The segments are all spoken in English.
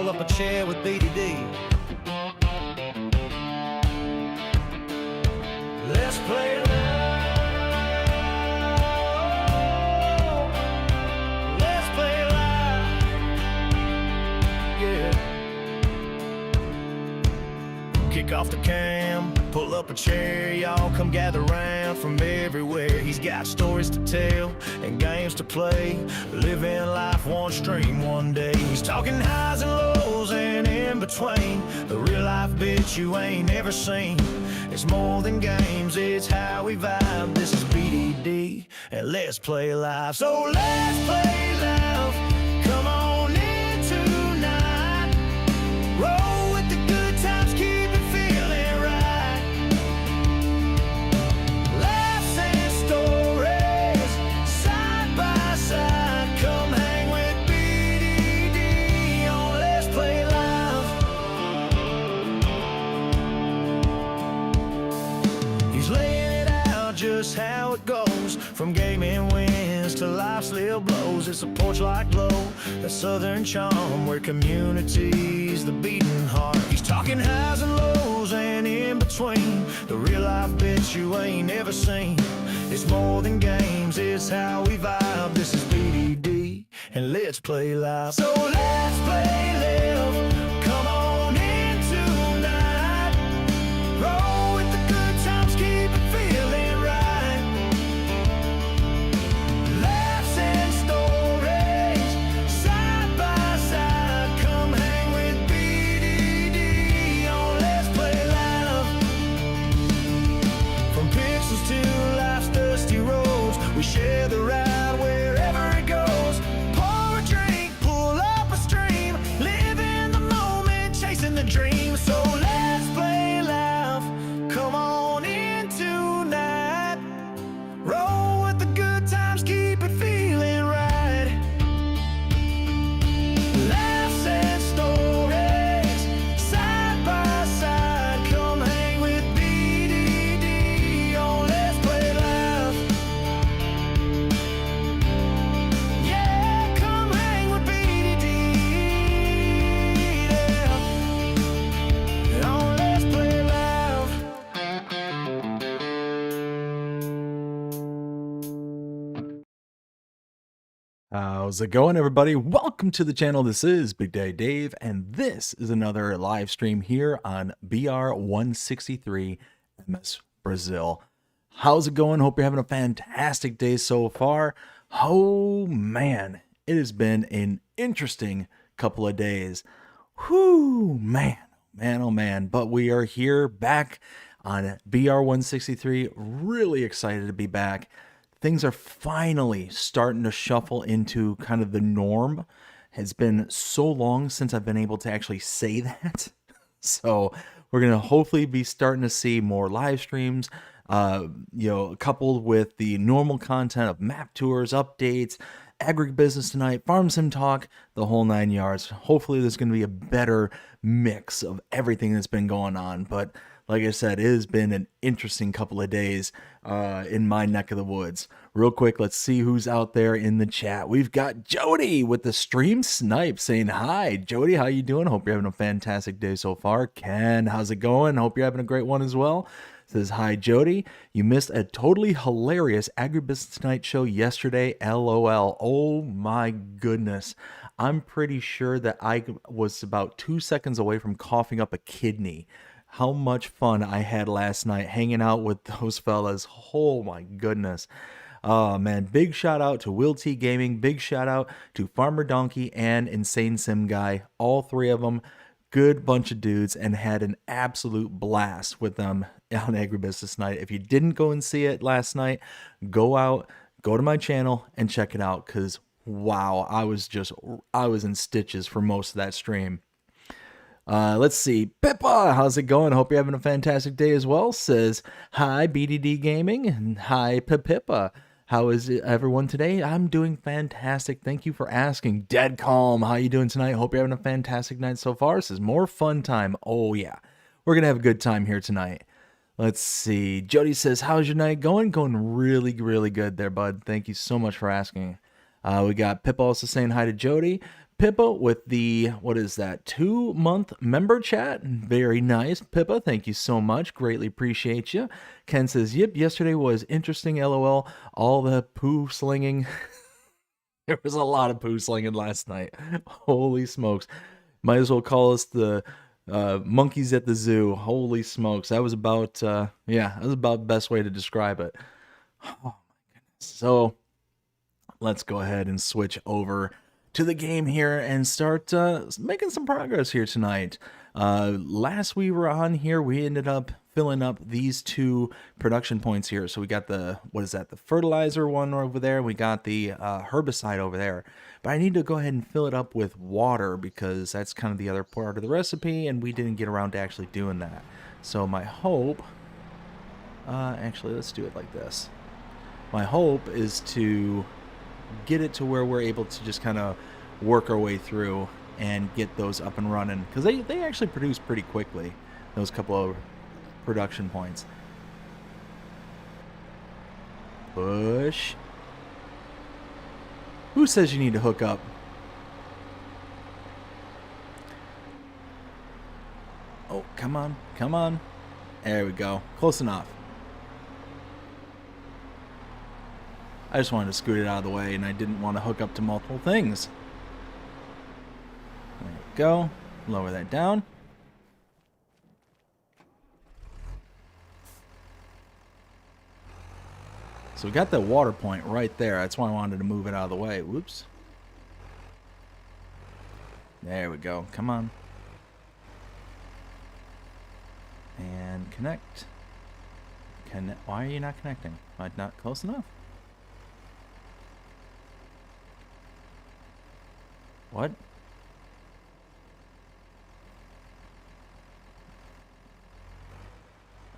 pull up a chair with BDD. Let's play loud. Let's play loud. Yeah. Kick off the cam, pull up a chair, y'all come gather round from everywhere. He's got stories to tell and games to play, living life one stream one day. He's talking highs and lows and in between, the real life bitch you ain't never seen. It's more than games, it's how we vibe. This is BDD and let's play live. So let's play live. Come on in tonight. Roll with the good times, keep it feeling right. Laughs and stories, side by side. Come hang with BDD on Let's Play Live. He's laying it out just how it goes, from gaming wins to life's little blows. It's a porch like glow, that southern charm where community's the beating heart. He's talking highs and lows and in between, the real life bitch you ain't never seen. It's more than games, it's how we vibe. This is BDD and let's play live. So let's play live. Come on in tonight. Roll with the good times, keep it feeling right. Laughs and stories, side by side. Come hang with BDD on Let's Play Live. From pixels to life's dusty roads, we share the ride wherever it goes. Pour a drink, pull up a stream, live in the moment, chasing the dream. So let's play live. Come on in tonight. Roll with the good times, keep it feeling right. Laughs and stories, side by side. Come hang with BDD on Let's Play Live. Yeah, come hang with BDD, yeah, on Let's Play Live. How's it going, everybody? Welcome to the channel. This is Big Daddy Dave, and this is another live stream here on BR-163 MSBrazil. How's it going? Hope you're having a fantastic day so far. Oh man, it has been an interesting couple of days. Whoo, man, oh man. But we are here back on BR-163. Really excited to be back. Things are finally starting to shuffle into kind of the norm. It's been so long since I've been able to actually say that. So we're going to hopefully be starting to see more live streams, coupled with the normal content of map tours, updates, agribusiness tonight, farm sim talk, the whole 9 yards. Hopefully there's going to be a better mix of everything that's been going on. But like I said, it has been an interesting couple of days in my neck of the woods. Real quick, let's see who's out there in the chat. We've got Jody with the stream snipe saying hi. Jody, how you doing? Hope you're having a fantastic day so far. Ken, how's it going? Hope you're having a great one as well. Says hi, Jody. You missed a totally hilarious Agribusiness Tonight show yesterday. LOL. Oh my goodness. I'm pretty sure that I was about 2 seconds away from coughing up a kidney. How much fun I had last night hanging out with those fellas. Oh my goodness. Oh man, big shout out to Will T Gaming. Big shout out to Farmer Donkey and Insane Sim Guy. All three of them, good bunch of dudes, and had an absolute blast with them on Agribusiness Night. If you didn't go and see it last night, go to my channel and check it out, because wow, I was in stitches for most of that stream. Let's see. Pippa, how's it going? Hope you're having a fantastic day as well. Says, hi, BDD Gaming, and hi, Pippa. How is everyone today? I'm doing fantastic. Thank you for asking. Dead Calm, how you doing tonight? Hope you're having a fantastic night so far. Says, more fun time. Oh, yeah. We're going to have a good time here tonight. Let's see. Jody says, how's your night going? Going really, really good there, bud. Thank you so much for asking. We got Pip also saying hi to Jody. Pippa with the, what is that, 2-month member chat. Very nice, Pippa. Thank you so much. Greatly appreciate you. Ken says, yep, yesterday was interesting, LOL. All the poo slinging. There was a lot of poo slinging last night. Holy smokes. Might as well call us the monkeys at the zoo. Holy smokes. That was about, yeah, that was about the best way to describe it. Oh, my goodness. So let's go ahead and switch over to the game here and start making some progress here tonight. Last we were on here, we ended up filling up these 2 production points here. So we got the, what is that, the fertilizer one over there. We got the herbicide over there. But I need to go ahead and fill it up with water because that's kind of the other part of the recipe, and we didn't get around to actually doing that. So my hope, actually, let's do it like this. My hope is to get it to where we're able to just kind of work our way through and get those up and running, because they actually produce pretty quickly, those couple of production points. Push. Who says you need to hook up? Oh, come on, come on. There we go. Close enough. I just wanted to scoot it out of the way, and I didn't want to hook up to multiple things. There we go. Lower that down. So we got the water point right there. That's why I wanted to move it out of the way. Whoops. There we go. Come on. And connect. Why are you not connecting? Am I not close enough? What?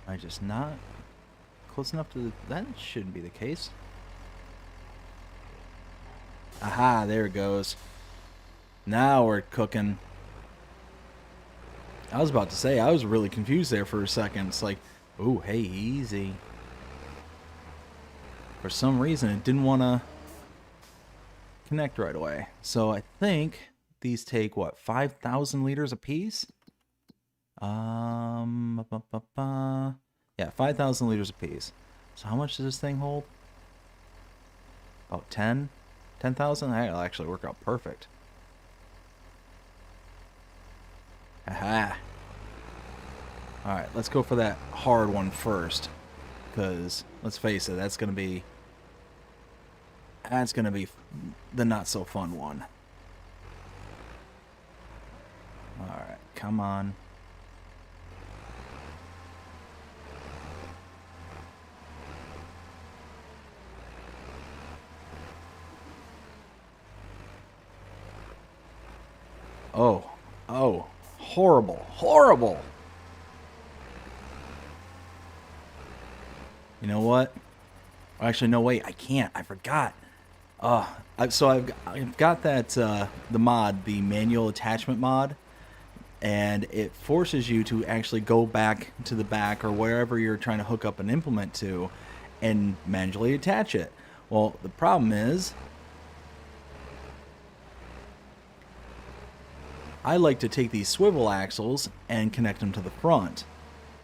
Am I just not close enough to that? Shouldn't be the case. Aha, there it goes. Now we're cooking. I was about to say, I was really confused there for a second. It's like, ooh, hey, easy. For some reason, it didn't want to connect right away. So I think these take, what, 5,000 liters a piece? Yeah, 5,000 liters a piece. So how much does this thing hold? About 10? 10,000? That'll actually work out perfect. Aha. Alright, let's go for that hard one first. Because, let's face it, that's going to be the not-so-fun one. Alright, come on. Oh, horrible, horrible. You know what? Actually, no, wait, I can't. I forgot. So I've got that the mod, the manual attachment mod, and it forces you to actually go back to the back or wherever you're trying to hook up an implement to, and manually attach it. Well, the problem is, I like to take these swivel axles and connect them to the front.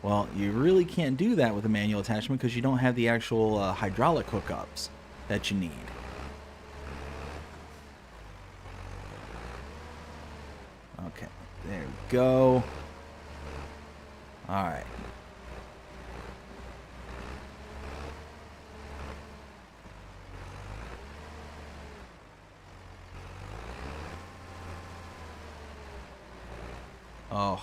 Well, you really can't do that with a manual attachment because you don't have the actual hydraulic hookups that you need. Okay, there we go. All right. Oh.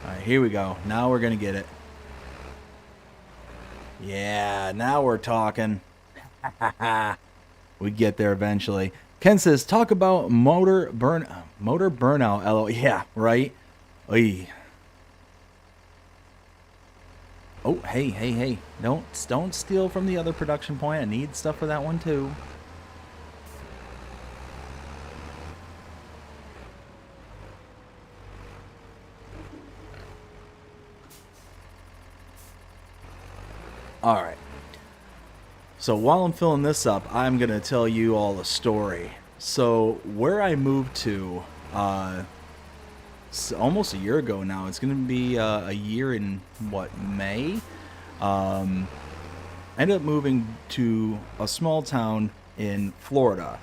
Alright, here we go. Now we're gonna get it. Yeah, now we're talking. We get there eventually. Ken says, talk about motor burnout. LO. Yeah, right? Oy. Oh, hey. Don't steal from the other production point. I need stuff for that one too. All right. So while I'm filling this up, I'm going to tell you all a story. So where I moved to almost a year ago now, it's going to be a year in, what, May? I ended up moving to a small town in Florida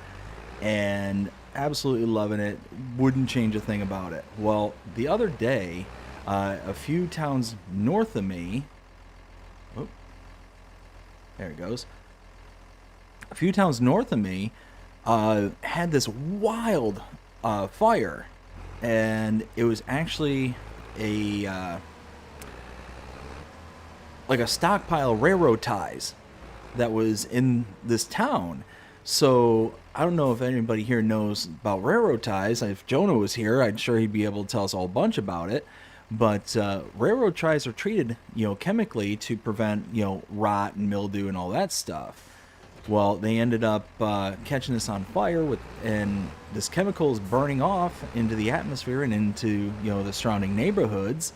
and absolutely loving it. Wouldn't change a thing about it. Well, the other day, a few towns north of me, oh, there it goes. A few towns north of me had this wild fire, and it was actually a like a stockpile of railroad ties that was in this town. So I don't know if anybody here knows about railroad ties. If Jonah was here, I'm sure he'd be able to tell us a whole bunch about it. But railroad ties are treated, chemically to prevent, rot and mildew and all that stuff. Well, they ended up catching this on fire and this chemical is burning off into the atmosphere and into, the surrounding neighborhoods.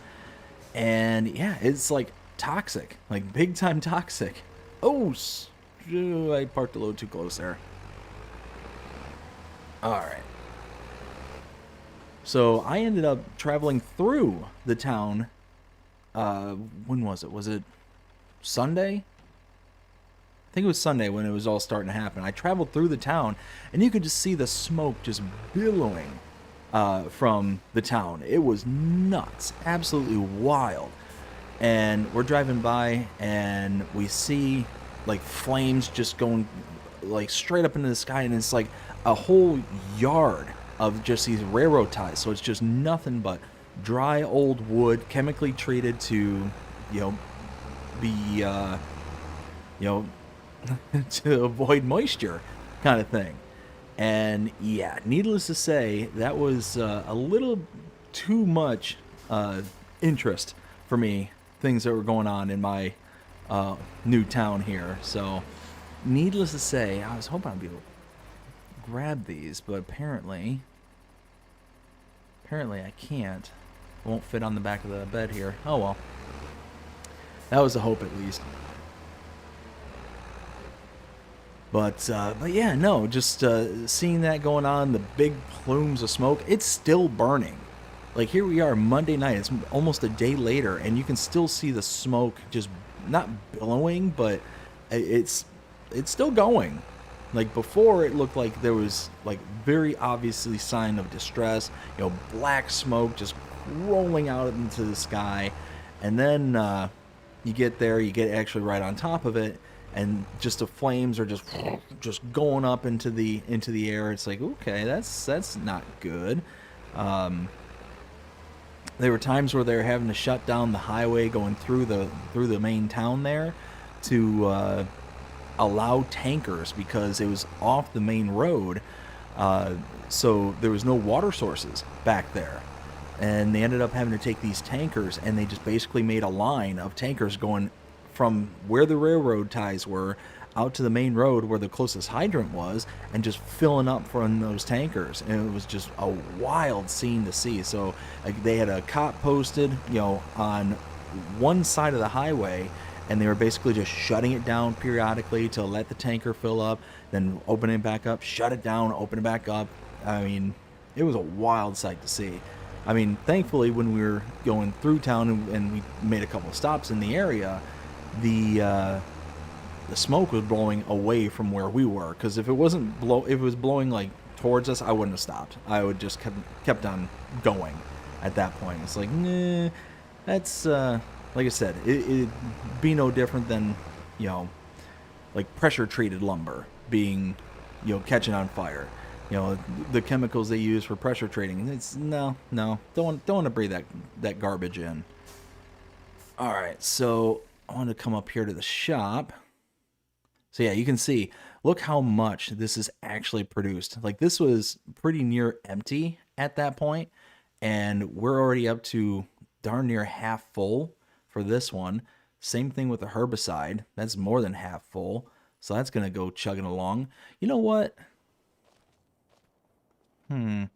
And yeah, it's like toxic, like big time toxic. Oh, I parked a little too close there. All right. So I ended up traveling through the town. When was it? Was it Sunday? I think it was Sunday when it was all starting to happen. I traveled through the town, and you could just see the smoke just billowing from the town. It was nuts, absolutely wild. And we're driving by, and we see like flames just going like straight up into the sky, and it's like a whole yard of just these railroad ties. So it's just nothing but dry old wood, chemically treated to, be, to avoid moisture kind of thing. And yeah, needless to say, that was a little too much interest for me, things that were going on in my new town here. So needless to say, I was hoping I'd be able to grab these, but apparently I can't. It won't fit on the back of the bed here. Oh well. That was a hope at least. But yeah, no, just seeing that going on, the big plumes of smoke, it's still burning. Like here we are Monday night, it's almost a day later, and you can still see the smoke just not billowing, but it's still going. Like before, it looked like there was like very obviously sign of distress, black smoke just rolling out into the sky, and then you get there, you get actually right on top of it, and just the flames are just going up into the air. It's like, okay, that's not good. There were times where they were having to shut down the highway going through the main town there to allow tankers, because it was off the main road, so there was no water sources back there, and they ended up having to take these tankers, and they just basically made a line of tankers going from where the railroad ties were out to the main road where the closest hydrant was, and just filling up from those tankers. And it was just a wild scene to see. So like, they had a cop posted on one side of the highway, and they were basically just shutting it down periodically to let the tanker fill up, then open it back up, shut it down, open it back up. I mean, it was a wild sight to see. I mean, thankfully, when we were going through town and we made a couple of stops in the area, the smoke was blowing away from where we were. Because if it was blowing like towards us, I wouldn't have stopped. I would just kept on going at that point. It's like, nah, that's like I said, it'd be no different than, like pressure treated lumber being, catching on fire. The chemicals they use for pressure treating. It's no, don't want to breathe that garbage in. All right, so I want to come up here to the shop. So yeah, you can see, look how much this is actually produced. Like this was pretty near empty at that point, and we're already up to darn near half full for this one. Same thing with the herbicide. That's more than half full. So that's going to go chugging along. You know what? Oh, and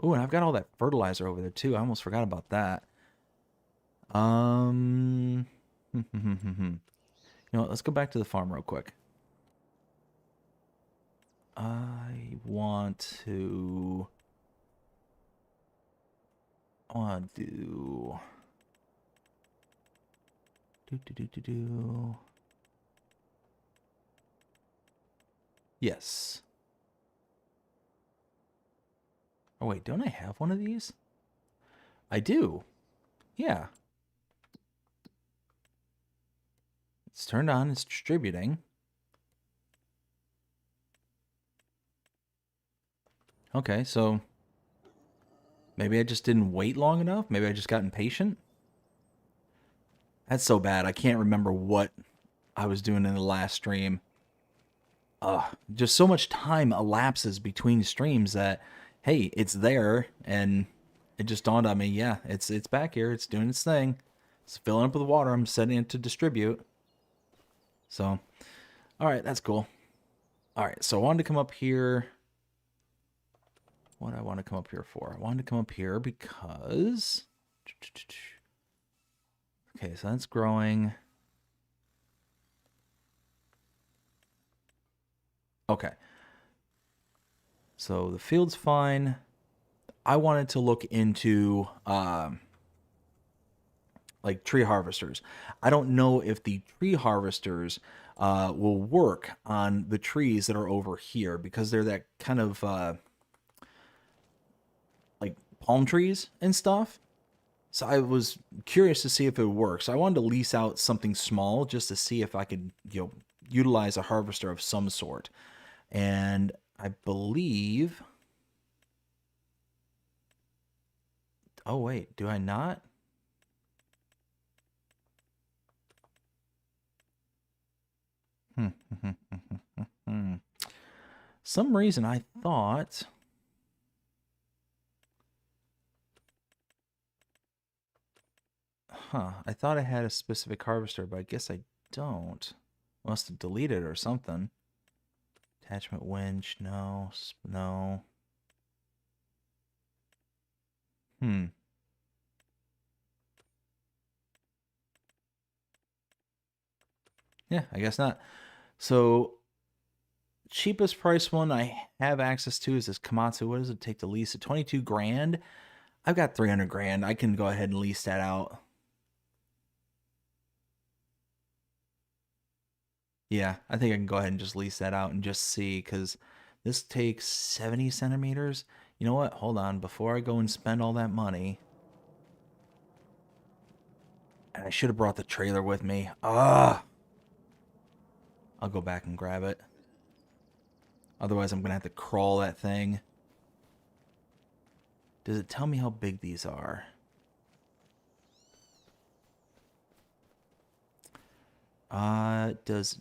I've got all that fertilizer over there too. I almost forgot about that. You know what? Let's go back to the farm real quick. I want to do yes. Oh wait, don't I have one of these? I do. Yeah. It's turned on, it's distributing. Okay, so maybe I just didn't wait long enough. Maybe I just got impatient. That's so bad. I can't remember what I was doing in the last stream. Just so much time elapses between streams that, hey, it's there, and it just dawned on me, yeah, it's back here. It's doing its thing. It's filling up with water. I'm setting it to distribute. So, all right, that's cool. All right, so I wanted to come up here. What do I want to come up here for? I wanted to come up here because... Okay, so that's growing. Okay. So the field's fine. I wanted to look into like tree harvesters. I don't know if the tree harvesters will work on the trees that are over here because they're that kind of like palm trees and stuff. So I was curious to see if it would work. So I wanted to lease out something small just to see if I could, utilize a harvester of some sort. And I believe... Oh, wait. Do I not? Some reason I thought... I thought I had a specific harvester, but I guess I don't. Must have deleted it or something. Attachment winch, no, no. Yeah, I guess not. So, cheapest price one I have access to is this Komatsu. What does it take to lease it? 22 grand? I've got 300 grand. I can go ahead and lease that out. Yeah, I think I can go ahead and just lease that out and just see, because this takes 70 centimeters. You know what? Hold on. Before I go and spend all that money... And I should have brought the trailer with me. I'll go back and grab it. Otherwise, I'm going to have to crawl that thing. Does it tell me how big these are? Does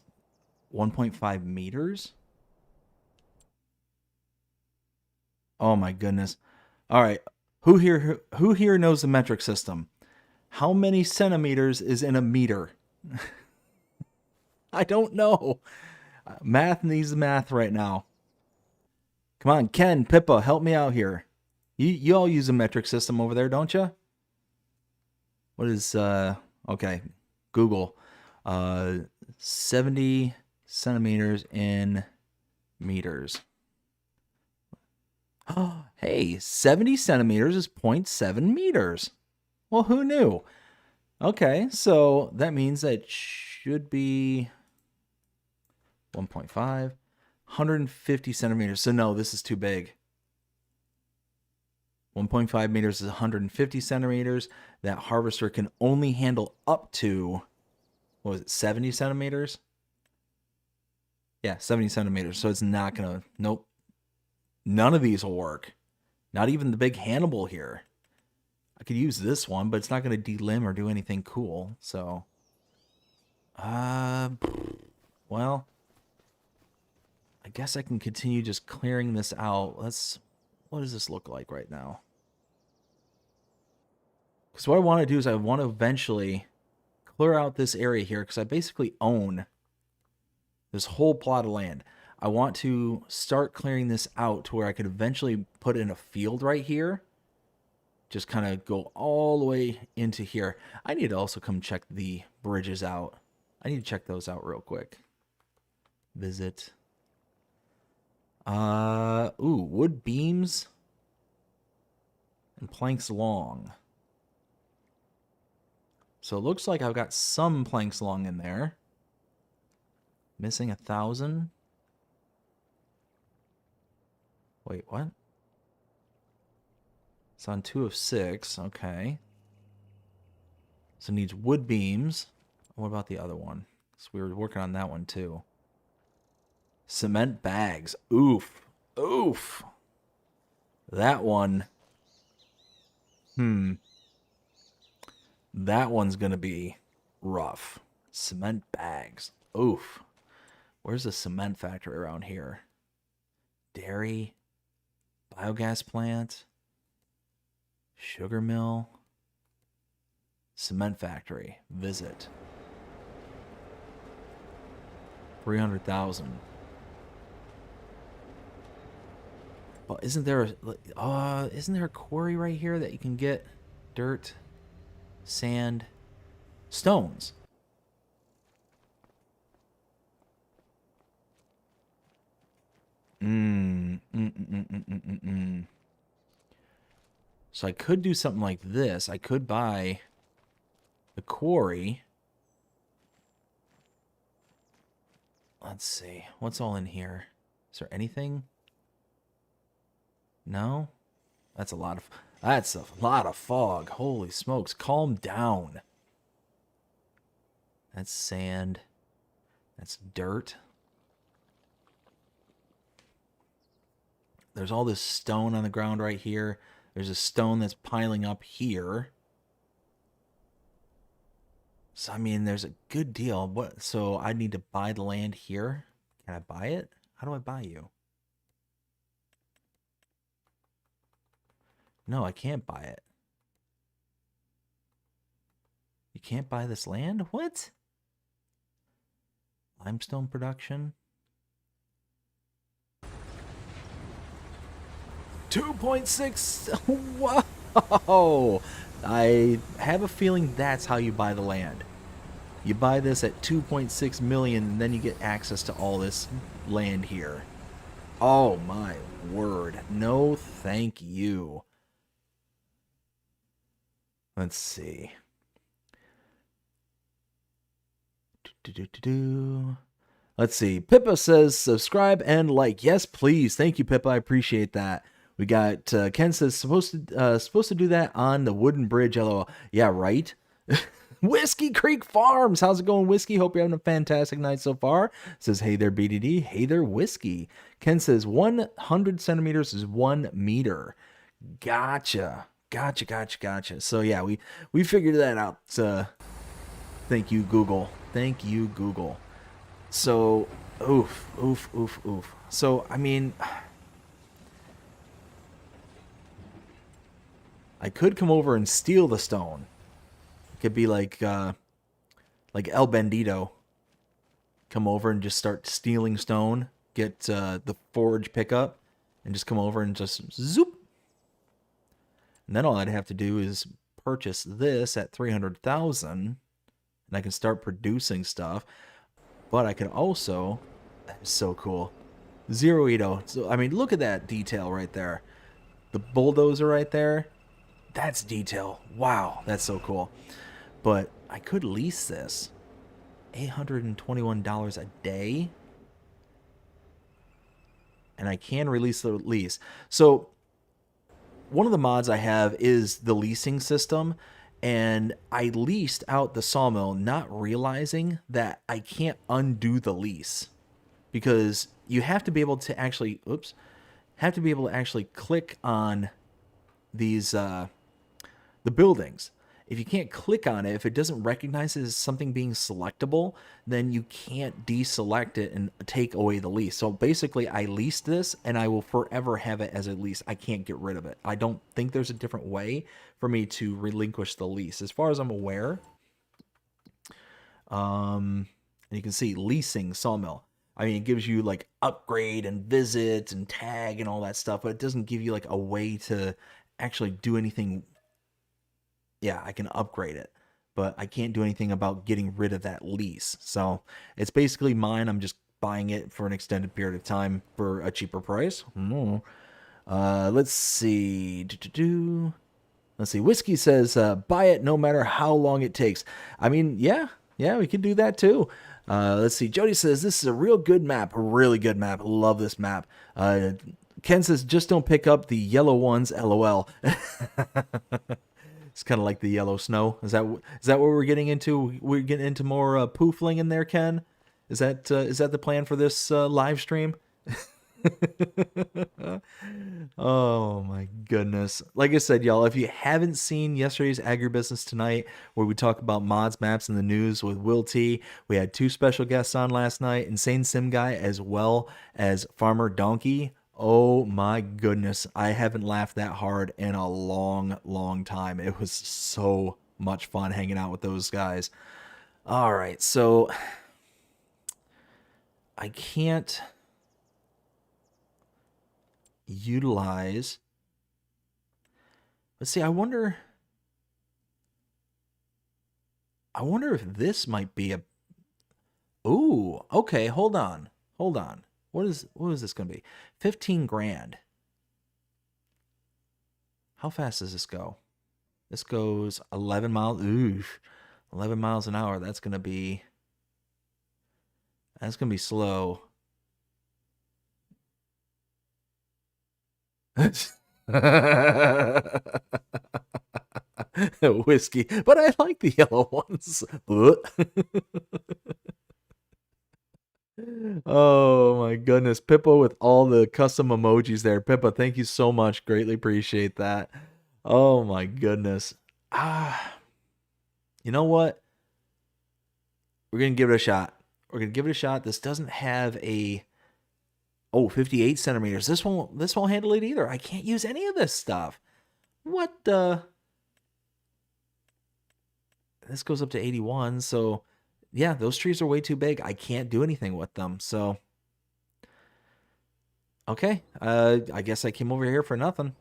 1.5 meters? Oh my goodness. All right. Who here knows the metric system? How many centimeters is in a meter? I don't know. Math needs math right now. Come on, Ken, Pippa, help me out here. You all use a metric system over there, don't you? What is okay, Google. 70 centimeters in meters. Oh, hey, 70 centimeters is 0.7 meters. Well, who knew? Okay, so that means that should be 1.5, 150 centimeters. So no, this is too big. 1.5 meters is 150 centimeters. That harvester can only handle up to, what was it, 70 centimeters? Yeah, 70 centimeters. So it's not going to, nope. None of these will work. Not even the big Hannibal here. I could use this one, but it's not going to delimb or do anything cool. So, well, I guess I can continue just clearing this out. What does this look like right now? Because what I want to do is I want to eventually clear out this area here because I basically own this whole plot of land. I want to start clearing this out to where I could eventually put in a field right here. Just kind of go all the way into here. I need to also come check the bridges out. I need to check those out real quick. Visit. Ooh, wood beams and planks long. So it looks like I've got some planks long in there. Missing 1,000. Wait, what? It's on 2 of 6. Okay. So it needs wood beams. What about the other one? So we were working on that one too. Cement bags. Oof. Oof. That one. That one's going to be rough. Cement bags. Oof. Where's the cement factory around here? Dairy. Biogas plant. Sugar mill. Cement factory. Visit. 300,000. Well, isn't there a quarry right here that you can get dirt, sand, stones? So I could do something like this. I could buy the quarry. Let's see. What's all in here? Is there anything? No? That's a lot of fog. Holy smokes. Calm down. That's sand. That's dirt. There's all this stone on the ground right here. There's a stone that's piling up here. So, I mean, there's a good deal. So I need to buy the land here. Can I buy it? How do I buy you? No, I can't buy it. You can't buy this land? What? Limestone production? 2.6. Whoa! I have a feeling that's how you buy the land. You buy this at 2.6 million, and then you get access to all this land here. Oh my word. No, thank you. Let's see. Let's see. Pippa says subscribe and like. Yes, please. Thank you, Pippa. I appreciate that. We got Ken says supposed to do that on the wooden bridge. LOL. Yeah, right. Whiskey Creek Farms. How's it going, Whiskey? Hope you're having a fantastic night so far. Says, hey there, BDD. Hey there, Whiskey. Ken says 100 centimeters is 1 meter. Gotcha. So yeah, we figured that out. Thank you, Google. Thank you, Google. So, oof. So, I mean, I could come over and steal the stone. It could be like El Bandito. Come over and just start stealing stone. Get the forge pickup, and just come over and just zoop. And then all I'd have to do is purchase this at 300,000, and I can start producing stuff. But I can also, that's so cool, Zero Edo. So I mean, look at that detail right there. The bulldozer right there. That's detail. Wow, that's so cool. But I could lease this. $821 a day. And I can release the lease. So one of the mods I have is the leasing system. And I leased out the sawmill not realizing that I can't undo the lease. Because you have to be able to actually, click on these, the buildings. If you can't click on it, if it doesn't recognize it as something being selectable, then you can't deselect it and take away the lease. So basically, I leased this, and I will forever have it as a lease. I can't get rid of it. I don't think there's a different way for me to relinquish the lease. As far as I'm aware, and you can see leasing sawmill. I mean, it gives you like upgrade and visit and tag and all that stuff, but it doesn't give you like a way to actually do anything. Yeah, I can upgrade it, but I can't do anything about getting rid of that lease. So it's basically mine. I'm just buying it for an extended period of time for a cheaper price. Let's see. Let's see. Whiskey says, buy it no matter how long it takes. I mean, yeah, we could do that too. Let's see. Jody says, this is a real good map. A really good map. Love this map. Ken says, just don't pick up the yellow ones, LOL. It's kind of like the yellow snow. Is that what we're getting into? We're getting into more poofling in there, Ken? Is that the plan for this live stream? Oh my goodness. Like I said, y'all, if you haven't seen yesterday's Agribusiness Tonight, where we talk about mods, maps, and the news with Will T, we had 2 special guests on last night, Insane Sim Guy as well as Farmer Donkey. Oh my goodness. I haven't laughed that hard in a long time. It was so much fun hanging out with those guys. All right, so I can't utilize. Let's see. I wonder if this might be a. Ooh, okay. Hold on. What is this going to be? 15 grand. How fast does this go? This goes 11 miles. Ooh, 11 miles an hour. That's going to be slow. Whiskey, but I like the yellow ones. Oh my goodness. Pippa with all the custom emojis there. Pippa, thank you so much. Greatly appreciate that. Oh my goodness. You know what? We're going to give it a shot. This doesn't have a 58 centimeters. This won't handle it either. I can't use any of this stuff. What the? This goes up to 81, so yeah, those trees are way too big. I can't do anything with them, so okay. I guess I came over here for nothing.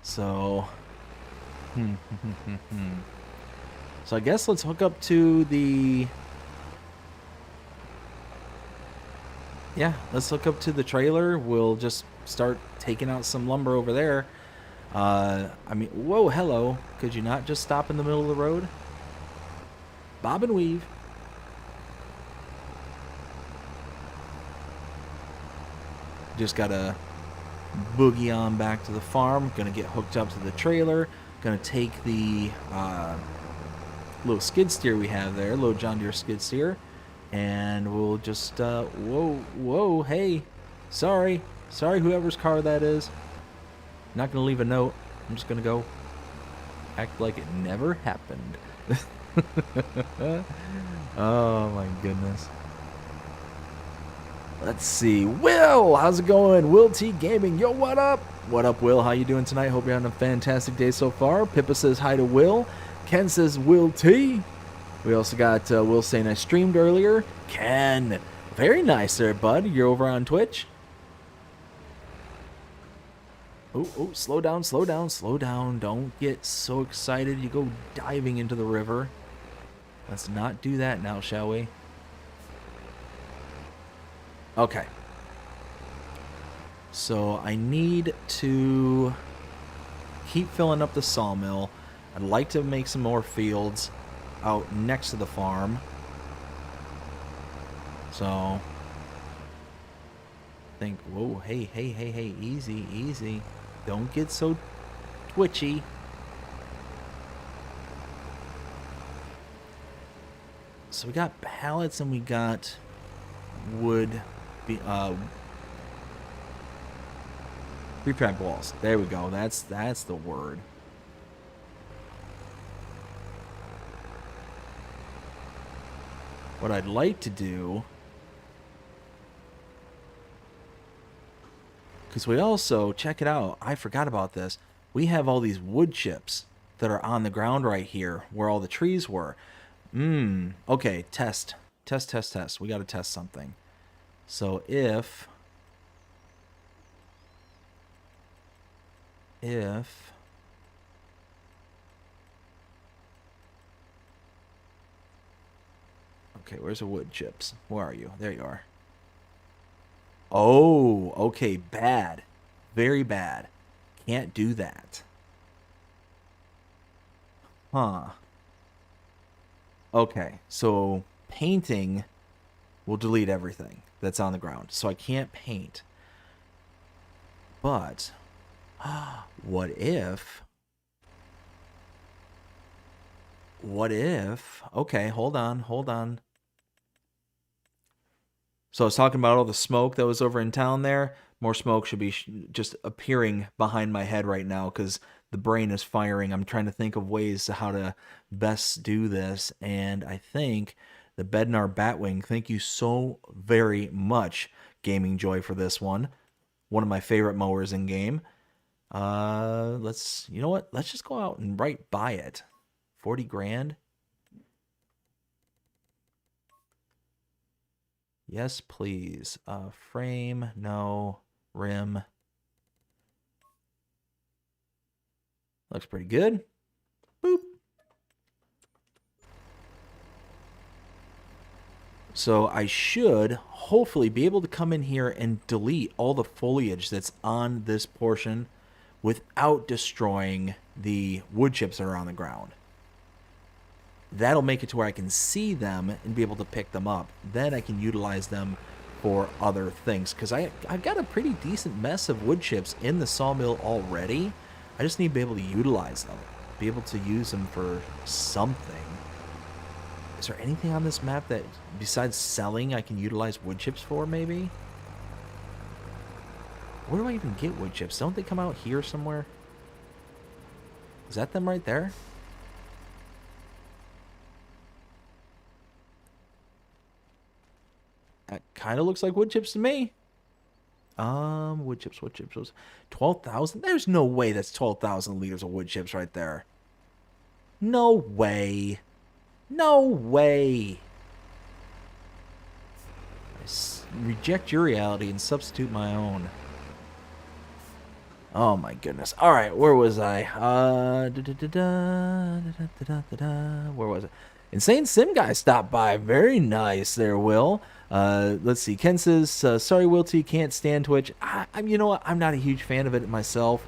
So, so I guess let's hook up to the. Yeah, let's hook up to the trailer. We'll just start taking out some lumber over there. I mean, whoa, hello. Could you not just stop in the middle of the road? Bob and weave. Just gotta boogie on back to the farm. Gonna get hooked up to the trailer. Gonna take the little skid steer we have there, little John Deere skid steer, and we'll just whoa, hey, sorry whoever's car that is. Not gonna leave a note. I'm just gonna go act like it never happened. Oh my goodness. Let's see. Will, how's it going? Will T Gaming. Yo, what up? What up, Will? How you doing tonight? Hope you're having a fantastic day so far. Pippa says hi to Will. Ken says Will T. We also got Will saying I streamed earlier. Ken, very nice there, bud. You're over on Twitch. Oh, slow down. Don't get so excited you go diving into the river. Let's not do that now, shall we? Okay. So I need to keep filling up the sawmill. I'd like to make some more fields out next to the farm. So think, whoa, hey, easy. Don't get so twitchy. So we got pallets and we got wood, prefab walls. There we go. That's the word. What I'd like to do, because we also, check it out, I forgot about this. We have all these wood chips that are on the ground right here where all the trees were. Okay, test. We got to test something. So if Okay, where's the wood chips? Where are you? There you are. Oh, okay, bad. Very bad. Can't do that. Huh. Okay, so painting will delete everything that's on the ground. So I can't paint. But what if... Okay, hold on. So I was talking about all the smoke that was over in town there. More smoke should be just appearing behind my head right now because the brain is firing. I'm trying to think of ways to how to best do this. And I think the Bednar Batwing, thank you so very much, Gaming Joy, for this one. One of my favorite mowers in game. You know what? Let's just go out and buy it. 40 grand. Yes, please. Frame, no. Rim. Looks pretty good. Boop. So I should hopefully be able to come in here and delete all the foliage that's on this portion without destroying the wood chips that are on the ground. That'll make it to where I can see them and be able to pick them up. Then I can utilize them for other things. Because I've got a pretty decent mess of wood chips in the sawmill already. I just need to be able to utilize them. Be able to use them for something. Is there anything on this map that, besides selling, I can utilize wood chips for, maybe? Where do I even get wood chips? Don't they come out here somewhere? Is that them right there? That kind of looks like wood chips to me. Wood chips. 12,000? There's no way that's 12,000 liters of wood chips right there. No way. No way. Reject your reality and substitute my own. Oh my goodness. All right, where was I? Where was it? Insane Sim Guy stopped by. Very nice there, Will. Let's see. Ken says, sorry, Will T, can't stand Twitch. You know what? I'm not a huge fan of it myself.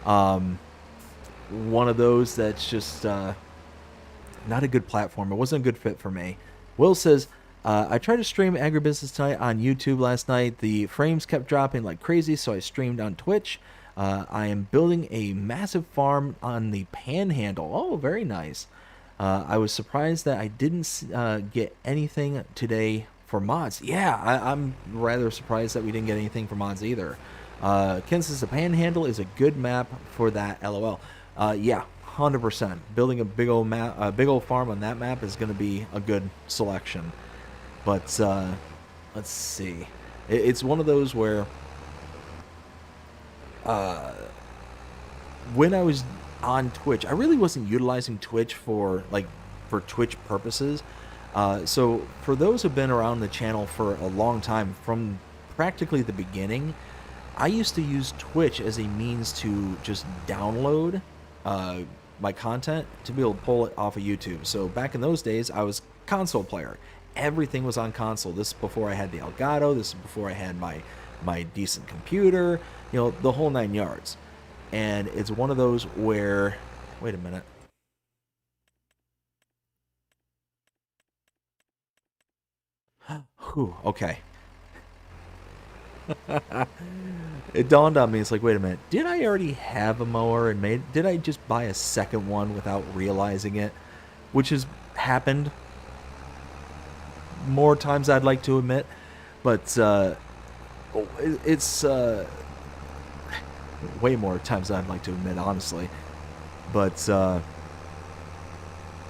One of those that's just not a good platform. It wasn't a good fit for me. Will says, I tried to stream Agribusiness tonight on YouTube last night. The frames kept dropping like crazy, so I streamed on Twitch. I am building a massive farm on the Panhandle. Oh, very nice. I was surprised that I didn't get anything today for mods. Yeah, I'm rather surprised that we didn't get anything for mods either. Ken says the Panhandle is a good map for that. LOL. Yeah, 100%. Building a big old map, a big old farm on that map is going to be a good selection. But let's see. It's one of those where when I was on Twitch, I really wasn't utilizing Twitch for Twitch purposes. So for those who've been around the channel for a long time, from practically the beginning, I used to use Twitch as a means to just download my content to be able to pull it off of YouTube. So back in those days, I was console player. Everything was on console. This is before I had the Elgato. This is before I had my decent computer. You know, the whole 9 yards. And it's one of those where... Wait a minute. Whew, okay. It dawned on me, it's like, wait a minute, did I already have a mower and did I just buy a second one without realizing it? Which has happened more times I'd like to admit, but it's way more times I'd like to admit, honestly. But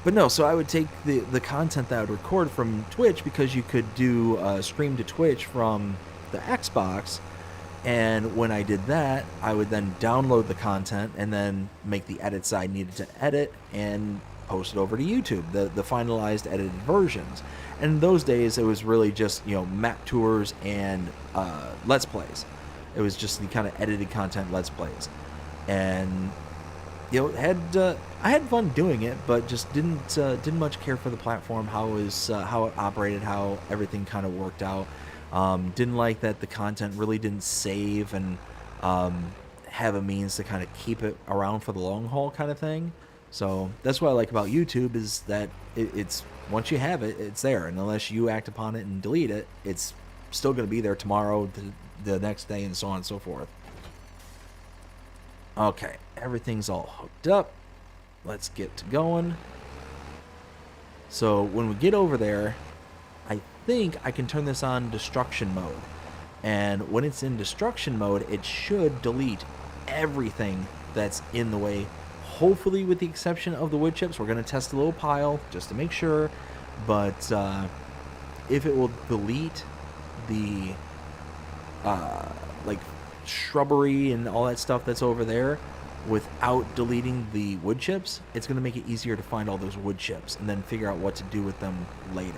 no, so I would take the content that I would record from Twitch, because you could do stream to Twitch from the Xbox, and when I did that, I would then download the content and then make the edits I needed to edit and post it over to YouTube, the finalized edited versions. And in those days, it was really just, you know, map tours and Let's Plays. It was just the kind of edited content Let's Plays. And I had fun doing it, but just didn't much care for the platform, how it operated, how everything kind of worked out. Didn't like that the content really didn't save and have a means to kind of keep it around for the long haul kind of thing. So that's what I like about YouTube, is that it's once you have it, it's there, and unless you act upon it and delete it, it's still going to be there tomorrow, the next day, and so on and so forth. Okay, everything's all hooked up. Let's get to going. So when we get over there, I think I can turn this on destruction mode. And when it's in destruction mode, it should delete everything that's in the way. Hopefully with the exception of the wood chips. We're going to test a little pile just to make sure. But if it will delete the like shrubbery and all that stuff that's over there without deleting the wood chips, it's going to make it easier to find all those wood chips and then figure out what to do with them later.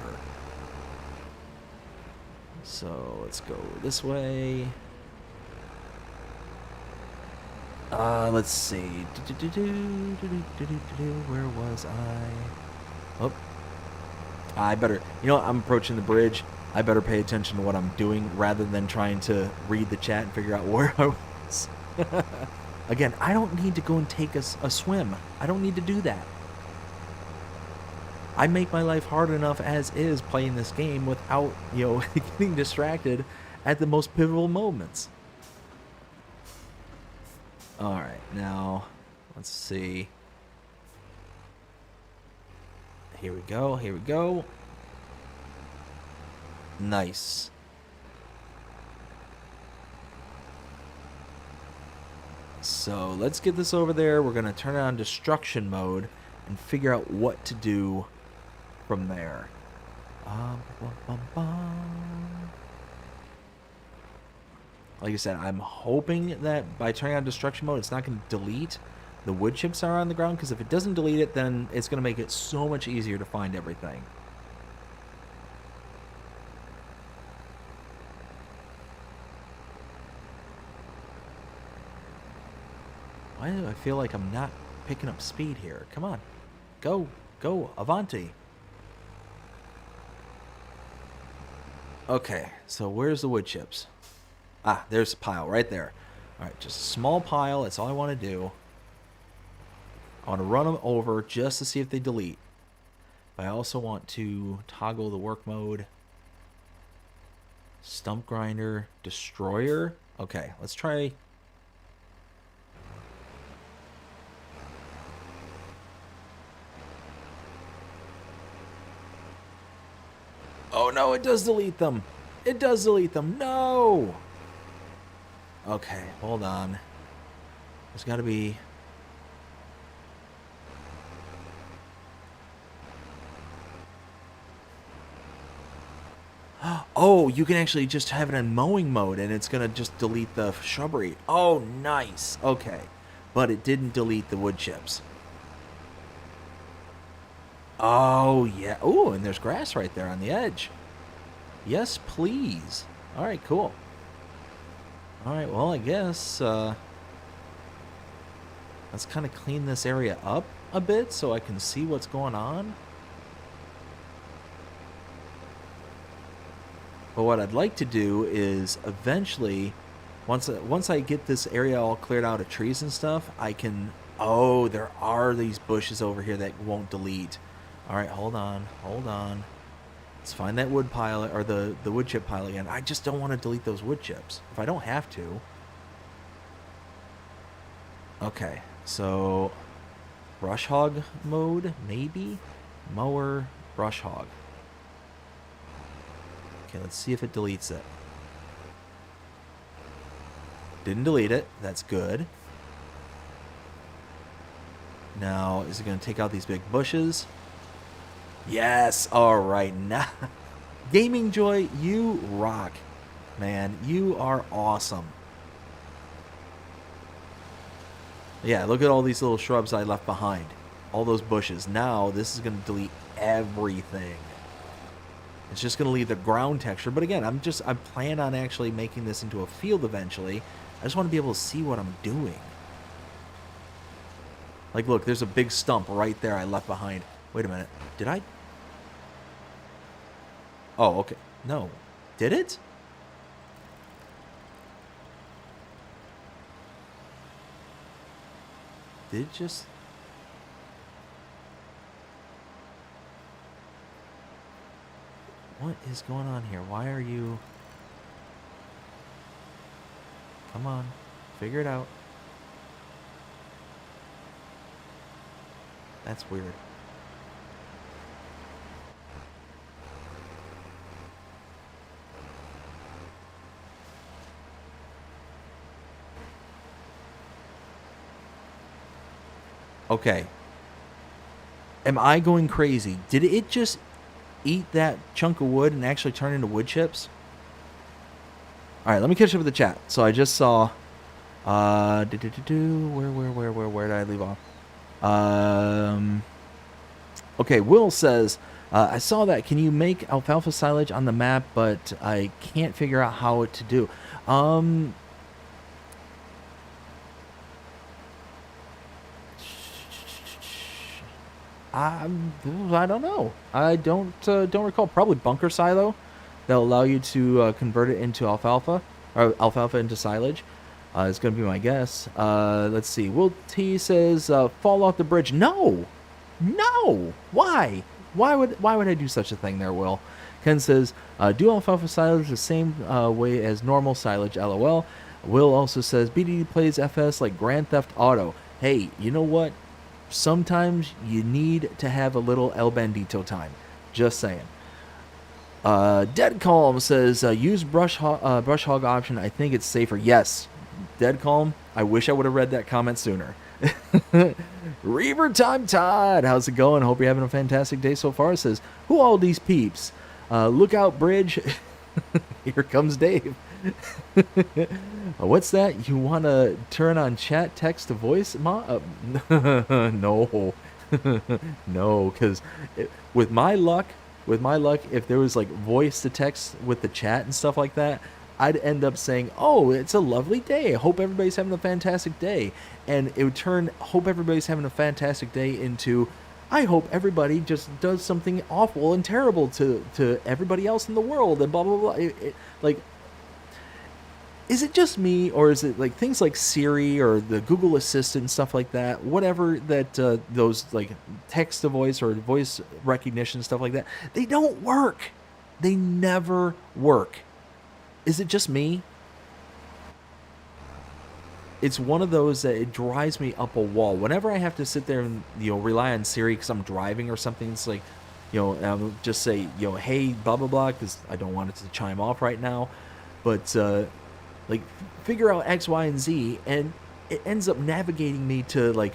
So let's go this way. Let's see. Where was I? Oh, I better, I'm approaching the bridge. I better pay attention to what I'm doing rather than trying to read the chat and figure out where I was. Again, I don't need to go and take a swim. I don't need to do that. I make my life hard enough as is playing this game without, getting distracted at the most pivotal moments. Alright, now, let's see. Here we go, here we go. Nice. So let's get this over there. We're going to turn it on destruction mode and figure out what to do from there. Like I said, I'm hoping that by turning on destruction mode, it's not going to delete the wood chips that are on the ground, because if it doesn't delete it, then it's going to make it so much easier to find everything. Why do I feel like I'm not picking up speed here? Come on. Go. Go. Avanti. Okay, so where's the wood chips? Ah, there's a pile right there. Alright, just a small pile. That's all I want to do. I want to run them over just to see if they delete. But I also want to toggle the work mode. Stump grinder. Destroyer. Okay, let's try... Oh no, it does delete them. It does delete them. No! Okay, hold on. There's got to be... Oh, you can actually just have it in mowing mode and it's going to just delete the shrubbery. Oh, nice. Okay. But it didn't delete the wood chips. Oh, yeah. Oh, and there's grass right there on the edge. Yes, please. All right, cool. All right, well, I guess let's kind of clean this area up a bit so I can see what's going on. But what I'd like to do is eventually, once I get this area all cleared out of trees and stuff, I can... Oh, there are these bushes over here that won't delete. All right, hold on, hold on. Let's find that wood pile, or the wood chip pile again. I just don't want to delete those wood chips if I don't have to. Okay, so brush hog mode, maybe? Mower, brush hog. Okay, let's see if it deletes it. Didn't delete it. That's good. Now, is it going to take out these big bushes? Yes. All right. Now, Gaming Joy, you rock, man. You are awesome. Yeah, look at all these little shrubs I left behind. All those bushes. Now, this is going to delete everything. It's just going to leave the ground texture. But again, I'm planning on actually making this into a field eventually. I just want to be able to see what I'm doing. Like, look, there's a big stump right there I left behind. Wait a minute. Did I? Oh, okay. No. Did it? Did it just... What is going on here? Why are you... Come on. Figure it out. That's weird. Okay. Am I going crazy? Did it just eat that chunk of wood and actually turn into wood chips? All right, let me catch up with the chat. So I just saw... where did I leave off? Okay, Will says, I saw that. Can you make alfalfa silage on the map, but I can't figure out how to do. I don't know. I don't recall. Probably bunker silo. That'll allow you to convert it into alfalfa, or alfalfa into silage. It's going to be my guess. Let's see. Will T says, fall off the bridge. No! No! Why? Why would I do such a thing there, Will? Ken says, do alfalfa silage the same way as normal silage, LOL. Will also says, BD plays FS like Grand Theft Auto. Hey, you know what? Sometimes you need to have a little El Bandito time. Just saying. Dead Calm says, use brush hog option. I think it's safer. Yes. Dead Calm, I wish I would have read that comment sooner. Reaver Time Todd, how's it going? Hope you're having a fantastic day so far. It says, who all these peeps? Look out, bridge. Here comes Dave. What's that? You want to turn on chat, text to voice? No. No, because with my luck, if there was like voice to text with the chat and stuff like that, I'd end up saying, oh, it's a lovely day. Hope everybody's having a fantastic day. And it would turn hope everybody's having a fantastic day into, I hope everybody just does something awful and terrible to everybody else in the world and blah, blah, blah. Like, is it just me, or is it like things like Siri or the Google Assistant and stuff like that, whatever that those like text to voice or voice recognition stuff like that, they don't work. They never work. Is it just me? It's one of those that it drives me up a wall. Whenever I have to sit there and, rely on Siri because I'm driving or something, it's like, I'll just say, hey, blah, blah, blah, because I don't want it to chime off right now. But, like, figure out X, Y, and Z, and it ends up navigating me to, like,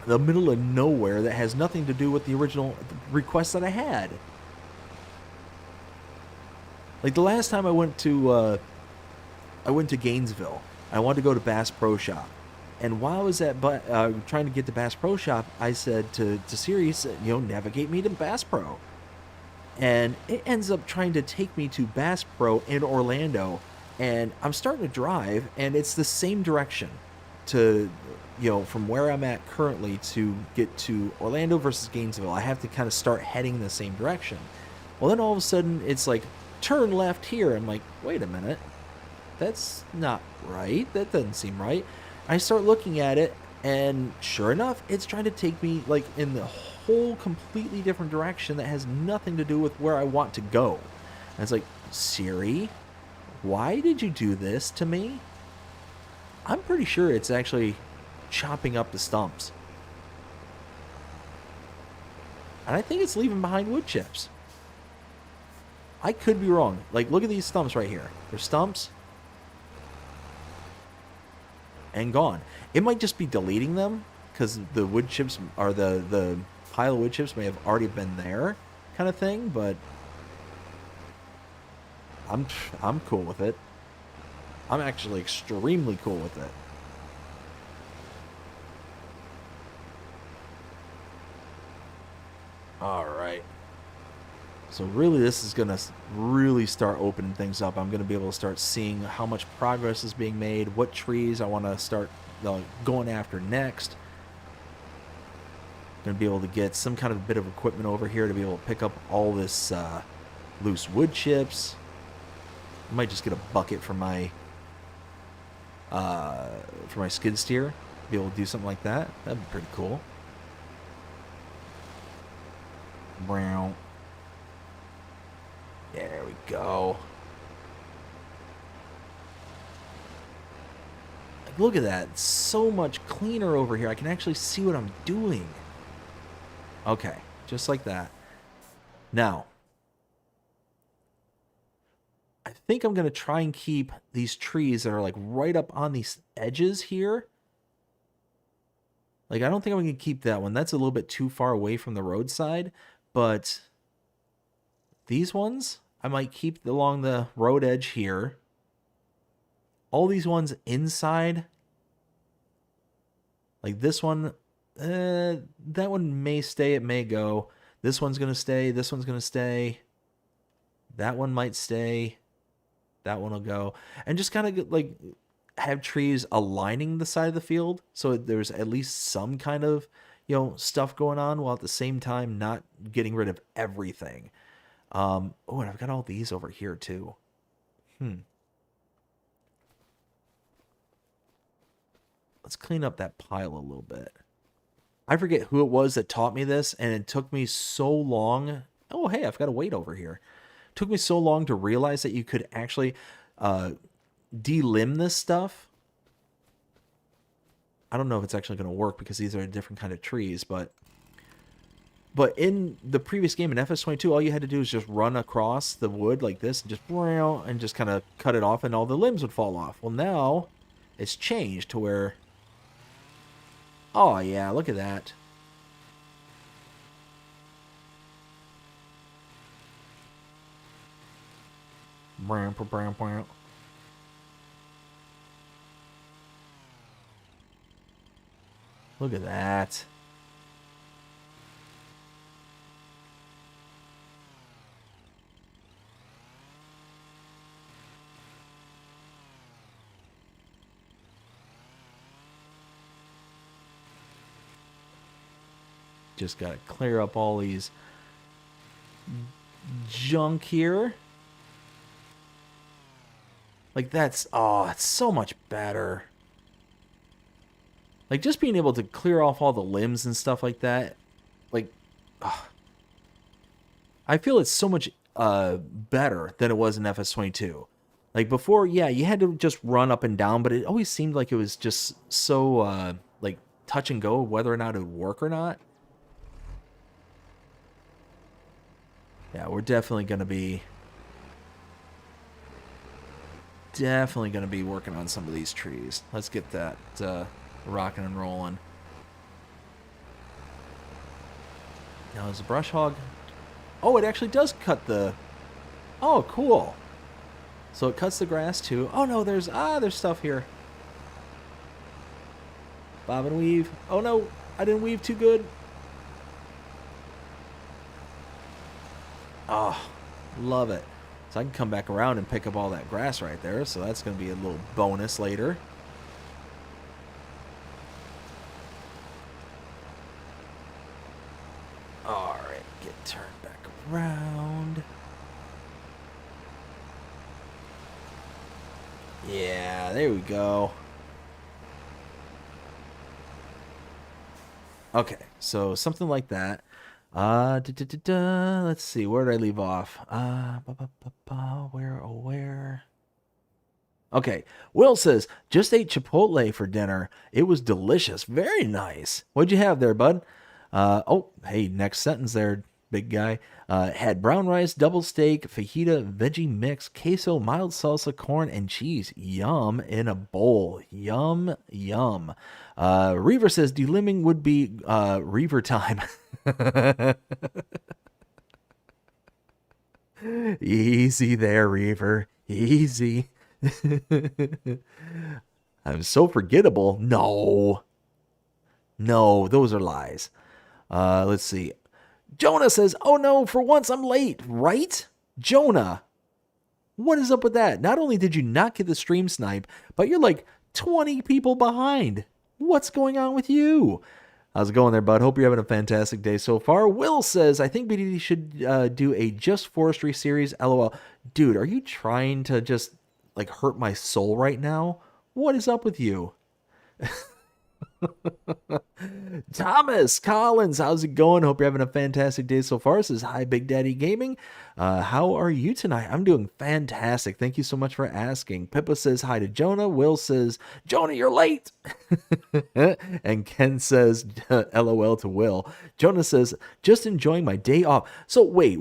the middle of nowhere that has nothing to do with the original request that I had. Like the last time I went to Gainesville, I wanted to go to Bass Pro Shop, and while I was at trying to get to Bass Pro Shop, I said to Siri, navigate me to Bass Pro, and it ends up trying to take me to Bass Pro in Orlando, and I'm starting to drive, and it's the same direction to, from where I'm at currently to get to Orlando versus Gainesville. I have to kind of start heading in the same direction. Well, then all of a sudden it's like, turn left here. I'm like, wait a minute, that's not right. That doesn't seem right. I start looking at it, and sure enough, it's trying to take me like in the whole completely different direction that has nothing to do with where I want to go. And it's like, Siri, why did you do this to me? I'm pretty sure it's actually chopping up the stumps, and I think it's leaving behind wood chips. I could be wrong. Like, look at these stumps right here. They're stumps and gone. It might just be deleting them because the wood chips, or the pile of wood chips may have already been there, kind of thing. But I'm cool with it. I'm actually extremely cool with it. All right. So really, this is going to really start opening things up. I'm going to be able to start seeing how much progress is being made, what trees I want to start going after next. Gonna be able to get some kind of bit of equipment over here to be able to pick up all this loose wood chips. I might just get a bucket for my skid steer. Be able to do something like that. That'd be pretty cool. Brown. There we go. Like, look at that. It's so much cleaner over here. I can actually see what I'm doing. Okay, just like that. Now, I think I'm going to try and keep these trees that are like right up on these edges here. Like, I don't think I'm going to keep that one. That's a little bit too far away from the roadside. But these ones, I might keep along the road edge here. All these ones inside, like this one, that one may stay, it may go. This one's going to stay, this one's going to stay. That one might stay. That one will go. And just kind of like have trees aligning the side of the field so there's at least some kind of, you know, stuff going on while at the same time not getting rid of everything. Oh, and I've got all these over here too. Let's clean up that pile a little bit. I forget who it was that taught me this, and it took me so long. Oh, hey, I've got a weight over here. It took me so long to realize that you could actually delimb this stuff. I don't know if it's actually going to work because these are a different kind of trees, but in the previous game in FS22, all you had to do is just run across the wood like this and just kind of cut it off, and all the limbs would fall off. Well, now it's changed to where, oh yeah, look at that. Look at that. Just got to clear up all these junk here. Like that's, oh, it's so much better. Like just being able to clear off all the limbs and stuff like that. Like, I feel it's so much better than it was in FS22. Like before, yeah, you had to just run up and down, but it always seemed like it was just so like touch and go whether or not it would work or not. Yeah, we're definitely going to be working on some of these trees. Let's get that rocking and rolling. Now, is the brush hog? Oh, it actually does cut the... Oh, cool. So it cuts the grass too. Oh no, there's stuff here. Bob and weave. Oh no, I didn't weave too good. Oh, love it. So I can come back around and pick up all that grass right there. So that's going to be a little bonus later. All right, get turned back around. Yeah, there we go. Okay, so something like that. Let's see, where did I leave off? Where? Okay, Will says, just ate Chipotle for dinner. It was delicious. Very nice. What'd you have there, bud? Oh, hey, next sentence there, big guy. Had brown rice, double steak, fajita, veggie mix, queso, mild salsa, corn, and cheese. Yum in a bowl. Yum, yum. Reaver says delimbing would be Reaver time. Easy there, Reaver. Easy. I'm so forgettable. No, those are lies. Let's see. Jonah says, oh no, for once I'm late, right? Jonah, what is up with that? Not only did you not get the stream snipe, but you're like 20 people behind. What's going on with you? How's it going there, bud? Hope you're having a fantastic day so far. Will says, I think BDD should do a Just Forestry series. LOL. Dude, are you trying to just like hurt my soul right now? What is up with you? Thomas Collins, how's it going? Hope you're having a fantastic day so far. Says, hi, Big Daddy Gaming. How are you tonight? I'm doing fantastic. Thank you so much for asking. Pippa says hi to Jonah. Will says, Jonah, you're late. And Ken says, LOL to Will. Jonah says, just enjoying my day off. So wait.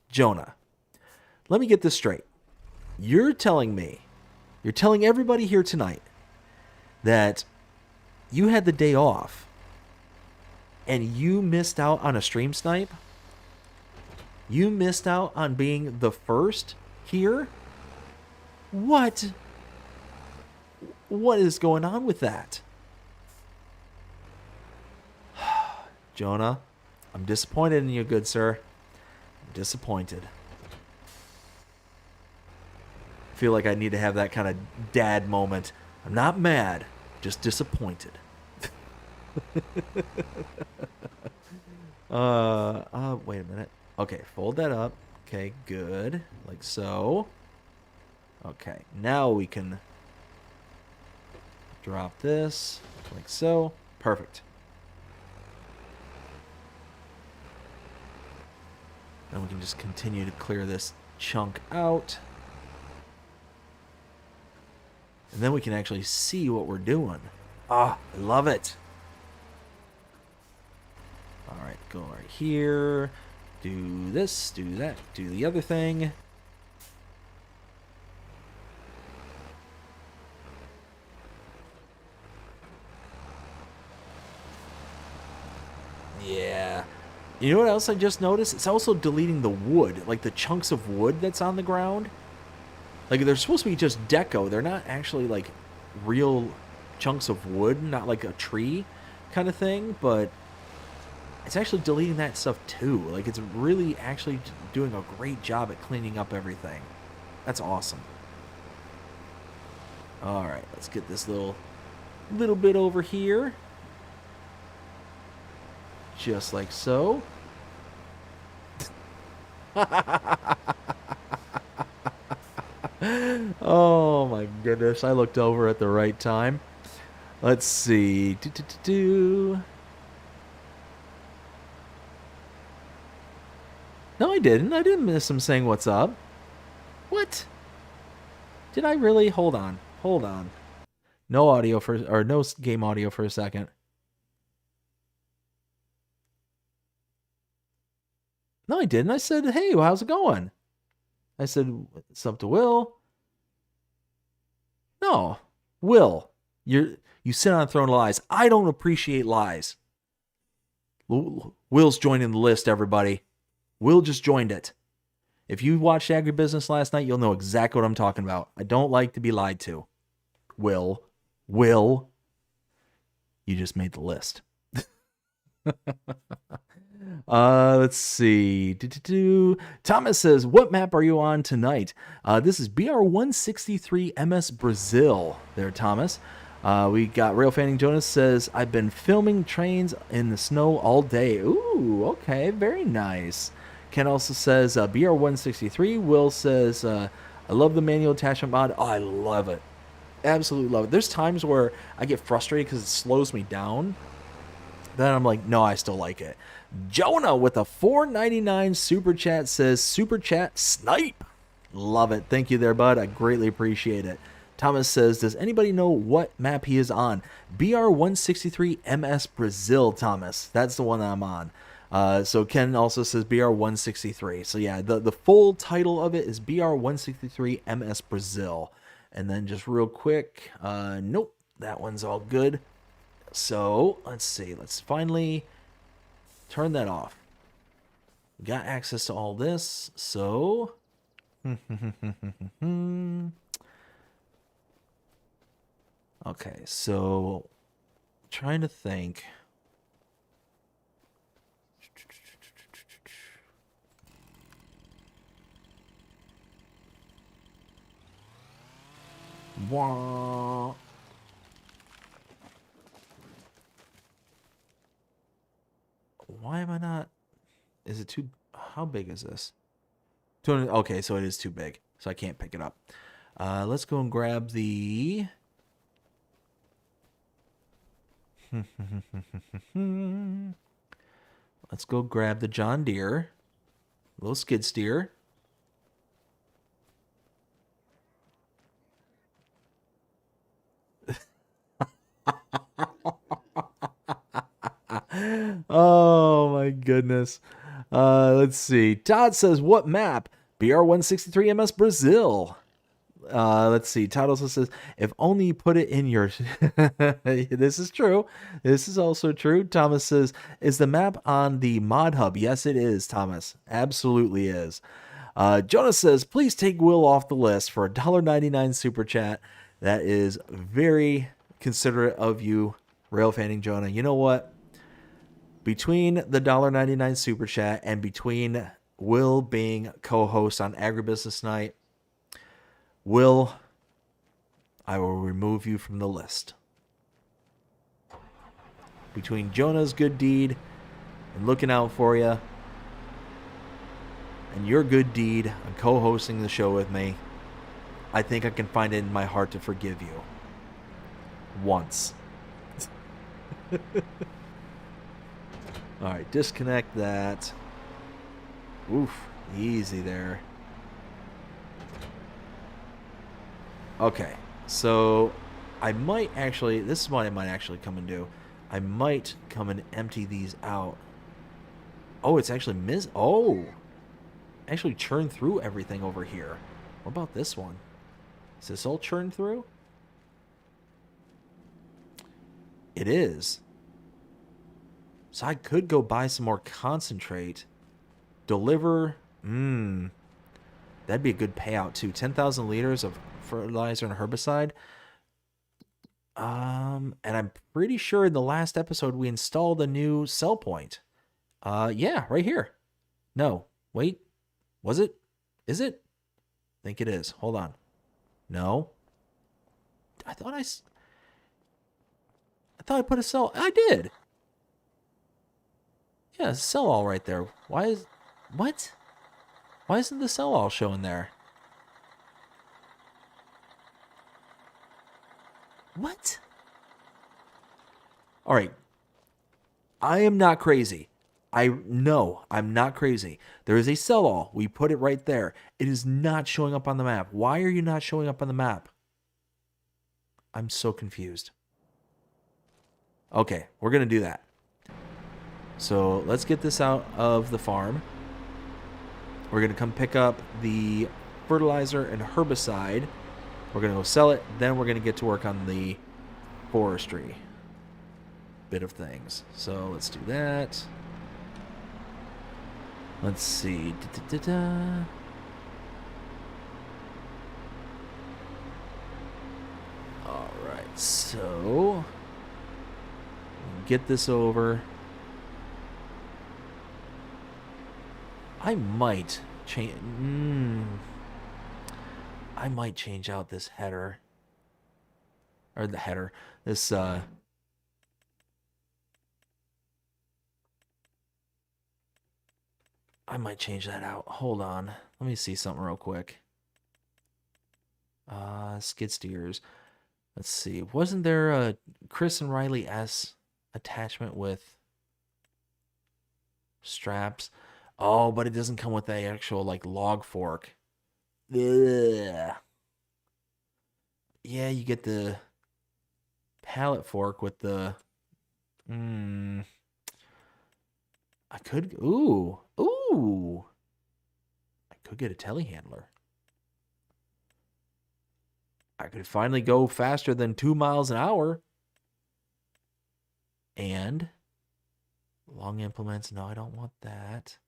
Jonah, let me get this straight. You're telling everybody here tonight that you had the day off and you missed out on a stream snipe? You missed out on being the first here? What? What is going on with that? Jonah, I'm disappointed in you, good sir. I'm disappointed. I feel like I need to have that kind of dad moment. I'm not mad, just disappointed. Wait a minute. Okay, fold that up. Okay, good. Like so. Okay, now we can drop this like so. Perfect. Then we can just continue to clear this chunk out. And then we can actually see what we're doing. Ah, I love it. All right, go right here. Do this, do that, do the other thing. Yeah. You know what else I just noticed? It's also deleting the wood, like the chunks of wood that's on the ground. Like, they're supposed to be just deco. They're not actually, like, real chunks of wood, not like a tree kind of thing, but it's actually deleting that stuff, too. Like, it's really actually doing a great job at cleaning up everything. That's awesome. All right, let's get this little bit over here. Just like so. Oh my goodness, I looked over at the right time. Let's see. No, I didn't. I didn't miss him saying what's up. What? Did I really? Hold on. No audio for, or no game audio for a second. No, I didn't. I said, hey, how's it going? I said, what's up to Will? No, Will, you sit on a throne of lies. I don't appreciate lies. Will's joining the list, everybody. Will just joined it. If you watched Agribusiness last night, you'll know exactly what I'm talking about. I don't like to be lied to. Will, you just made the list. Let's see. Thomas says, what map are you on tonight? This is BR-163 MSBrazil there, Thomas. We got Rail Fanning Jonas says, I've been filming trains in the snow all day. Ooh, okay, very nice. Ken also says, BR-163. Will says, I love the manual attachment mod. Oh, I love it. Absolutely love it. There's times where I get frustrated because it slows me down. Then I'm like, no, I still like it. Jonah with a $4.99 super chat says, super chat snipe. Love it. Thank you there, bud. I greatly appreciate it. Thomas says, does anybody know what map he is on? BR-163 MSBrazil, Thomas. That's the one that I'm on. So Ken also says BR-163. So yeah, the full title of it is BR-163 MSBrazil. And then just real quick, nope, that one's all good. So let's see, let's finally turn that off. We got access to all this, so okay, so trying to think. Wah. Why am I not? Is it too? How big is this? 200. Okay, so it is too big, so I can't pick it up. Let's go and grab the. Let's go grab the John Deere, little skid steer. Oh my goodness. Let's see. Todd says, what map? BR-163 MSBrazil. Let's see. Todd also says, if only you put it in your... This is true. This is also true. Thomas says, is the map on the mod hub? Yes, it is, Thomas. Absolutely is. Jonas says, please take Will off the list for a $1.99 super chat. That is very considerate of you, rail fanning Jonah. You know what? Between the $1.99 super chat and between Will being co-host on Agribusiness Night, Will, I will remove you from the list. Between Jonah's good deed and looking out for you, and your good deed on co-hosting the show with me, I think I can find it in my heart to forgive you. Once. Alright, disconnect that. Oof, easy there. Okay, so I might actually, this is what I might actually come and do. I might come and empty these out. Oh, it's actually actually churn through everything over here. What about this one? Is this all churned through? It is. So I could go buy some more concentrate. Deliver. That'd be a good payout too. 10,000 liters of fertilizer and herbicide. And I'm pretty sure in the last episode we installed a new sell point. Yeah, right here. No, wait. Was it? Is it? I think it is. Hold on. No. I thought I put a sell. I did. Yeah, sell all right there. Why is... What? Why isn't the sell all showing there? What? All right. I am not crazy. No, I'm not crazy. There is a sell all. We put it right there. It is not showing up on the map. Why are you not showing up on the map? I'm so confused. Okay, we're going to do that. So let's get this out of the farm. We're going to come pick up the fertilizer and herbicide. We're going to go sell it. Then we're going to get to work on the forestry bit of things. So let's do that. Let's see. All right. So get this over. I might change. I might change out this header, or the header. This I might change that out. Hold on. Let me see something real quick. Skid steers. Let's see. Wasn't there a Chris and Riley S attachment with straps? Oh, but it doesn't come with the actual like log fork. Ugh. Yeah, you get the pallet fork with the I could I could get a telehandler. I could finally go faster than 2 miles an hour. And long implements, no, I don't want that.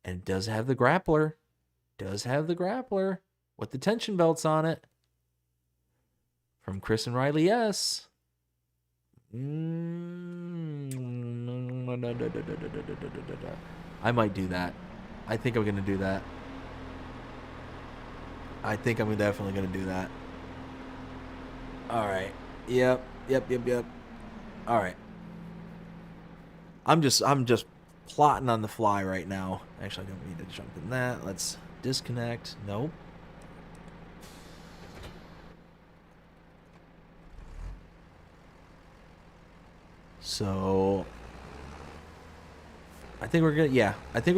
And it does have the grappler. Does have the grappler with the tension belts on it. From Chris and Riley, yes. I might do that. I think I'm going to do that. I think I'm definitely going to do that. All right. Yep. All right. I'm just plotting on the fly right now. Actually, I don't need to jump in that. Let's disconnect. Nope. So I think we're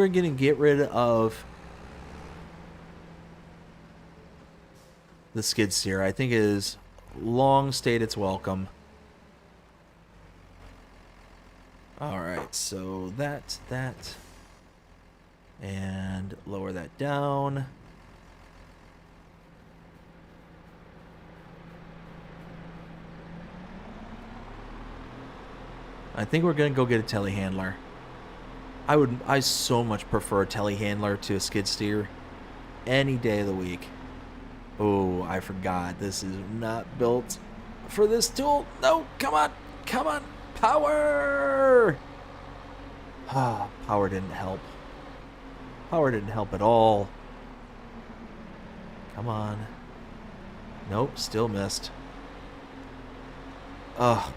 gonna get rid of the skid steer. I think it is long stayed its welcome. Alright, so that, and lower that down. I think we're gonna go get a telehandler. I so much prefer a telehandler to a skid steer any day of the week. Oh, I forgot. This is not built for this tool. No, come on. Come on. Power! Ah, power didn't help. Power didn't help at all. Come on. Nope, still missed. Ugh.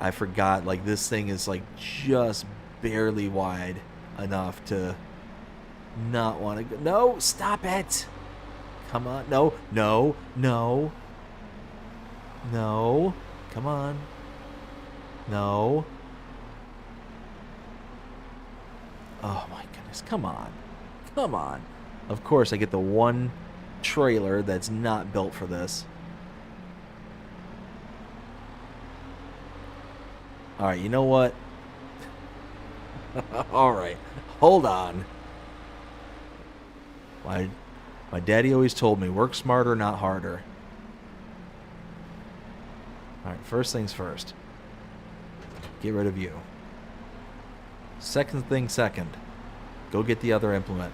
I forgot, like, this thing is, like, just barely wide enough to not want to go. No, stop it. Come on. No, no, no. No. Come on. No. Oh, my goodness. Come on. Come on. Of course, I get the one trailer that's not built for this. All right, you know what? All right, hold on. My daddy always told me, work smarter, not harder. All right, first things first. Get rid of you. Second thing second. Go get the other implement.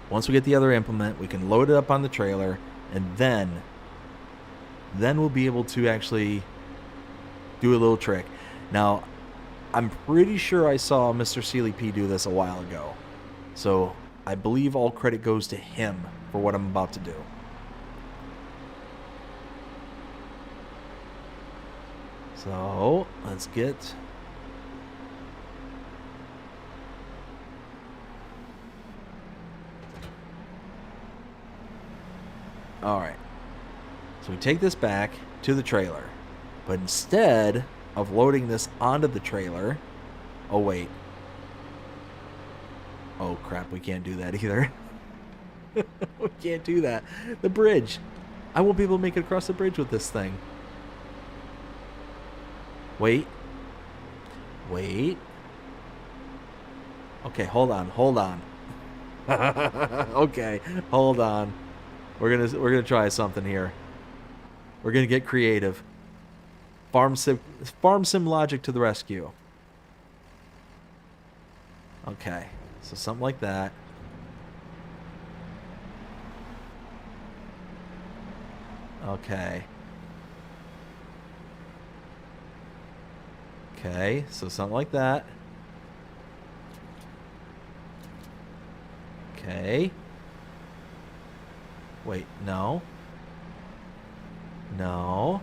Once we get the other implement, we can load it up on the trailer, and then we'll be able to actually do a little trick. Now, I'm pretty sure I saw Mr. Sealy P do this a while ago. So, I believe all credit goes to him for what I'm about to do. So, let's get... Alright. So we take this back to the trailer. But instead of loading this onto the trailer... Oh, wait. Oh, crap. We can't do that either. We can't do that. The bridge. I won't be able to make it across the bridge with this thing. Wait. Wait. Okay, hold on. Hold on. Okay, hold on. We're gonna try something here. We're gonna get creative. Farm sim logic to the rescue. Okay, so something like that. Okay. Okay, so something like that. Okay. Wait, no. No.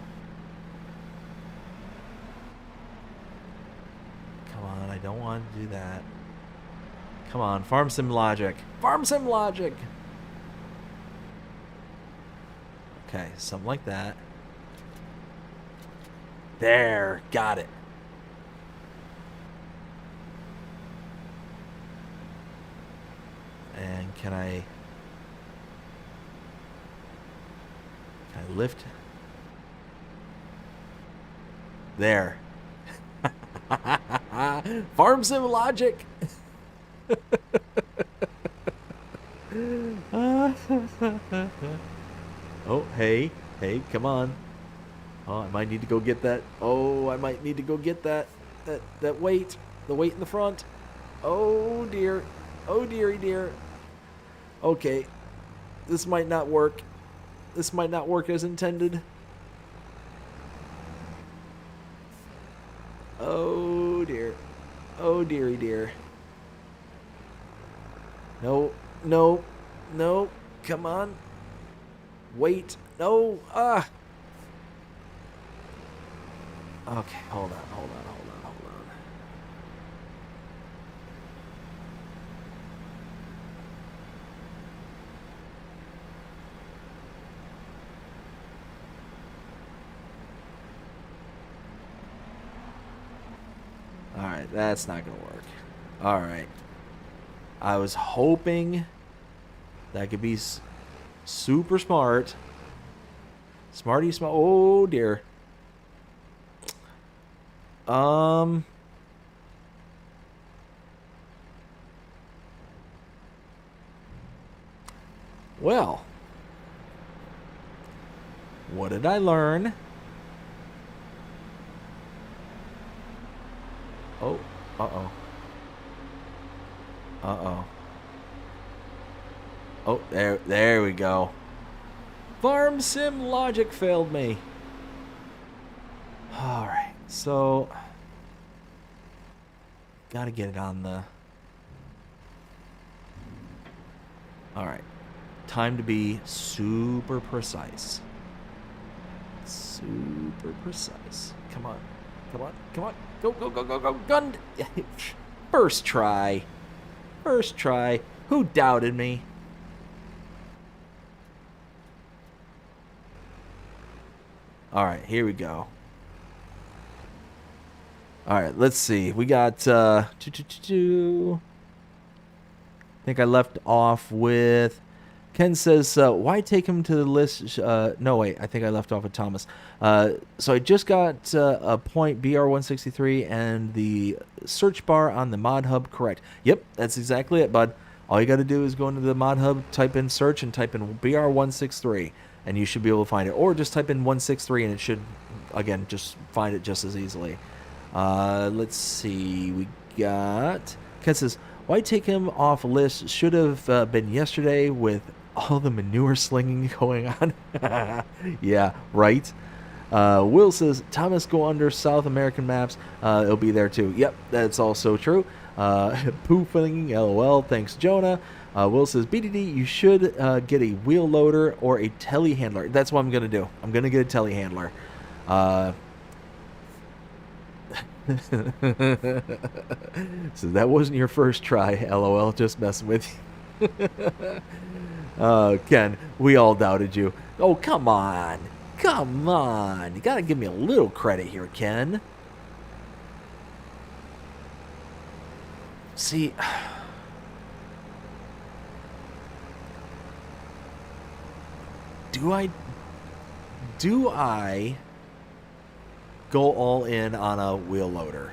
Come on, I don't want to do that. Come on, farm sim logic. Farm sim logic! Okay, something like that. There, got it. And can I lift? There. Farm sim logic. Oh, hey, come on. Oh, I might need to go get that. Oh, I might need to go get that weight. The weight in the front. Oh, dear. Oh, dearie dear. Okay. This might not work. This might not work as intended. Oh, dear. Oh, dearie dear. No, no, no. Come on. Wait. No. Ah. Okay, hold on, hold on, hold on, hold on. Alright, that's not gonna work. Alright. I was hoping that could be super smart. Smarty smart. Oh, dear. Well. What did I learn? Oh, uh-oh. Uh-oh. Oh, there we go. Farm sim logic failed me. Alright, so gotta get it on the... Alright. Time to be super precise. Super precise. Come on. Come on. Come on. Go, go, go, go, go. Gun. First try. First try. Who doubted me? Alright, here we go. Alright, let's see. We got I think I left off with... Ken says, why take him to the list? No, wait, I think I left off with Thomas. So I just got a point BR-163 and the search bar on the mod hub correct. Yep, that's exactly it, bud. All you got to do is go into the mod hub, type in search, and type in BR-163, and you should be able to find it. Or just type in 163, and it should, again, just find it just as easily. Let's see. We got... Ken says, why take him off a list? Should have been yesterday with all the manure slinging going on. Yeah, right. Will says, Thomas, go under South American maps. It'll be there too. Yep, that's also true. Poofing, LOL. Thanks, Jonah. Will says, BDD, you should get a wheel loader or a telehandler. That's what I'm going to do. I'm going to get a telehandler. So that wasn't your first try, LOL. Just messing with you. Ken, we all doubted you. Oh, come on. Come on. You gotta give me a little credit here, Ken. See... Do I go all in on a wheel loader?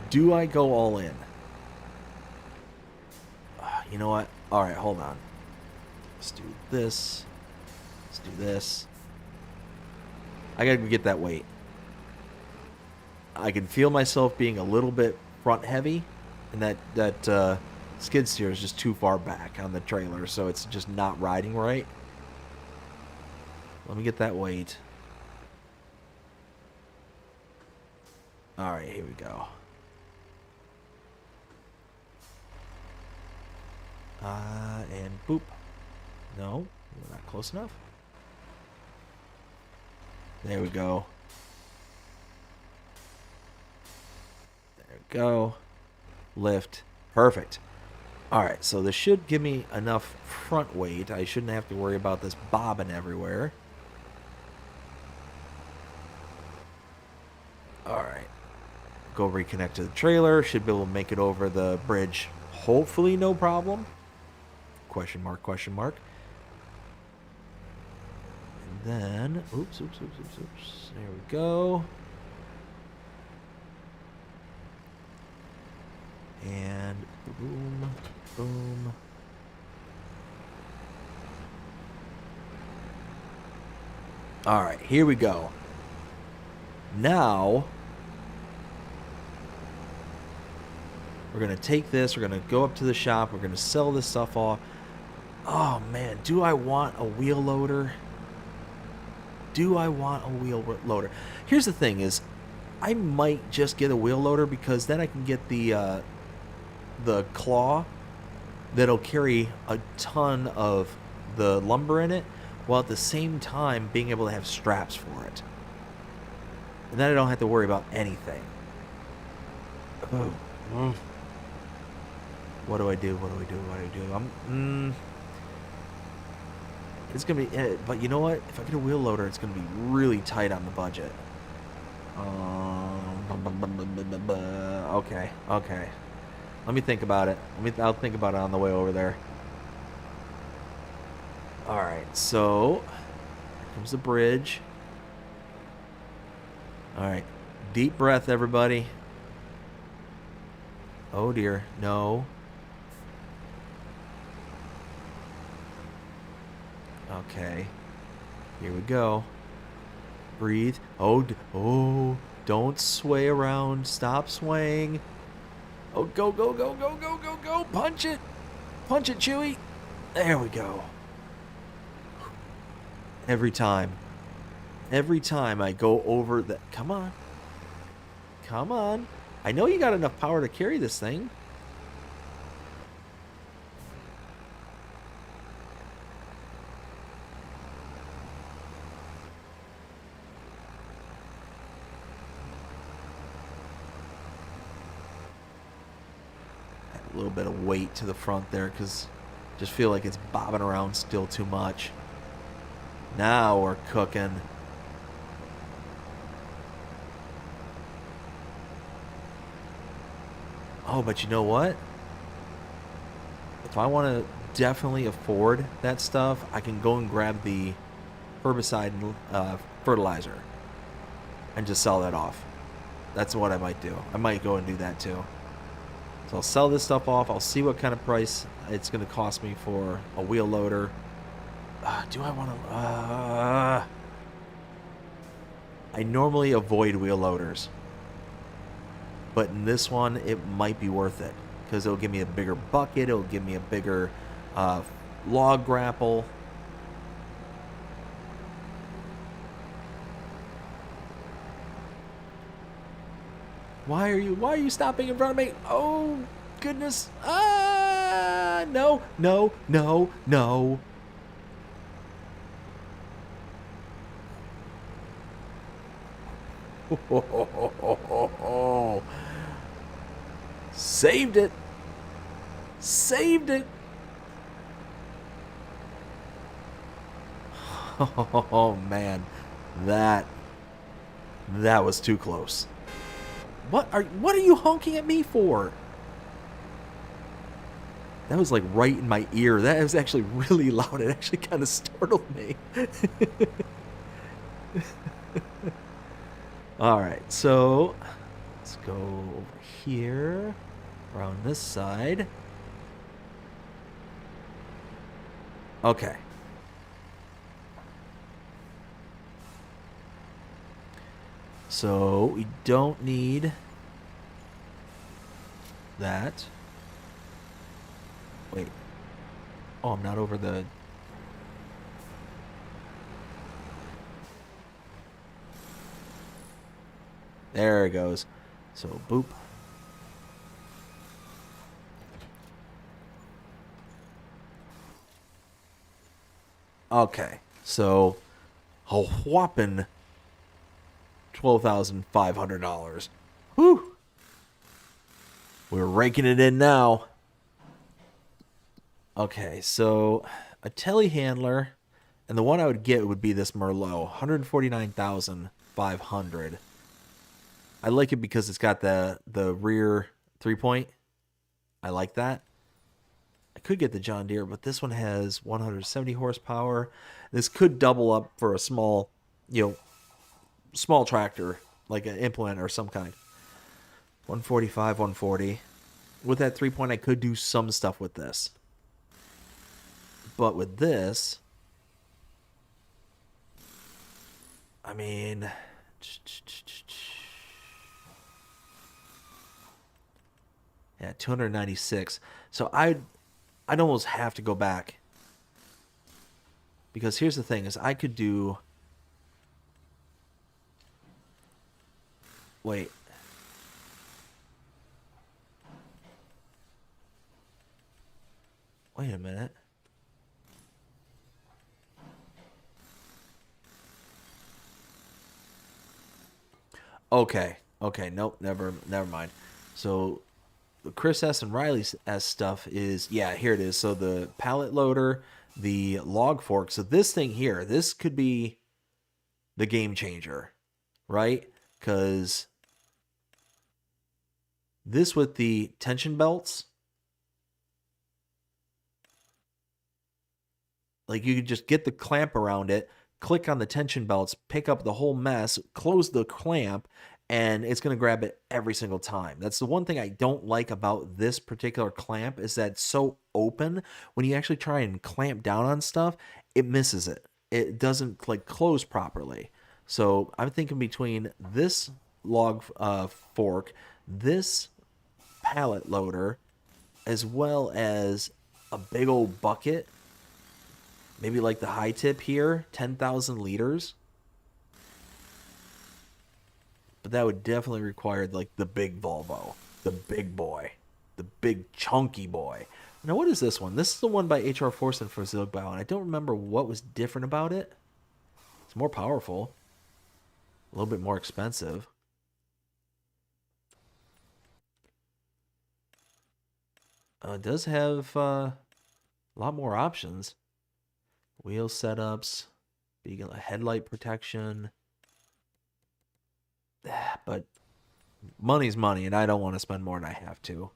Do I go all in? You know what? All right, hold on. Let's do this. Let's do this. I gotta get that weight. I can feel myself being a little bit front heavy, and that skid steer is just too far back on the trailer, so it's just not riding right. Let me get that weight. All right, here we go. And boop. No, we're not close enough. There we go. There we go. Lift. Perfect. All right, so this should give me enough front weight. I shouldn't have to worry about this bobbing everywhere. All right. Go reconnect to the trailer. Should be able to make it over the bridge. Hopefully no problem. Question mark, question mark. And then, oops. There we go. And boom, boom. All right, here we go. Now, we're going to take this, we're going to go up to the shop, we're going to sell this stuff off. Oh, man, do I want a wheel loader? Do I want a wheel loader? Here's the thing is, I might just get a wheel loader because then I can get the claw that'll carry a ton of the lumber in it, while at the same time being able to have straps for it. And then I don't have to worry about anything. Oh. What do I do? What do I do? What do I do? It's going to be... but you know what? If I get a wheel loader, it's going to be really tight on the budget. Okay. Okay. Let me think about it. I'll think about it on the way over there. Alright, so... Here comes the bridge. Alright. Deep breath, everybody. Oh, dear. No. Okay. Here we go. Breathe. Oh, don't sway around. Stop swaying. Oh, go, go, go, go, go, go, go. Punch it. Punch it, Chewy. There we go. Every time I go over the... Come on. Come on. I know you got enough power to carry this thing. A little bit of weight to the front there because I just feel like it's bobbing around still too much. Now we're cooking. Oh, but you know what? If I want to definitely afford that stuff, I can go and grab the herbicide and fertilizer and just sell that off. That's what I might do. I might go and do that too. So I'll sell this stuff off. I'll see what kind of price it's going to cost me for a wheel loader. Do I want to... I normally avoid wheel loaders. But in this one, it might be worth it. Because it'll give me a bigger bucket. It'll give me a bigger log grapple. Why are you stopping in front of me? Oh, goodness. No, no, no, no. Saved it. Saved it. Oh, man. That was too close. What are you honking at me for? That was like right in my ear. That was actually really loud. It actually kind of startled me. Alright, so let's go over here, around this side. Okay. So we don't need that. Wait. Oh, I'm not over the... There it goes. So, boop. Okay. So, a whopping $12,500. Whew. We're raking it in now. Okay, so a telehandler, and the one I would get would be this Merlot, $149,500. I like it because it's got the rear 3-point. I like that. I could get the John Deere, but this one has 170 horsepower. This could double up for a small, small tractor, like an implement or some kind. 145, 140. With that 3-point, I could do some stuff with this. But with this, I mean, yeah, 296. So I'd almost have to go back. Because here's the thing, is I could do... Wait. Wait a minute. Okay. Okay. Nope. Never mind. So the Chris S. and Riley S. stuff is, yeah, here it is. So the pallet loader, the log fork. So this thing here, this could be the game changer, right? Because this with the tension belts, like you could just get the clamp around it, click on the tension belts, pick up the whole mess, close the clamp, and it's going to grab it every single time. That's the one thing I don't like about this particular clamp is that it's so open. When you actually try and clamp down on stuff, it misses it. It doesn't like close properly. So I'm thinking between this log fork, this pallet loader, as well as a big old bucket, maybe like the high tip here, 10,000 liters. But that would definitely require like the big Volvo, the big boy, the big chunky boy. Now, what is this one? This is the one by H.R. Forsen for Zilgbau, and I don't remember what was different about it. It's more powerful, a little bit more expensive. It does have a lot more options. Wheel setups, headlight protection. But money's money, and I don't want to spend more than I have to.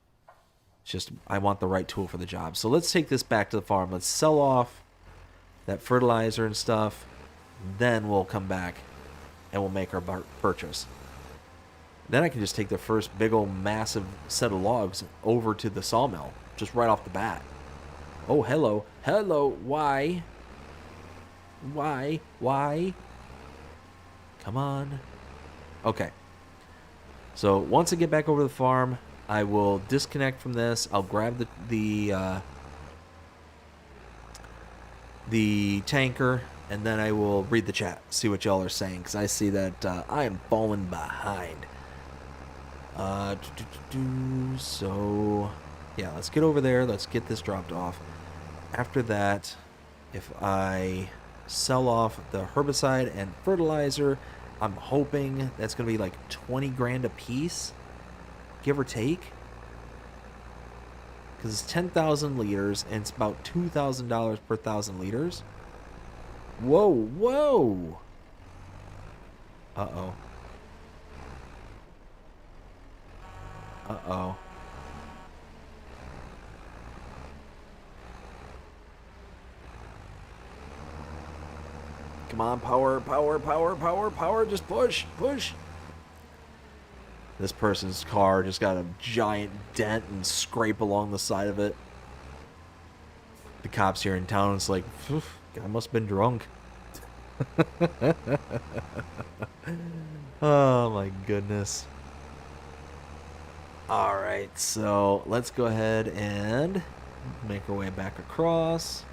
It's just I want the right tool for the job. So let's take this back to the farm. Let's sell off that fertilizer and stuff. Then we'll come back and we'll make our purchase. Then I can just take the first big old massive set of logs over to the sawmill, just right off the bat. Oh, hello. Hello. Why? Why? Come on. Okay. So once I get back over to the farm, I will disconnect from this. I'll grab the tanker, and then I will read the chat, see what y'all are saying, because I see that I am falling behind. So, yeah, let's get over there. Let's get this dropped off. After that, if I sell off the herbicide and fertilizer, I'm hoping that's going to be like 20 grand a piece, give or take. Because it's 10,000 liters, and it's about $2,000 per 1,000 liters. Whoa. Uh-oh. Come on, power. Just push. This person's car just got a giant dent and scrape along the side of it. The cops here in town, it's like, guy must have been drunk. Oh my goodness. Alright, so let's go ahead and make our way back across.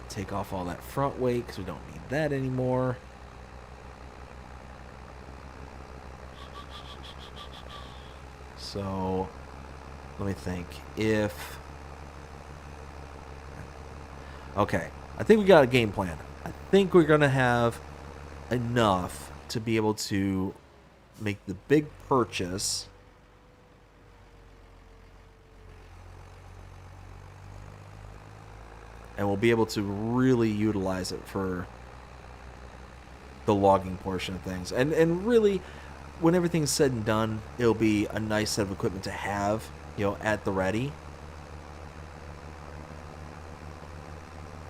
Take off all that front weight because we don't need that anymore. So let me think. Okay, I think we got a game plan. I think we're going to have enough to be able to make the big purchase. And we'll be able to really utilize it for the logging portion of things. And really, when everything's said and done, it'll be a nice set of equipment to have, at the ready.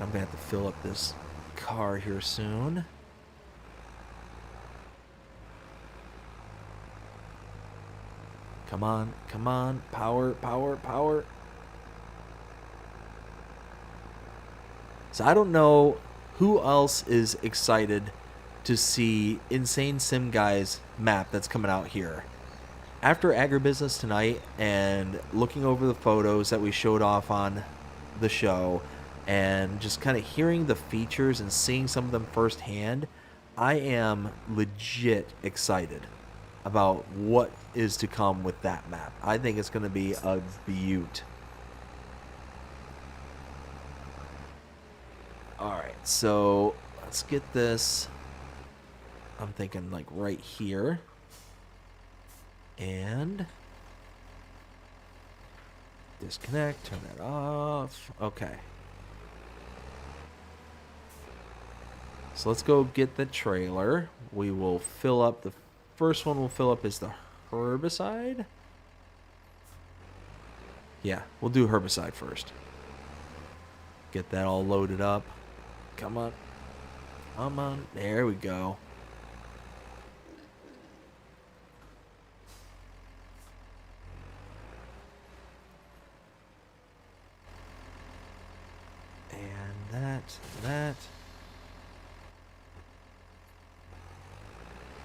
I'm going to have to fill up this car here soon. Come on. Power. So I don't know who else is excited to see Insane Sim Guy's map that's coming out here. After Agribusiness tonight and looking over the photos that we showed off on the show and just kind of hearing the features and seeing some of them firsthand, I am legit excited about what is to come with that map. I think it's going to be a beaut. Alright, so let's get this. I'm thinking like right here. And disconnect, turn that off. Okay. So let's go get the trailer. We will fill up, the first one we'll fill up is the herbicide. Yeah, we'll do herbicide first. Get that all loaded up. Come on. Come on. There we go. And that.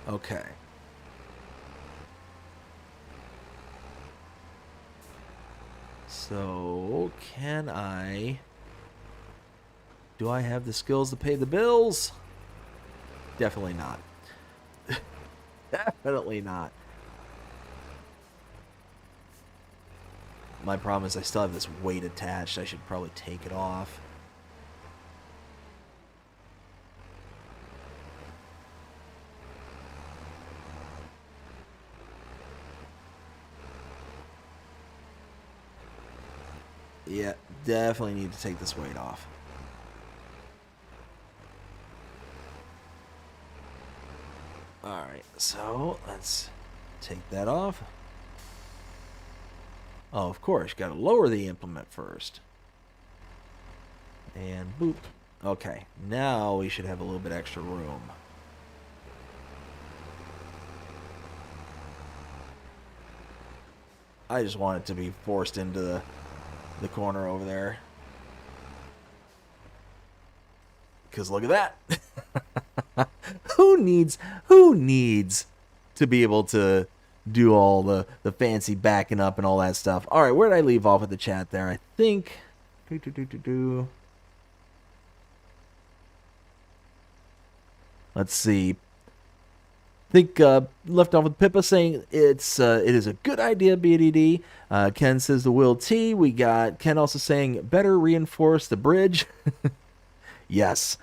Okay. So, do I have the skills to pay the bills? Definitely not. Definitely not. My problem is I still have this weight attached. I should probably take it off. Yeah, definitely need to take this weight off. Alright, so let's take that off. Oh, of course, got to lower the implement first. And boop. Okay, now we should have a little bit extra room. I just want it to be forced into the corner over there. Because look at that. Who needs to be able to do all the fancy backing up and all that stuff? All right, where did I leave off with the chat there? I think. Let's see. I think left off with Pippa saying it is a good idea, BDD. Ken says the Will T. We got Ken also saying better reinforce the bridge. Yes.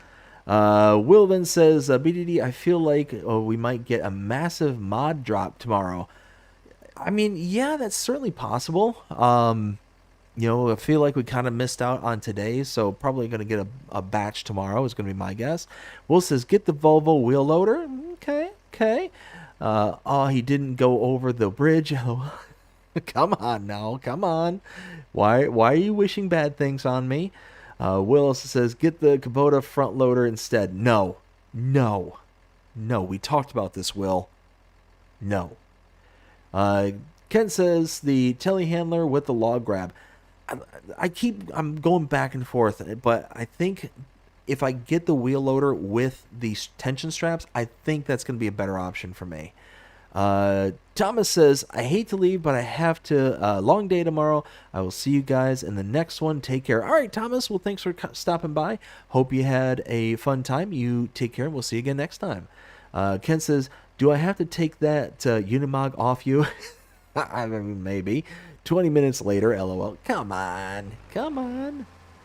Will then says BDD. I feel like we might get a massive mod drop tomorrow. I mean, yeah, that's certainly possible. You know, I feel like we kind of missed out on today, so probably going to get a batch tomorrow is going to be my guess. Will says get the Volvo wheel loader. Okay. Oh, he didn't go over the bridge. Come on now. Come on. Why are you wishing bad things on me? Will also says, get the Kubota front loader instead. No. We talked about this, Will. No. Ken says, the telehandler with the log grab. I'm going back and forth, but I think if I get the wheel loader with these tension straps, I think that's going to be a better option for me. Thomas says, I hate to leave, but I have to. Long day tomorrow. I will see you guys in the next one. Take care. All right, Thomas. Well, thanks for stopping by. Hope you had a fun time. You take care, and we'll see you again next time. Ken says, do I have to take that Unimog off you? I mean, maybe. 20 minutes later, LOL. Come on.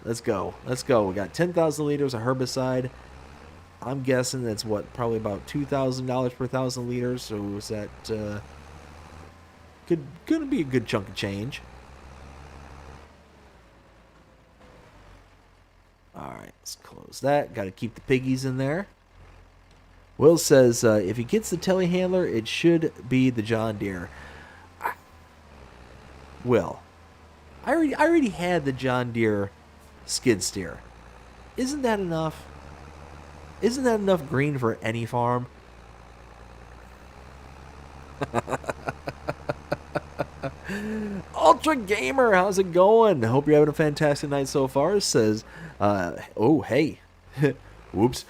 Let's go. We got 10,000 liters of herbicide. I'm guessing that's what, probably about $2,000 per 1,000 liters. So is that gonna be a good chunk of change. All right, let's close that. Got to keep the piggies in there. Will says if he gets the telehandler, it should be the John Deere. Will, I already had the John Deere skid steer. Isn't that enough? Isn't that enough green for any farm? Ultra Gamer, how's it going? Hope you're having a fantastic night so far. Says, oh, hey. Whoops.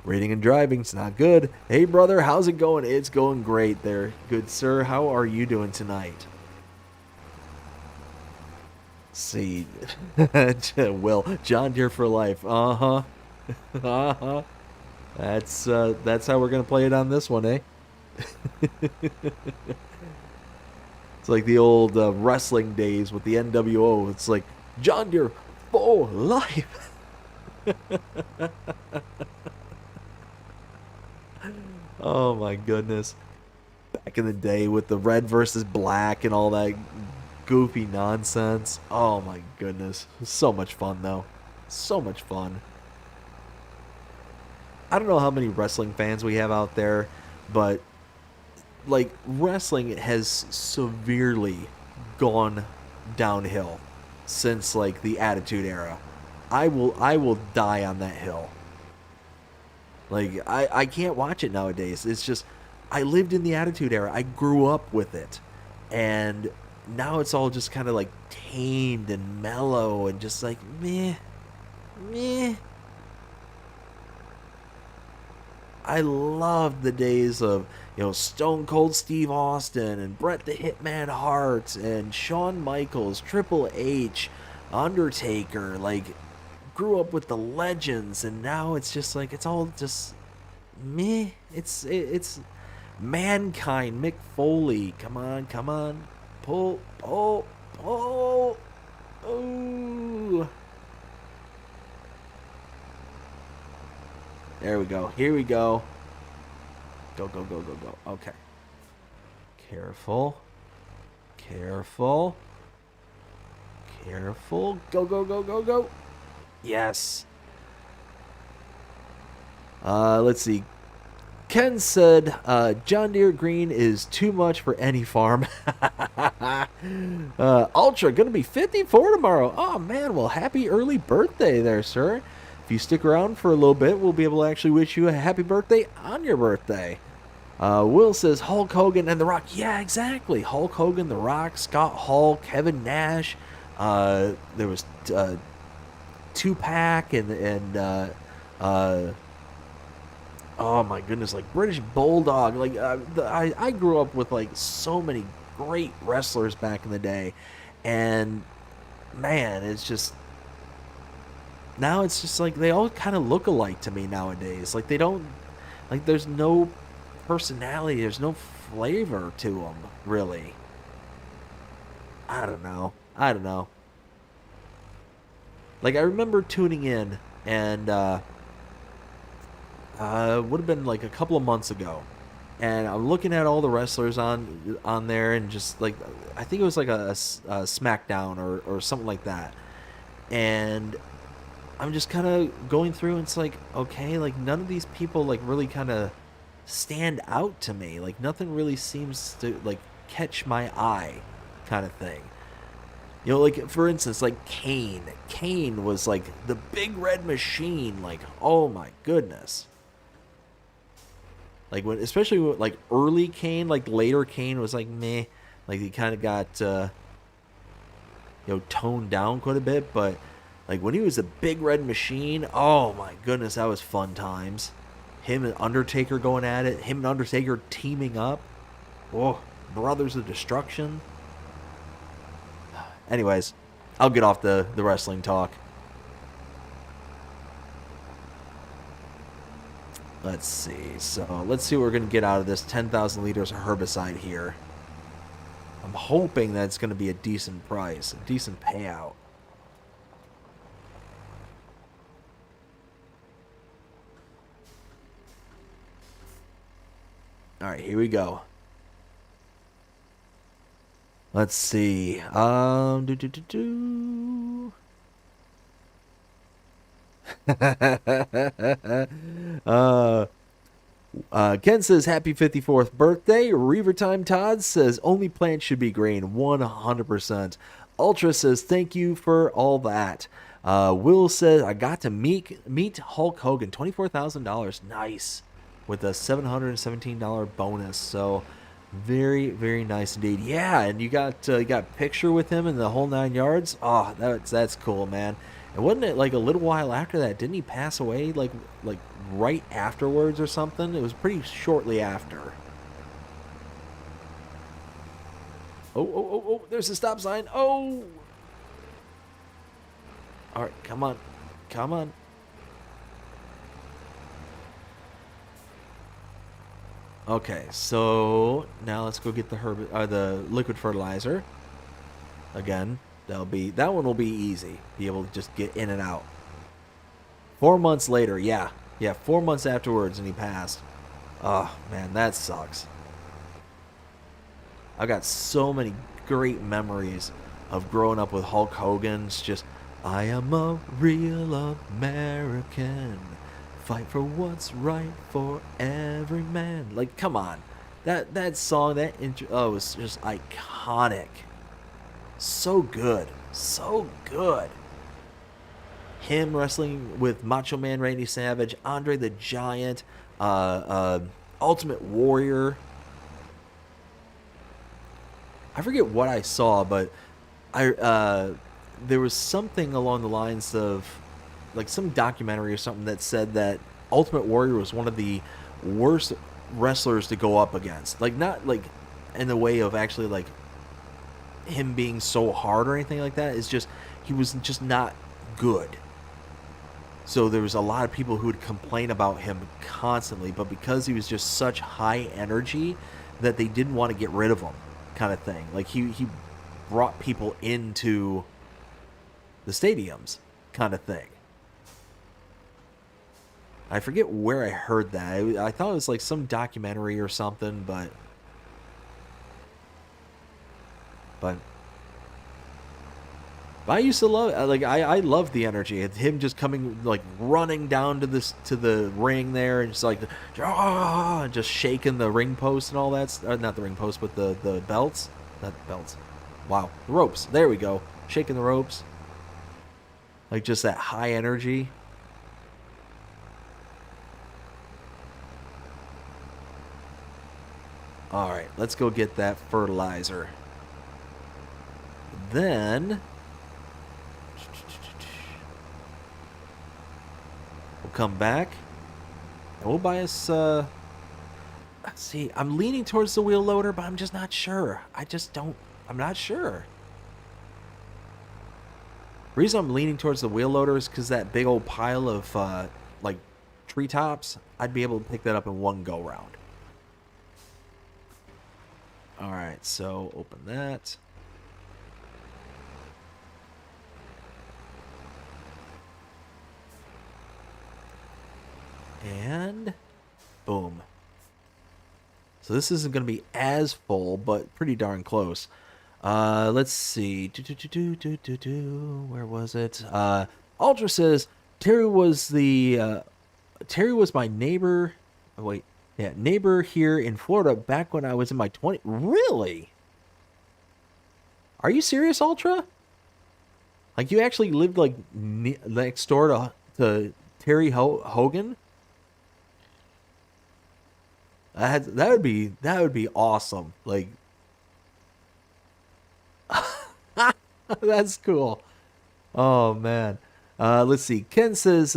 Reading and driving, it's not good. Hey, brother, how's it going? It's going great there. Good, sir. How are you doing tonight? See. Well, John Deere for life. Uh-huh. Uh-huh. That's how we're going to play it on this one, eh? It's like the old wrestling days with the NWO. It's like, John Deere for life. Oh my goodness. Back in the day with the red versus black and all that goofy nonsense. Oh my goodness. So much fun though. So much fun. I don't know how many wrestling fans we have out there, but like wrestling has severely gone downhill since like the Attitude Era. I will die on that hill. Like I can't watch it nowadays. It's just I lived in the Attitude Era. I grew up with it. And now it's all just kind of like tamed and mellow and just like meh. Meh. I loved the days of, Stone Cold Steve Austin and Bret the Hitman Hart and Shawn Michaels, Triple H, Undertaker. Like, grew up with the legends, and now it's just like it's all just meh. It's Mankind, Mick Foley. Come on, pull. Oh. There we go. Here we go. Go. Okay. Careful. Go. Yes. Let's see. Ken said, John Deere Green is too much for any farm. Ultra, gonna be 54 tomorrow. Oh, man. Well, happy early birthday there, sir. If you stick around for a little bit, we'll be able to actually wish you a happy birthday on your birthday. Will says Hulk Hogan and The Rock. Yeah, exactly. Hulk Hogan, The Rock, Scott Hall, Kevin Nash. There was Tupac and oh my goodness, like British Bulldog. Like I grew up with like so many great wrestlers back in the day, and man, it's just. Now it's just like they all kind of look alike to me nowadays. Like they don't, like there's no personality, there's no flavor to them, really. I don't know. Like I remember tuning in, and would have been like a couple of months ago, and I'm looking at all the wrestlers on there, and just like I think it was like a SmackDown or something like that, and I'm just kind of going through, and it's like, okay, like none of these people like really kind of stand out to me. Like nothing really seems to like catch my eye, kind of thing. Like for instance, like Kane. Kane was like the big red machine. Like, oh my goodness. Like when, especially with, like early Kane, like later Kane was like meh. Like he kind of got toned down quite a bit, but. Like, when he was a big red machine, oh my goodness, that was fun times. Him and Undertaker going at it. Him and Undertaker teaming up. Oh, Brothers of Destruction. Anyways, I'll get off the wrestling talk. Let's see. So, let's see what we're going to get out of this 10,000 liters of herbicide here. I'm hoping that it's going to be a decent price, a decent payout. All right, here we go. Let's see. Ken says happy 54th birthday. Reaver Time Todd says only plants should be green. 100%. Ultra says thank you for all that. Will says I got to meet Hulk Hogan. $24,000. Nice. With a $717 bonus. So very, very nice indeed. Yeah, and you got a picture with him in the whole 9 yards. Oh, that's cool, man. And wasn't it like a little while after that? Didn't he pass away like right afterwards or something? It was pretty shortly after. Oh, there's a stop sign. Oh. All right, come on. Okay, so now let's go get the liquid fertilizer. Again, that one will be easy. Be able to just get in and out. 4 months later, yeah. Yeah, 4 months afterwards, and he passed. Oh, man, that sucks. I got so many great memories of growing up with Hulk Hogan's just, I am a real American. Fight for what's right for every man. Like, come on. That song, that intro, oh, it was just iconic. So good. So good. Him wrestling with Macho Man Randy Savage, Andre the Giant, Ultimate Warrior. I forget what I saw, but there was something along the lines of like some documentary or something that said that Ultimate Warrior was one of the worst wrestlers to go up against. Like, not like in the way of actually like him being so hard or anything like that. It's just he was just not good. So there was a lot of people who would complain about him constantly, but because he was just such high energy that they didn't want to get rid of him, kind of thing. Like he brought people into the stadiums, kind of thing. I forget where I heard that. I thought it was like some documentary or something, but I used to love, like, I loved the energy. Him just coming, like, running down to the ring there, and just like, just shaking the ring post and all that. Not the ring post, but the belts. Not the belts. Wow, the ropes. There we go. Shaking the ropes. Like, just that high energy. All right, let's go get that fertilizer. Then we'll come back and we'll buy us let's see, I'm leaning towards the wheel loader, but I'm just not sure. I'm not sure. The reason I'm leaning towards the wheel loader is because that big old pile of like treetops, I'd be able to pick that up in one go round. All right, so open that. And boom. So this isn't going to be as full, but pretty darn close. Let's see. Where was it? Ultra says Terry was my neighbor. Oh, wait. Yeah, neighbor here in Florida back when I was in my 20s. Really? Are you serious, Ultra? Like, you actually lived like next door to Terry Hogan? That would be awesome. Like, that's cool. Oh man. Let's see. Ken says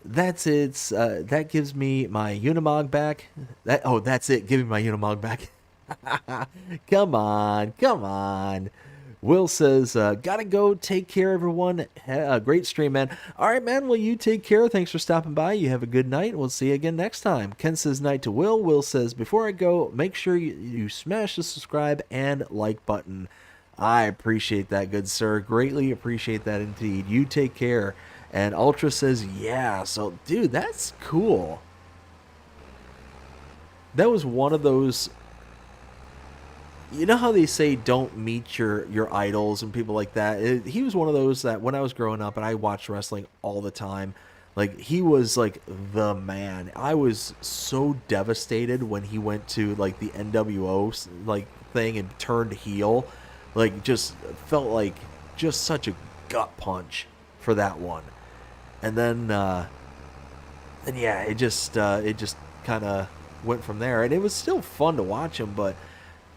that's it. That gives me my Unimog back. That's it. Give me my Unimog back. Come on. Will says, gotta go. Take care, everyone. Great stream, man. All right, man. Well, you take care. Thanks for stopping by. You have a good night. We'll see you again next time. Ken says night to Will. Will says, before I go, make sure you smash the subscribe and like button. I appreciate that, good sir. Greatly appreciate that indeed. You take care. And Ultra says, yeah. So, dude, that's cool. That was one of those... You know how they say don't meet your idols and people like that? He was one of those that when I was growing up and I watched wrestling all the time, like, he was like the man. I was so devastated when he went to like the NWO like thing and turned heel. Like, just felt like just such a gut punch for that one. And then yeah, it just kind of went from there. And it was still fun to watch him, but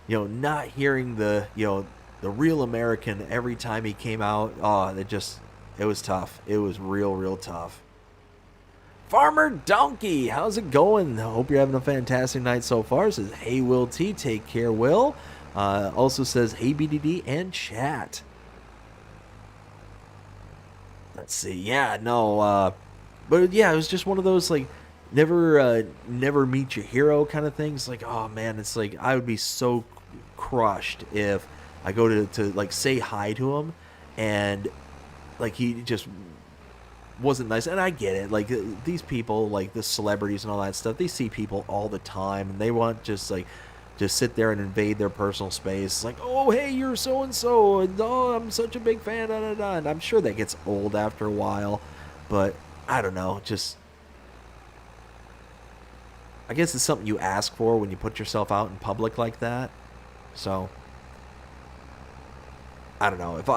not hearing the real American every time he came out, it was tough. It was real tough. Farmer Donkey, how's it going? I hope you're having a fantastic night so far. Says, hey, Will T, take care, Will. Also says, hey, BDD and chat. Let's see. Yeah, no. But yeah, it was just one of those, like, never meet your hero kind of things. Like, oh man, it's like I would be so crushed if I go to like say hi to him and like he just wasn't nice. And I get it. Like, these people, like the celebrities and all that stuff, they see people all the time, and they want just sit there and invade their personal space. It's like, oh, hey, you're so and so, and oh, I'm such a big fan, da da da. And I'm sure that gets old after a while, but I don't know. Just, I guess it's something you ask for when you put yourself out in public like that. So I don't know. If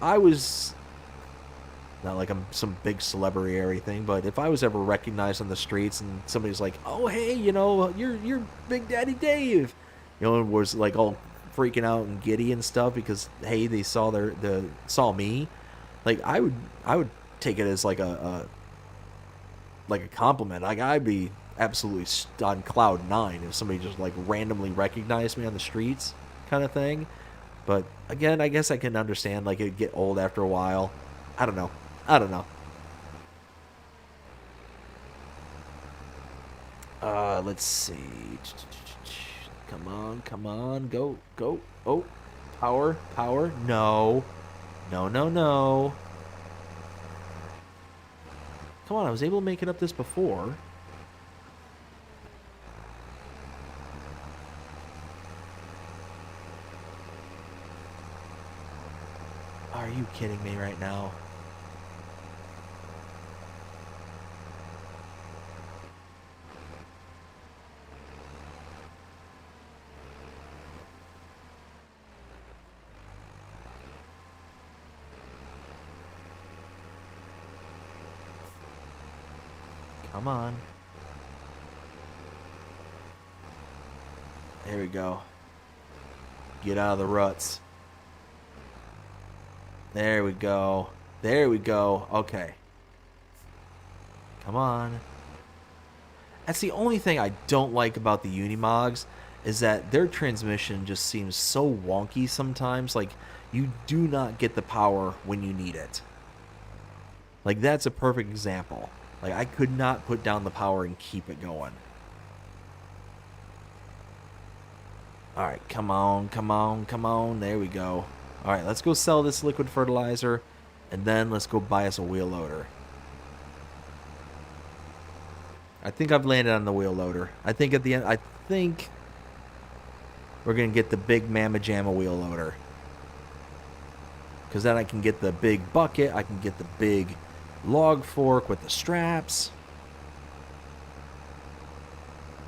I was, not like I'm some big celebrity or anything, but if I was ever recognized on the streets and somebody's like, "Oh, hey, you're Big Daddy Dave," and was like all freaking out and giddy and stuff because hey, they saw me, like I would take it as like a compliment. Like I'd be absolutely on cloud nine if somebody just like randomly recognized me on the streets, kind of thing. But again, I guess I can understand like it'd get old after a while. I don't know. Let's see. Come on, go. Oh, power. No. Come on, I was able to make it up this before. Are you kidding me right now? Come on. There we go. Get out of the ruts. There we go. Okay. Come on. That's the only thing I don't like about the Unimogs is that their transmission just seems so wonky sometimes. Like, you do not get the power when you need it. Like, that's a perfect example. Like, I could not put down the power and keep it going. Alright, come on. There we go. Alright, let's go sell this liquid fertilizer, and then let's go buy us a wheel loader. I think I've landed on the wheel loader. I think at the end, we're going to get the big Mamma Jamma wheel loader. Because then I can get the big bucket, I can get the big log fork with the straps.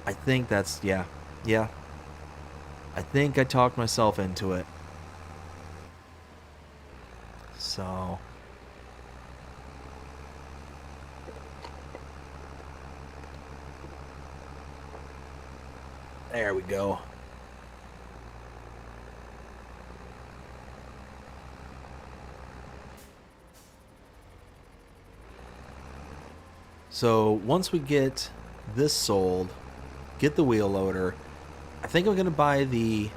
I think that's, yeah. I think I talked myself into it. So there we go. So once we get this sold, get the wheel loader, I think I'm going to buy the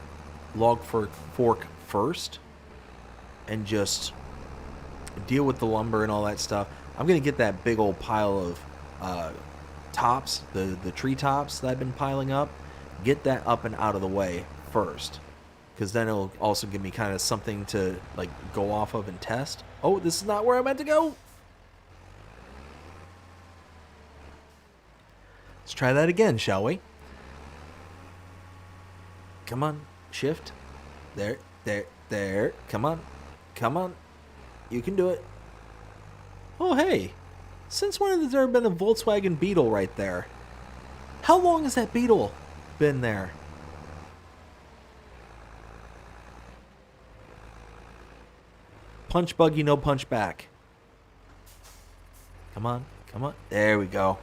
log fork first and just deal with the lumber and all that stuff. I'm going to get that big old pile of tops, the tree tops that I've been piling up, get that up and out of the way first, because then it'll also give me kind of something to like go off of and test. Oh, this is not where I meant to go. Let's try that again, shall we? Come on, shift. There. Come on. You can do it. Oh, hey. Since when has there been a Volkswagen Beetle right there? How long has that Beetle been there? Punch buggy, no punch back. Come on. There we go.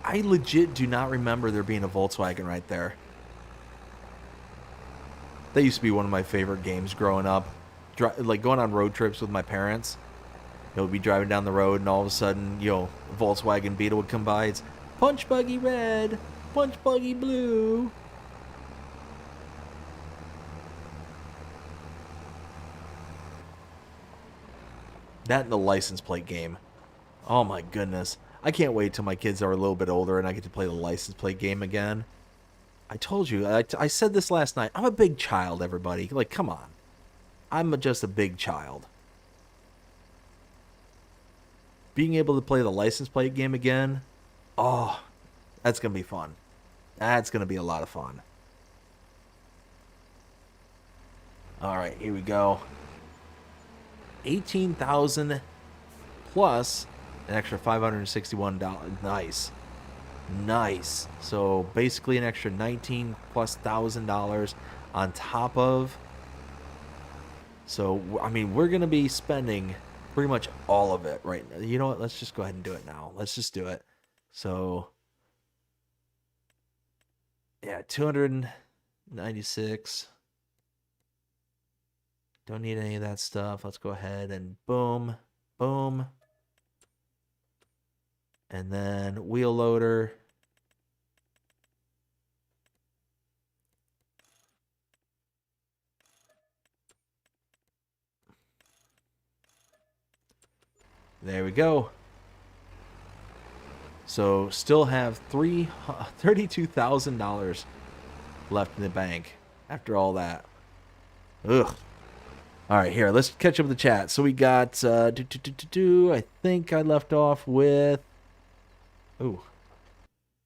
I legit do not remember there being a Volkswagen right there. That used to be one of my favorite games growing up. Like going on road trips with my parents. We'd be driving down the road and all of a sudden, a Volkswagen Beetle would come by. It's punch buggy red, punch buggy blue. That and the license plate game. Oh my goodness. I can't wait till my kids are a little bit older and I get to play the license plate game again. I told you, I said this last night. I'm a big child, everybody. Like, come on. I'm just a big child. Being able to play the license plate game again, oh, that's going to be fun. That's going to be a lot of fun. All right, here we go. 18,000 plus an extra $561. Nice. Nice. So basically an extra 19 plus $1,000 on top of. So, I mean, we're going to be spending pretty much all of it right now. You know what? Let's just go ahead and do it now. Let's just do it. So, yeah, 296. Don't need any of that stuff. Let's go ahead and boom, boom. And then wheel loader. There we go. So still have $32,000 left in the bank after all that. Ugh. All right, here, let's catch up with the chat. So we got, I think I left off with, ooh,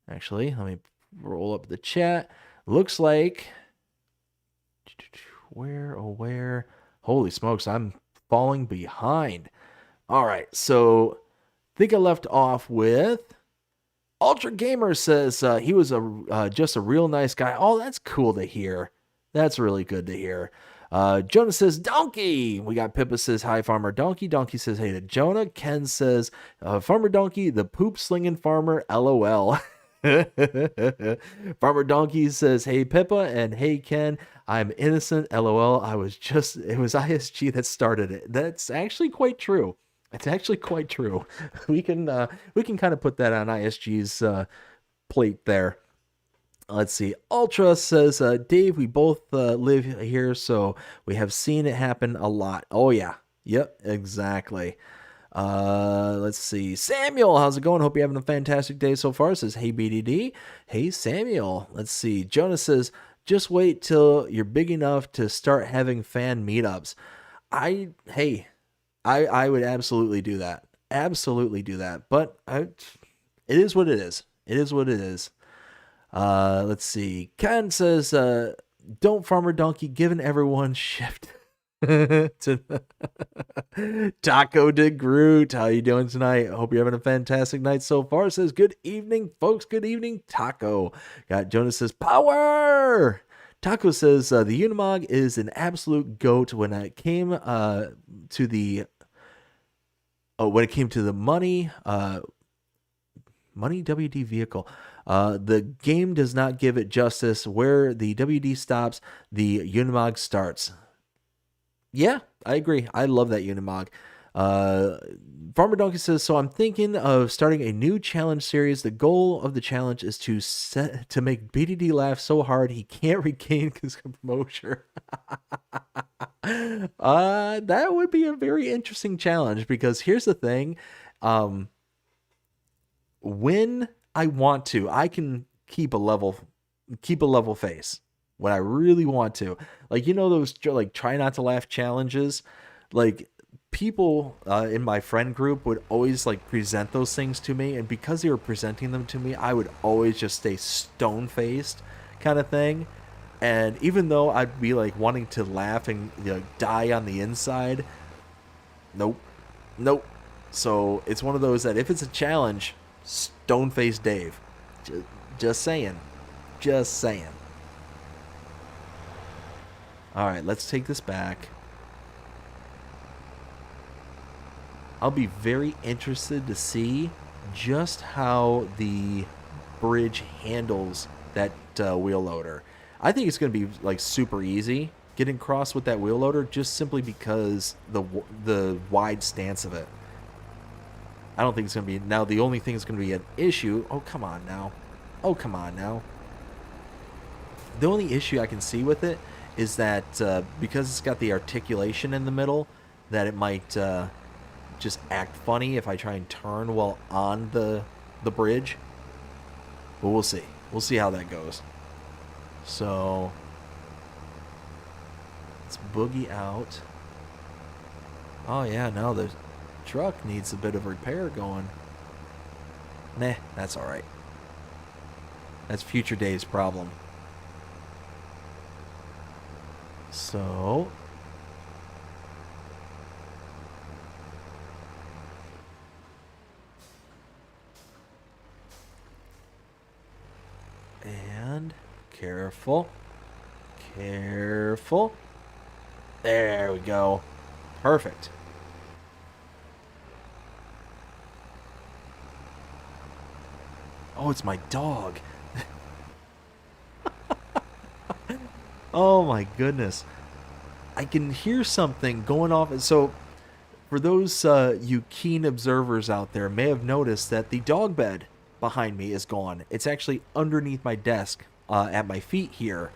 actually, let me roll up the chat. Looks like, where, holy smokes, I'm falling behind. All right, so I think I left off with, Ultra Gamer says he was just a real nice guy. Oh, that's cool to hear. That's really good to hear. Jonah says, Donkey. We got Pippa says, hi, Farmer Donkey. Donkey says, hey to Jonah. Ken says, Farmer Donkey, the poop slinging farmer, LOL. Farmer Donkey says, hey, Pippa, and hey, Ken, I'm innocent, LOL. It was ISG that started it. That's actually quite true. It's actually quite true. We can kind of put that on ISG's plate there. Let's see. Ultra says, Dave, we both live here, so we have seen it happen a lot. Oh, yeah. Yep, exactly. Let's see. Samuel, how's it going? Hope you're having a fantastic day so far. Says, hey, BDD. Hey, Samuel. Let's see. Jonah says, just wait till you're big enough to start having fan meetups. I would absolutely do that. Absolutely do that. But it is what it is. It is what it is. Let's see. Ken says, don't Farmer Donkey giving everyone shift to Taco de Groot. How you doing tonight? I hope you're having a fantastic night so far. Says, good evening, folks. Good evening, Taco. Got Jonas says, power. Taco says, the Unimog is an absolute goat when it came to the money WD vehicle. The game does not give it justice. Where the WD stops, the Unimog starts. Yeah, I agree. I love that Unimog. Farmer Donkey says, so I'm thinking of starting a new challenge series. The goal of the challenge is to make BDD laugh so hard he can't regain his composure. That would be a very interesting challenge, because here's the thing. When I want to, I can keep a level face when I really want to. Like, you know, those like try not to laugh challenges, like people in my friend group would always like present those things to me, and because they were presenting them to me, I would always just stay stone-faced kind of thing. And even though I'd be like wanting to laugh and, you know, die on the inside, nope. So it's one of those that if it's a challenge, stone-faced Dave. Just saying. All right, let's take this back. I'll be very interested to see just how the bridge handles that wheel loader. I think it's going to be like super easy getting across with that wheel loader, just simply because the wide stance of it. I don't think it's going to be... Now, the only thing that's going to be an issue... Oh, come on now. The only issue I can see with it is that because it's got the articulation in the middle, that it might just act funny if I try and turn while on the bridge. But we'll see. We'll see how that goes. So let's boogie out. Oh yeah, no, the truck needs a bit of repair going. Nah, that's all right. That's future Dave's problem. So, and careful, careful. There we go. Perfect. Oh, it's my dog. Oh my goodness. I can hear something going off. So, for those you keen observers out there, may have noticed that the dog bed behind me is gone. It's actually underneath my desk at my feet here.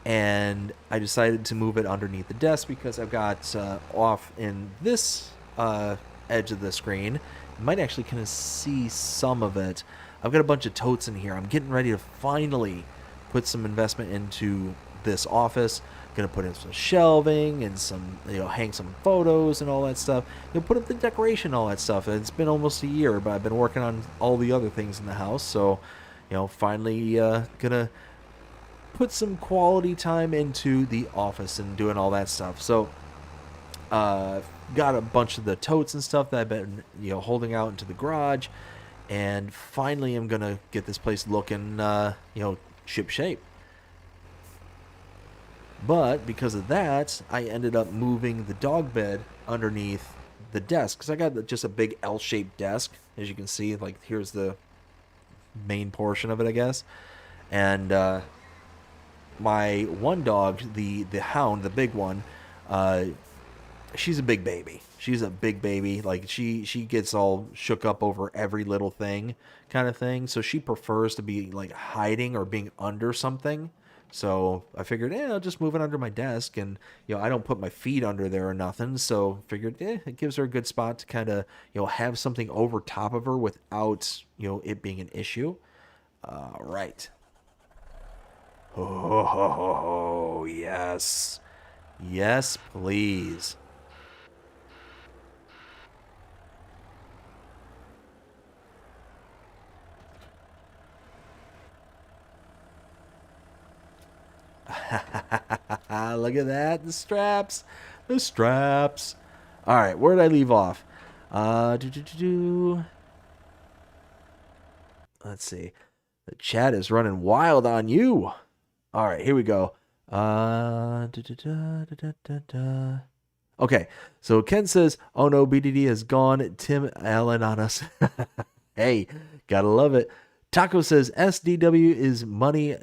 And I decided to move it underneath the desk because I've got off in this edge of the screen. You might actually kind of see some of it. I've got a bunch of totes in here. I'm getting ready to finally put some investment into this office. Gonna put in some shelving and some, hang some photos and all that stuff. Put up the decoration, all that stuff. It's been almost a year, but I've been working on all the other things in the house. So, finally gonna put some quality time into the office and doing all that stuff. So, got a bunch of the totes and stuff that I've been, holding out into the garage, and finally I'm gonna get this place looking, ship shape. But because of that, I ended up moving the dog bed underneath the desk because I got just a big L-shaped desk, as you can see. Like, here's the main portion of it, I guess, and my one dog, the hound, the big one, she's a big baby. She's a big baby. Like, she gets all shook up over every little thing kind of thing. So she prefers to be like hiding or being under something. So I figured, I'll just move it under my desk, and I don't put my feet under there or nothing. So figured, it gives her a good spot to kind of have something over top of her without it being an issue. Right. Oh, yes. Yes, please. Look at that. The straps. The straps. All right, where did I leave off? Let's see. The chat is running wild on you. All right, here we go. Okay, so Ken says, "Oh no, BDD has gone Tim Allen on us." Hey, gotta love it. Taco says SDW is money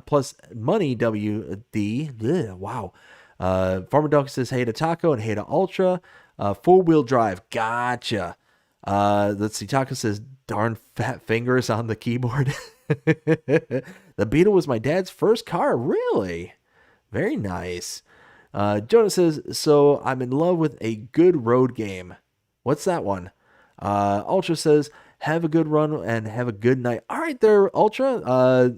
plus money WD. Ugh, wow. Farmer Donkey says hey to Taco and hey to Ultra. 4-wheel drive. Gotcha. Let's see. Taco says darn fat fingers on the keyboard. The Beetle was my dad's first car. Really? Very nice. Jonah says, so I'm in love with a good road game. What's that one? Ultra says, have a good run and have a good night. All right there, Ultra. I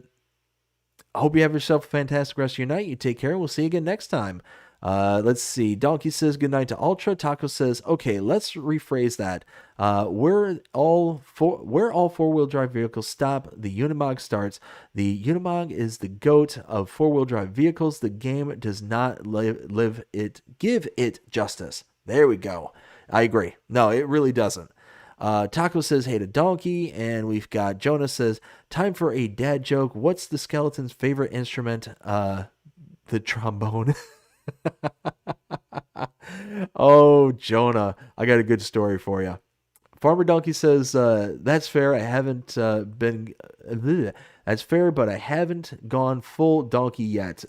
hope you have yourself a fantastic rest of your night. You take care. We'll see you again next time. Let's see. Donkey says good night to Ultra. Taco says, okay, let's rephrase that. Where all 4-wheel drive vehicles stop, the Unimog starts. The Unimog is the GOAT of 4-wheel drive vehicles. The game does not give it justice. There we go. I agree. No, it really doesn't. Taco says, hey to Donkey, and we've got Jonah says, time for a dad joke. What's the skeleton's favorite instrument? The trombone. Oh, Jonah, I got a good story for you. Farmer Donkey says, that's fair. I haven't been... That's fair, but I haven't gone full donkey yet.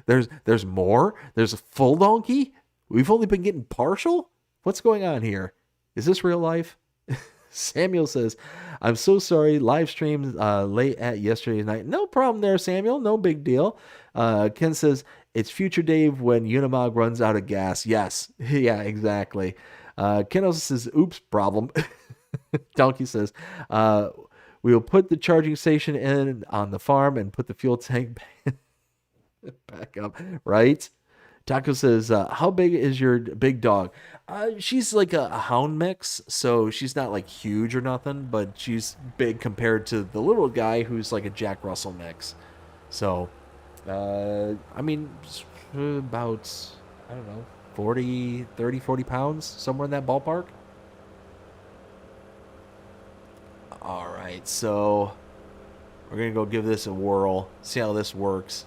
There's more? There's a full donkey? We've only been getting partial? What's going on here? Is this real life? Samuel says, I'm so sorry. Live stream late at yesterday night. No problem there, Samuel. No big deal. Ken says, it's future Dave when Unimog runs out of gas. Yes. Yeah, exactly. Ken also says, oops, problem. Donkey says, we will put the charging station in on the farm and put the fuel tank back up. Right? Taco says, how big is your big dog? She's like a hound mix, so she's not like huge or nothing, but she's big compared to the little guy who's like a Jack Russell mix. So, I mean, about, I don't know, 40 pounds, somewhere in that ballpark. All right, so we're going to go give this a whirl, see how this works.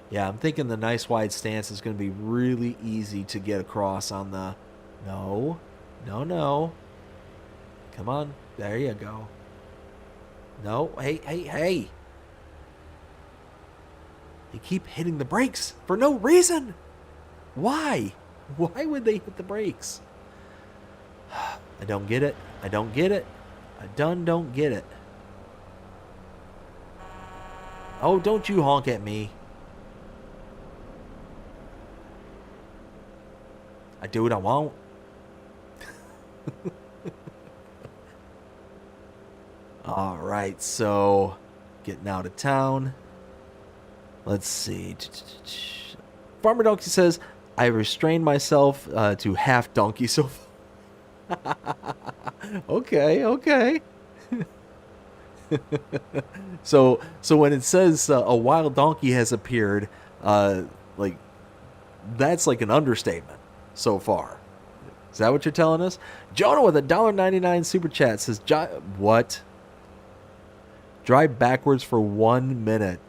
Yeah, I'm thinking the nice wide stance is going to be really easy to get across on the... No. No, no. Come on. There you go. No. Hey, hey, hey. You keep hitting the brakes for no reason. Why? Why would they hit the brakes? I don't get it. I don't get it. I don't get it. Oh, don't you honk at me. I do what I want. All right, so getting out of town. Let's see. Farmer Donkey says, I restrained myself to half donkey so far. Okay, okay. So when it says a wild donkey has appeared, like that's like an understatement so far. Is that what you're telling us? Jonah with a $1.99 super chat says, what? Drive backwards for 1 minute.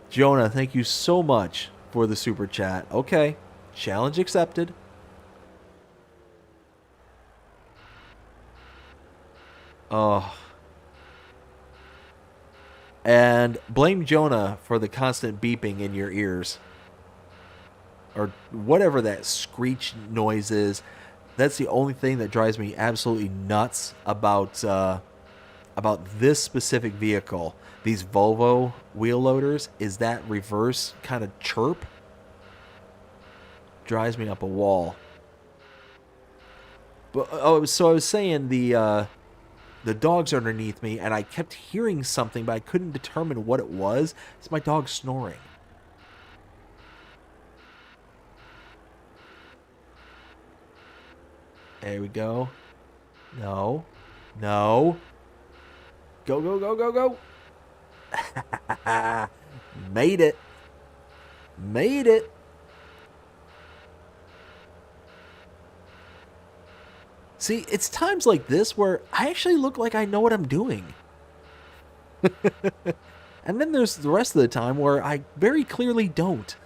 Jonah, thank you so much for the super chat. Okay, challenge accepted. Oh. And blame Jonah for the constant beeping in your ears. Or whatever that screech noise is. That's the only thing that drives me absolutely nuts about this specific vehicle. These Volvo wheel loaders, is that reverse kind of chirp. Drives me up a wall. But so I was saying the dog's underneath me, and I kept hearing something, but I couldn't determine what it was. It's my dog snoring. There we go. No. No. Go, go, go, go, go. Made it. Made it. See, it's times like this where I actually look like I know what I'm doing. And then there's the rest of the time where I very clearly don't.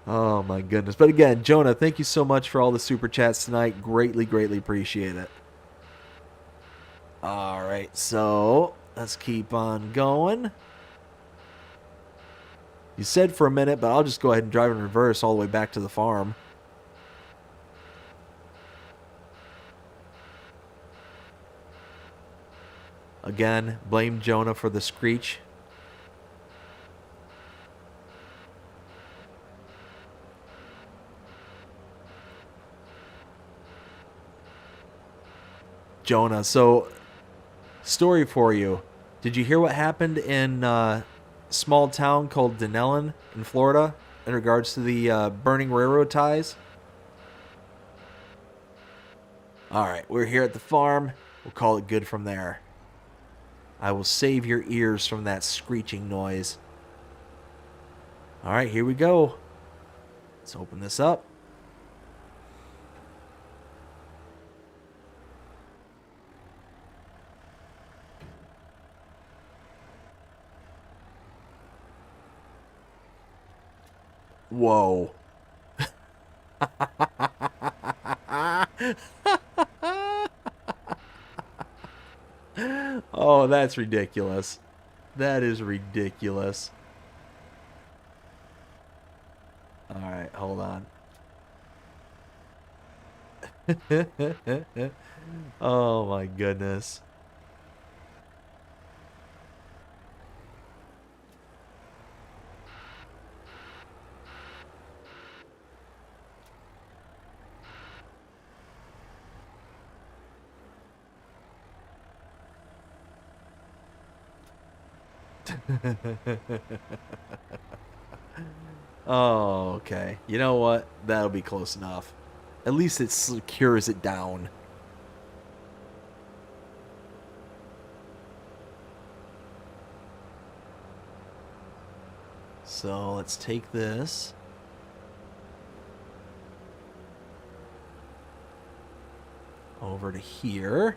Oh my goodness. But again, Jonah, thank you so much for all the super chats tonight. Greatly, greatly appreciate it. All right, so let's keep on going. You said for a minute, but I'll just go ahead and drive in reverse all the way back to the farm. Again, blame Jonah for the screech. Jonah, so story for you. Did you hear what happened in a small town called Denellen in Florida in regards to the burning railroad ties? All right, we're here at the farm. We'll call it good from there. I will save your ears from that screeching noise. All right, here we go. Let's open this up. Whoa. Oh, that's ridiculous. That is ridiculous. All right, hold on. Oh my goodness. Oh, okay. You know what? That'll be close enough. At least it secures it down. So let's take this. Over to here.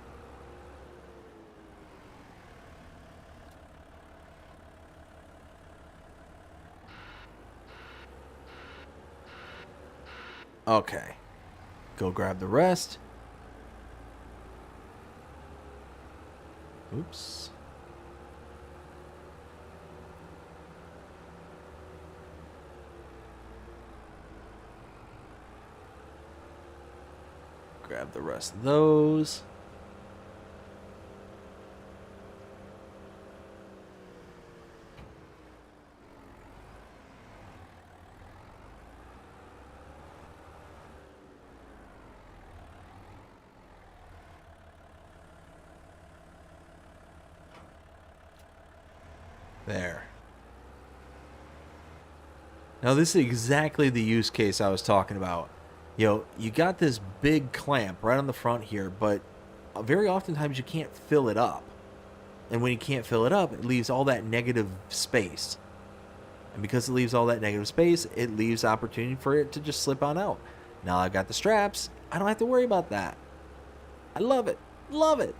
Okay. Go grab the rest. Oops. Grab the rest of those. There. Now this is exactly the use case I was talking about. You know, you got this big clamp right on the front here, but very oftentimes you can't fill it up. And when you can't fill it up, it leaves all that negative space. And because it leaves all that negative space, it leaves opportunity for it to just slip on out. Now I've got the straps. I don't have to worry about that. I love it. Love it.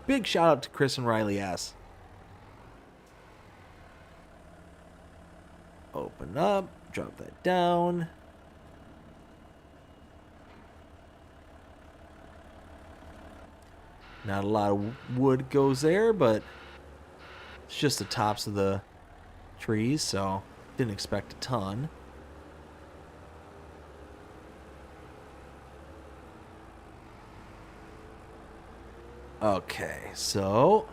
Big shout out to Chris and Riley S. Open up. Drop that down. Not a lot of wood goes there, but it's just the tops of the trees, so didn't expect a ton. Okay, so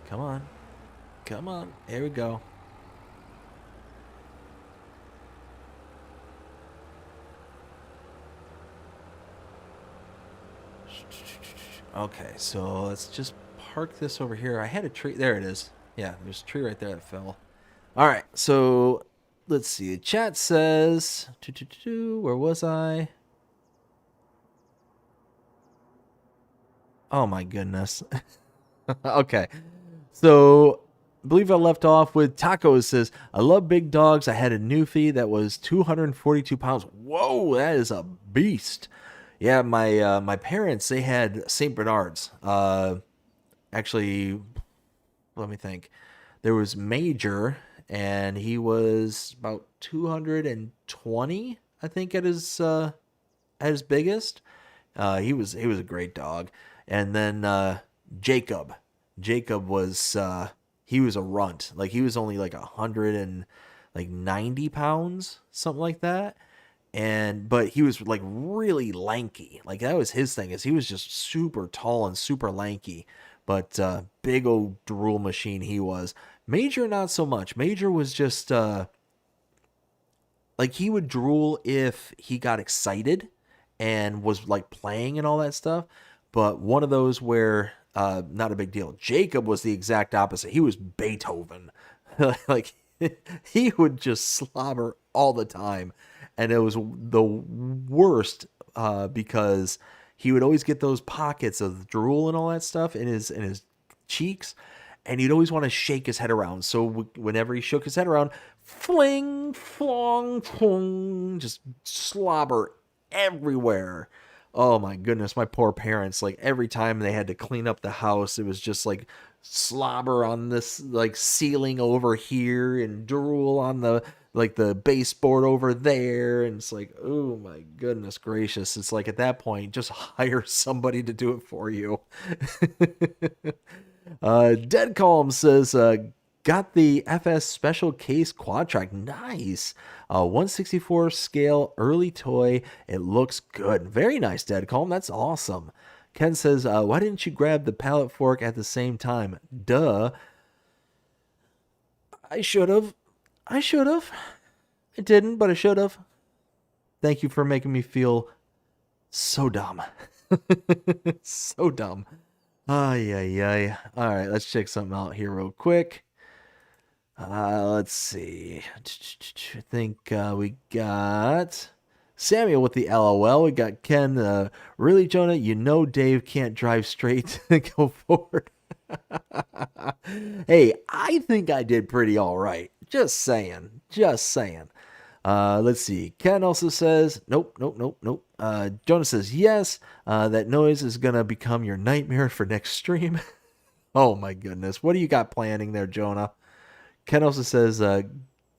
come on. Come on. There we go. Okay, so let's just park this over here. I had a tree. There it is. Yeah, there's a tree right there that fell. All right, so let's see. Chat says, where was I? Oh my goodness. Okay, so I believe I left off with Tacos says, I love big dogs. I had a Newfie that was 242 pounds. Whoa, that is a beast. Yeah, my parents, they had St. Bernards. Actually, let me think. There was Major, and he was about 220, I think, at his biggest. He was a great dog. And then Jacob. Jacob was he was a runt. Like he was only like 190 pounds, something like that. But he was like really lanky. Like that was his thing, is he was just super tall and super lanky. But big old drool machine he was. Major, not so much. Major was just like he would drool if he got excited and was like playing and all that stuff. But one of those where not a big deal. Jacob was the exact opposite. He was Beethoven. Like he would just slobber all the time. And it was the worst because he would always get those pockets of drool and all that stuff in his cheeks, and he'd always want to shake his head around. So whenever he shook his head around, fling, flong, flong, just slobber everywhere. Oh my goodness, my poor parents, like every time they had to clean up the house, it was just like slobber on this like ceiling over here and drool on the baseboard over there, and it's like, oh my goodness gracious. It's like at that point, just hire somebody to do it for you. Dead Calm says, got the FS Special Case Quad Track. Nice. 164 scale early toy. It looks good. Very nice, Dead Calm. That's awesome. Ken says, why didn't you grab the pallet fork at the same time? Duh. I should have. I didn't, but I should have. Thank you for making me feel so dumb. So dumb. Ay, ay, ay. All right, let's check something out here real quick. Let's see. I think we got Samuel with the LOL. We got Ken. Really, Jonah? You know Dave can't drive straight. Go forward. Hey, I think I did pretty all right. Just saying. Just saying. Let's see. Ken also says, nope, nope, nope, nope. Jonah says, yes, that noise is going to become your nightmare for next stream. Oh my goodness. What do you got planning there, Jonah? Ken also says,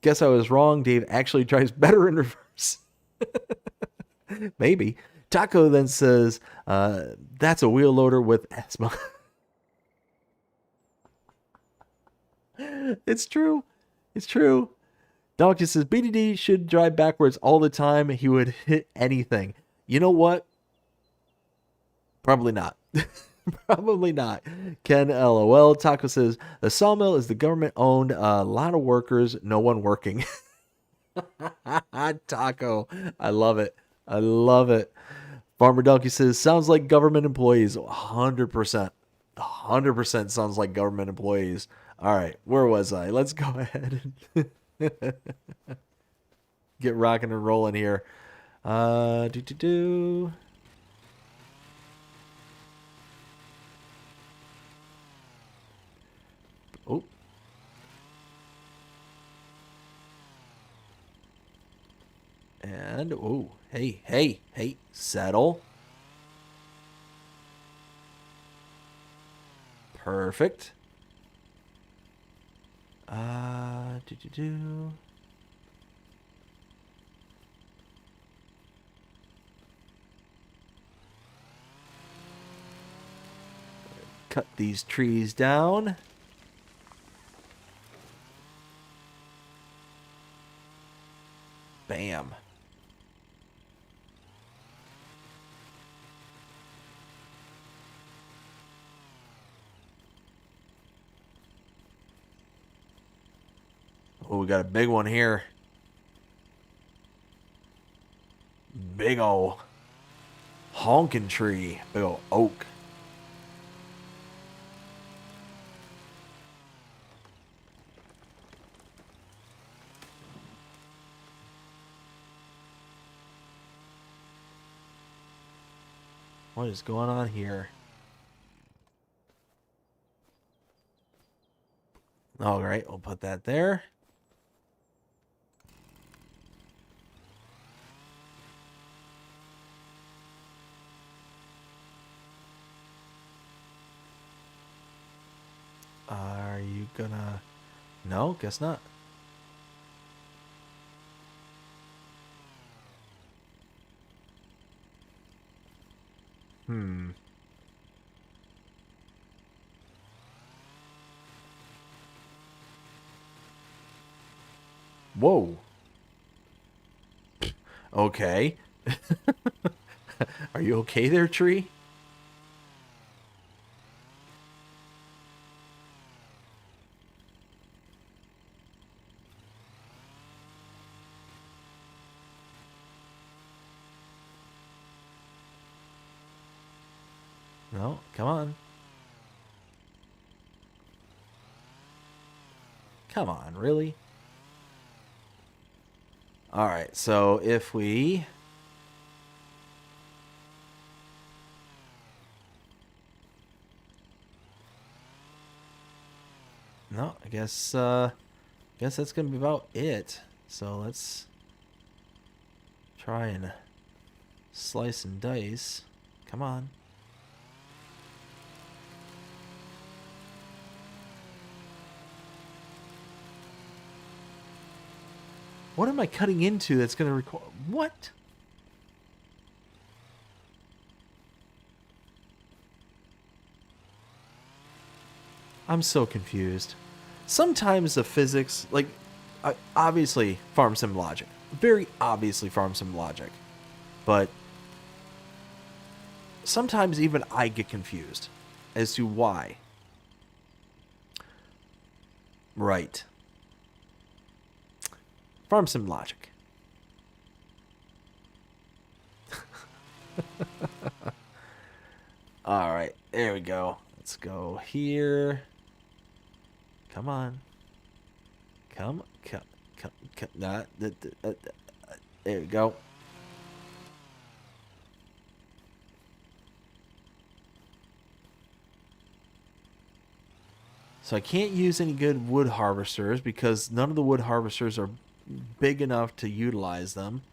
guess I was wrong. Dave actually drives better in reverse. Maybe. Taco then says, that's a wheel loader with asthma. It's true. It's true. Donkey says, BDD should drive backwards all the time. He would hit anything. You know what? Probably not. Probably not. Ken LOL. Taco says, the sawmill is the government owned. A lot of workers, no one working. Taco. I love it. I love it. Farmer Donkey says, sounds like government employees. 100%. 100% sounds like government employees. All right. Where was I? Let's go ahead and get rocking and rolling here. Do. Oh. And, oh, hey, settle. Perfect. Do. Cut these trees down. Bam. Oh, we got a big one here. Big ol' honking tree. Big ol' oak. What is going on here? All right, we'll put that there. Are you gonna... No, guess not. Whoa. Okay. Are you okay there, tree? No, come on. Come on, really? All right, so if we... No, I guess that's gonna be about it. So let's try and slice and dice. Come on. What am I cutting into that's gonna require... What? I'm so confused. Sometimes the physics, like, obviously farm sim logic. Very obviously farm sim logic. But sometimes even I get confused as to why. Right. Farm sim logic. All right, there we go. Let's go here. Come on. Come. Nah, there we go. So I can't use any good wood harvesters because none of the wood harvesters are big enough to utilize them.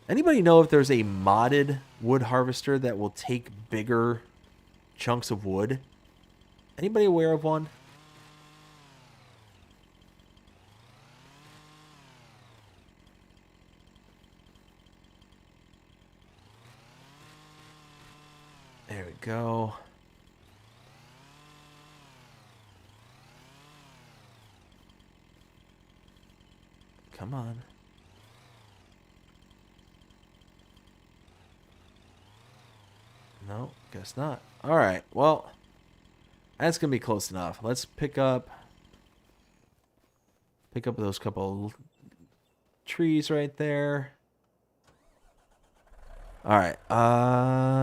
Anybody know if there's a modded wood harvester that will take bigger chunks of wood? Anybody aware of one? There we go. Come on. No, guess not. All right, well, that's gonna be close enough. Let's pick up those couple trees right there. All right,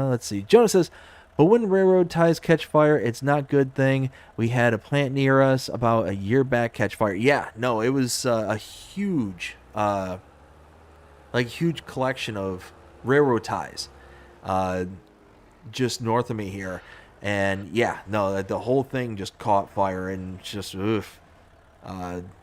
let's see. Jonah says, but when railroad ties catch fire, it's not a good thing. We had a plant near us about a year back catch fire. Yeah, no, it was a huge, huge collection of railroad ties, just north of me here. And yeah, no, the whole thing just caught fire and just, oof.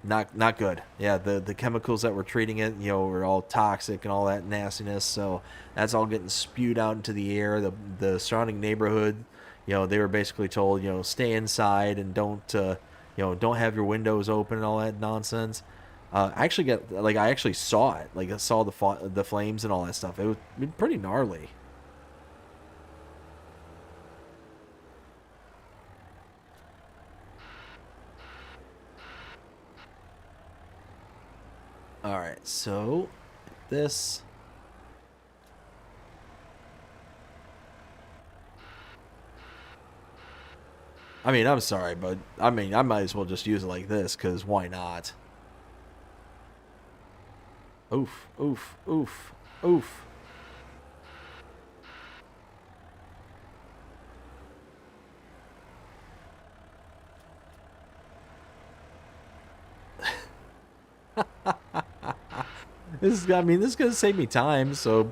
Not good. Yeah, the chemicals that were treating it, were all toxic and all that nastiness. So that's all getting spewed out into the air. The surrounding neighborhood, they were basically told, stay inside and don't have your windows open and all that nonsense. I actually saw it. Like I saw the flames and all that stuff. It was pretty gnarly. All right, so this. I mean, I'm sorry, but I might as well just use it like this, because why not? Oof, oof, oof, oof. This is gonna save me time, so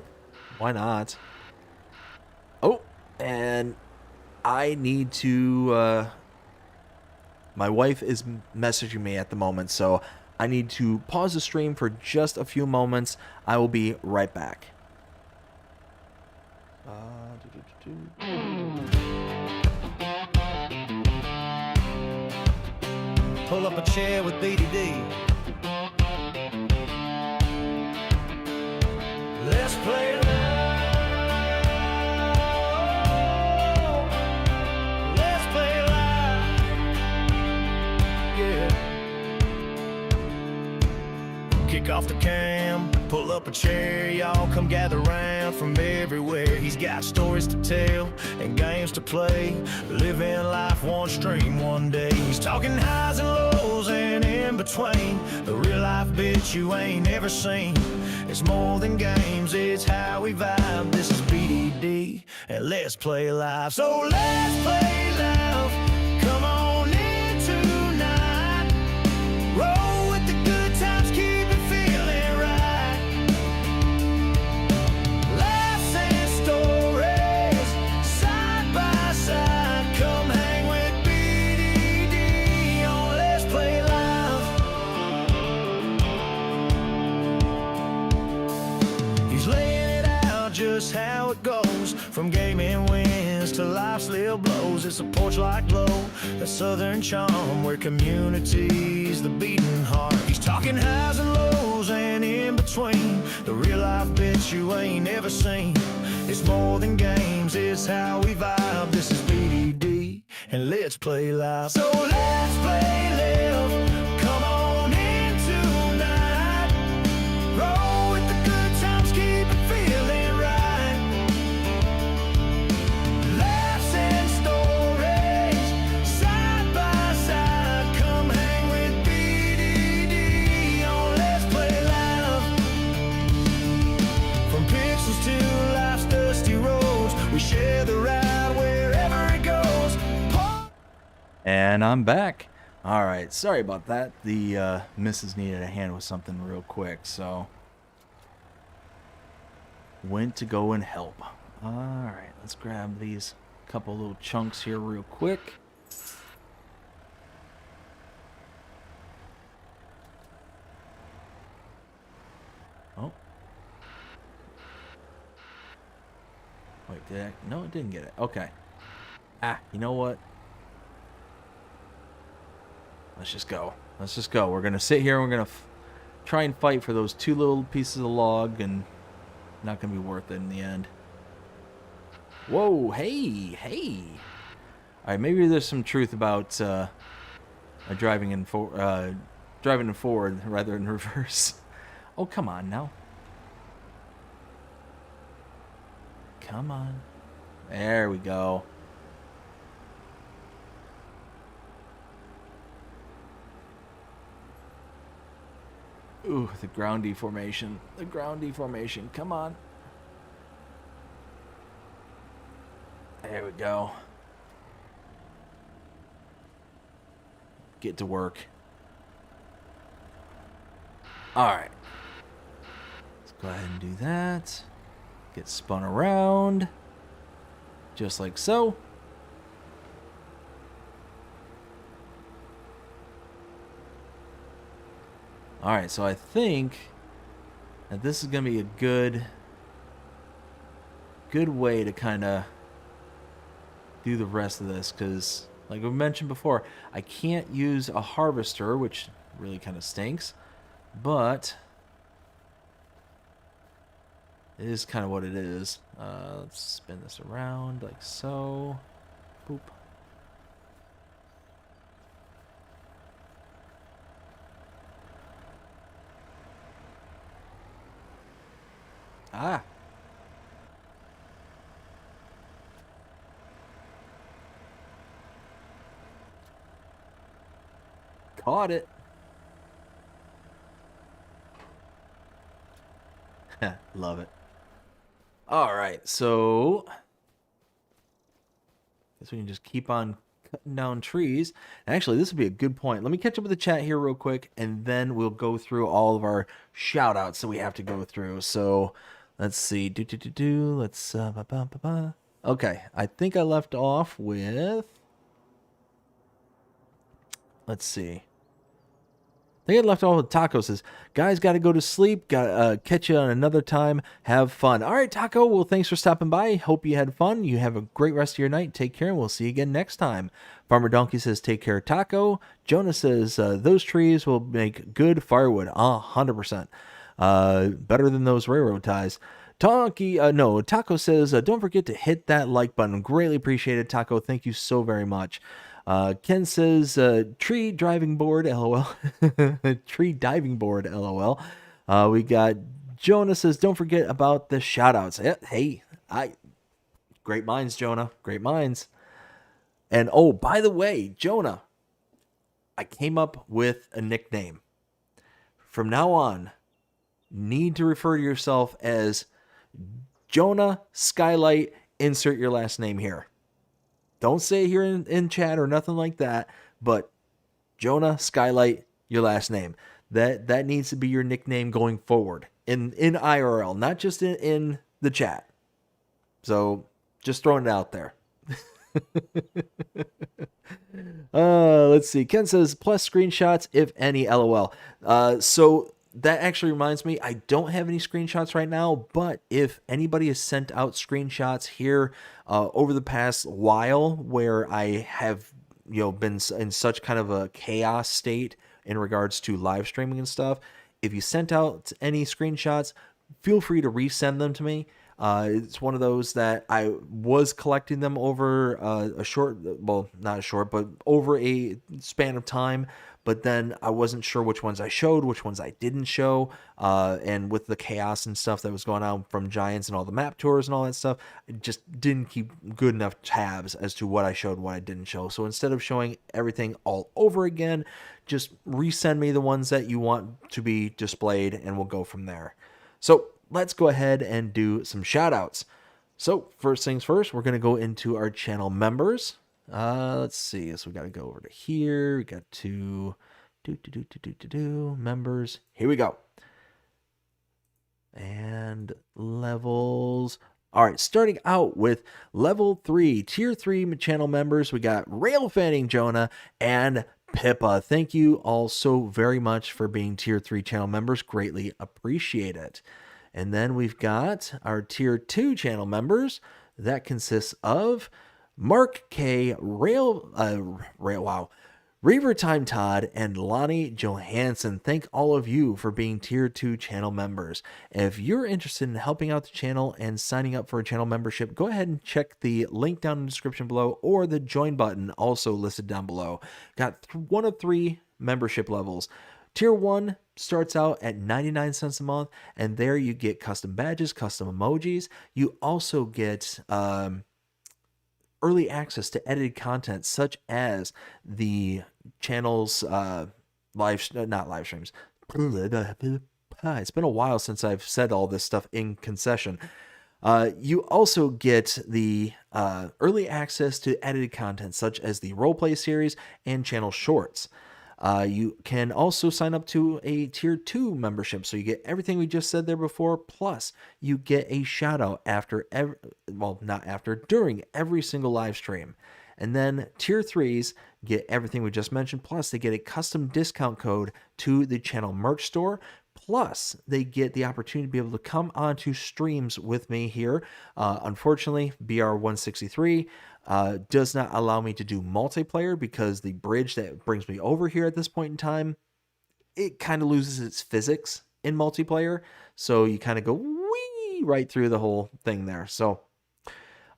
why not? Oh, and I need to, my wife is messaging me at the moment, so I need to pause the stream for just a few moments. I will be right back. Pull up a chair with BDD. Let's play loud. Let's play loud. Yeah. Kick off the cam, pull up a chair, y'all come gather round from everywhere. He's got stories to tell and games to play, living life one stream one day. He's talking highs and lows and in between, the real life bitch you ain't ever seen. It's more than games, it's how we vibe. This is BDD, and let's play live. So let's play loud. Come on in tonight. Roll with the good times, keep it feeling right. Laughs and stories, side by side. Come hang with BDD on Let's Play Live. He's laying it out just how it goes, from gaming wins to life's little blows. It's a porch-like glow, that southern charm where community's the beating heart. He's talking highs and lows and in between, the real life bitch you ain't ever seen. It's more than games, it's how we vibe. This is BDD, and let's play live. So let's play live. Come on in tonight. Roll with the good times, keep it feeling right. Laughs and stories, side by side. Come hang with BDD on Let's Play Live. From pixels to life's dusty roads, we share the ride wherever it goes. And I'm back. All right, sorry about that. The missus needed a hand with something real quick, so went to go and help. All right, let's grab these couple little chunks here real quick. Oh. Wait, did I? No, it didn't get it. Okay. Ah, you know what? Let's just go. Let's just go. We're going to sit here and we're going to try and fight for those two little pieces of log, and not going to be worth it in the end. Whoa, hey. All right, maybe there's some truth about driving in forward rather than reverse. Oh, come on now. Come on. There we go. Ooh, the ground deformation. The ground deformation. Come on. There we go. Get to work. Alright. Let's go ahead and do that. Get spun around. Just like so. Alright, so I think that this is going to be a good way to kind of do the rest of this, because like we mentioned before, I can't use a harvester, which really kind of stinks, but it is kind of what it is. Let's spin this around like so. Boop. Ah. Caught it. Love it. All right, so guess we can just keep on cutting down trees. Actually, this would be a good point. Let me catch up with the chat here real quick, and then we'll go through all of our shout outs that we have to go through. So let's see. Let's okay, I think I left off with, let's see. I think I left off with Taco says, guys, got to go to sleep. Got catch you on another time. Have fun. All right, Taco. Well, thanks for stopping by. Hope you had fun. You have a great rest of your night. Take care, and we'll see you again next time. Farmer Donkey says, take care, Taco. Jonah says, those trees will make good firewood. 100%. Better than those railroad ties. Taco says, don't forget to hit that like button. Greatly appreciated, Taco. Thank you so very much. Ken says, tree driving board, LOL. Tree diving board, LOL. We got Jonah says, don't forget about the shout outs. Hey, great minds, Jonah. Great minds. And oh, by the way, Jonah, I came up with a nickname. From now on, need to refer to yourself as Jonah Skylight, insert your last name here. Don't say it here in chat or nothing like that, but Jonah Skylight, your last name. That needs to be your nickname going forward in IRL, not just in the chat. So just throwing it out there. Let's see. Ken says, plus screenshots, if any, LOL. So that actually reminds me, I don't have any screenshots right now, but if anybody has sent out screenshots here over the past while where I have been in such kind of a chaos state in regards to live streaming and stuff, if you sent out any screenshots, feel free to resend them to me. It's one of those that I was collecting them over not a short, but over a span of time. But then I wasn't sure which ones I showed, which ones I didn't show. And with the chaos and stuff that was going on from Giants and all the map tours and all that stuff, I just didn't keep good enough tabs as to what I showed and what I didn't show. So instead of showing everything all over again, just resend me the ones that you want to be displayed and we'll go from there. So let's go ahead and do some shout outs. So first things first, we're going to go into our channel members. Let's see. So we got to go over to here. We got to members. Here we go. And levels. All right, starting out with level 3, tier 3 channel members, we got Rail Fanning Jonah and Pippa. Thank you all so very much for being tier 3 channel members. Greatly appreciate it. And then we've got our tier 2 channel members. That consists of Mark K, Reaver Time Todd, and Lonnie Johansson. Thank all of you for being tier 2 channel members. If you're interested in helping out the channel and signing up for a channel membership, go ahead and check the link down in the description below or the join button also listed down below. Got one of 3 membership levels. Tier 1 starts out at 99 cents a month, and there you get custom badges, custom emojis. You also get early access to edited content such as the channel's not live streams. It's been a while since I've said all this stuff in concession. You also get the early access to edited content such as the roleplay series and channel shorts. You can also sign up to a tier 2 membership, so you get everything we just said there before, plus you get a shout out during every single live stream. And then tier 3s get everything we just mentioned, plus they get a custom discount code to the channel merch store. Plus, they get the opportunity to be able to come onto streams with me here. Unfortunately, BR-163 does not allow me to do multiplayer because the bridge that brings me over here at this point in time, it kind of loses its physics in multiplayer. So you kind of go wee right through the whole thing there. So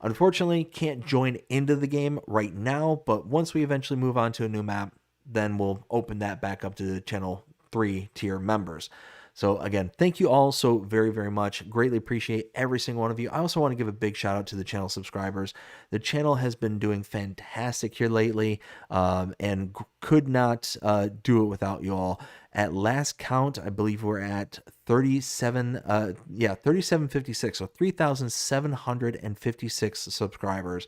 unfortunately, can't join into the game right now. But once we eventually move on to a new map, then we'll open that back up to the channel 3 tier members. So again, thank you all so very, very much. Greatly appreciate every single one of you. I also want to give a big shout out to the channel subscribers. The channel has been doing fantastic here lately, and could not do it without you all. At last count, I believe we're at 3756, so 3,756 subscribers.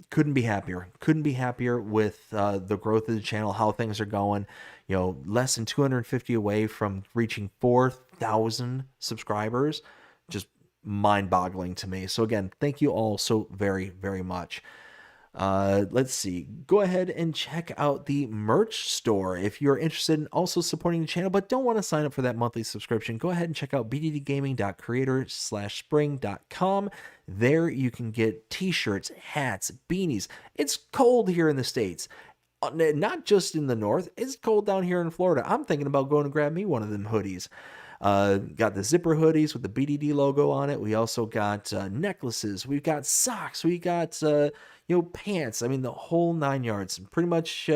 Couldn't be happier with the growth of the channel, how things are going. You know, less than 250 away from reaching 4,000 subscribers. Just mind-boggling to me. So again, thank you all so very, very much. Let's see. Go ahead and check out the merch store if you're interested in also supporting the channel but don't want to sign up for that monthly subscription. Go ahead and check out bddgaming.creator/spring.com. There you can get t-shirts, hats, beanies. It's cold here in the States. Not just in the north, it's cold down here in Florida. I'm thinking about going to grab me one of them hoodies. Got the zipper hoodies with the BDD logo on it. We also got necklaces. We've got socks. We got pants. I mean, the whole 9 yards. Pretty much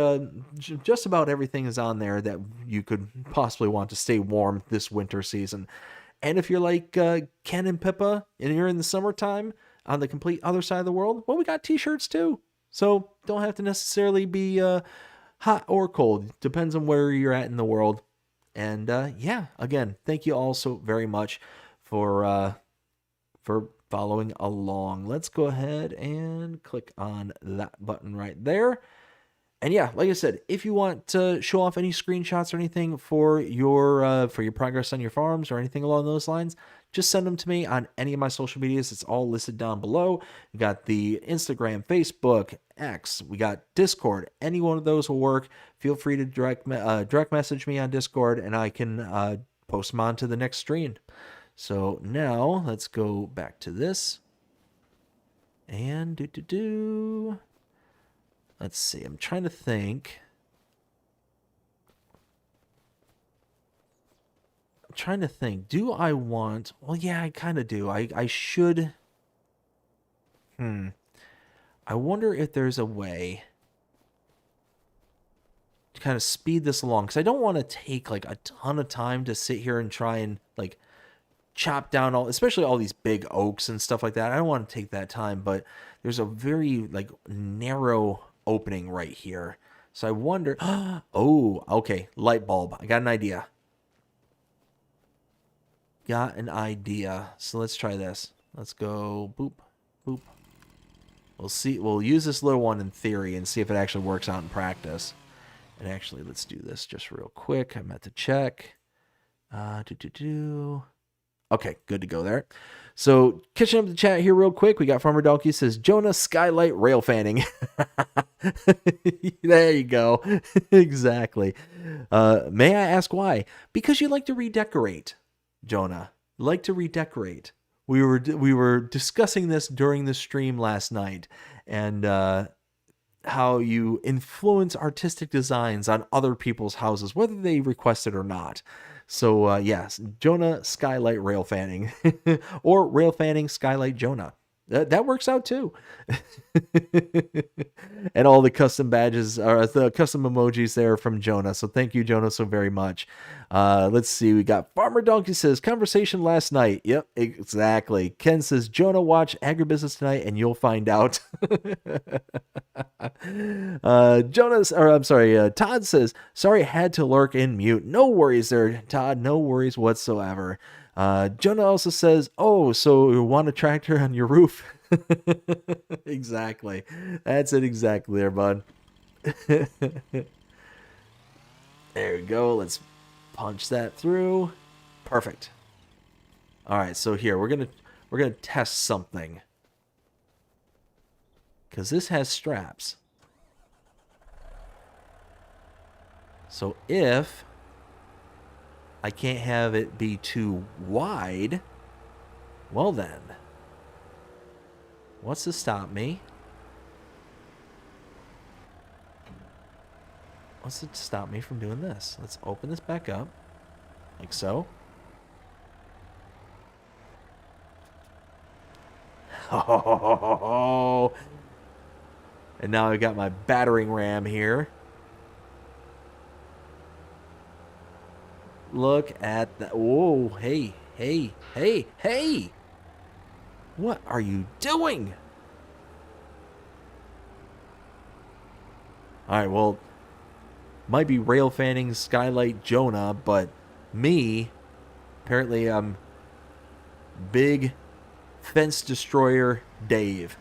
just about everything is on there that you could possibly want to stay warm this winter season. And if you're like Ken and Pippa and you're in the summertime on the complete other side of the world, well, we got t-shirts too. So don't have to necessarily be hot or cold. Depends on where you're at in the world. And yeah, again, thank you all so very much for following along. Let's go ahead and click on that button right there. And yeah, like I said, if you want to show off any screenshots or anything for your progress on your farms or anything along those lines, just send them to me on any of my social medias. It's all listed down below. We got the Instagram, Facebook, X. We got Discord. Any one of those will work. Feel free to direct message me on Discord, and I can post them on to the next stream. So now let's go back to this. And let's see. I'm trying to think. Do I want... Well, yeah, I kind of do. I should... I wonder if there's a way to kind of speed this along. Because I don't want to take, like, a ton of time to sit here and try and, like, chop down especially all these big oaks and stuff like that. I don't want to take that time. But there's a very, like, narrow opening right here. So I wonder... Oh, okay. Light bulb. I got an idea. So let's try this. Let's go boop, boop. We'll see. We'll use this little one in theory and see if it actually works out in practice. And actually, let's do this just real quick. I meant to check. Okay, good to go there. So, catching up the chat here real quick. We got Farmer Donkey says, Jonah Skylight Rail Fanning. There you go. Exactly. May I ask why? Because you like to redecorate, Jonah. You like to redecorate. We were discussing this during the stream last night, and how you influence artistic designs on other people's houses, whether they request it or not. So, yes, Jonah Skylight Rail Fanning, or Rail Fanning Skylight Jonah. That works out too. And all the custom badges, or the custom emojis there from Jonah. So thank you, Jonah, so very much. Let's see. We got Farmer Donkey says, conversation last night. Yep, exactly. Ken says, Jonah, watch Agribusiness tonight and you'll find out. Todd says, sorry, had to lurk in mute. No worries there, Todd. No worries whatsoever. Jonah also says, oh, so you want a tractor on your roof? Exactly. That's it exactly there, bud. There we go. Let's punch that through. Perfect. All right, so here we're gonna test something. Because this has straps. So if I can't have it be too wide, well then, what's to stop me? What's to stop me from doing this? Let's open this back up, like so. Oh, and now I got my battering ram here. Look at that. Whoa, hey, hey, hey, hey. What are you doing? All right, well, might be Rail Fanning Skylight Jonah, but me, apparently I'm Big Fence Destroyer Dave.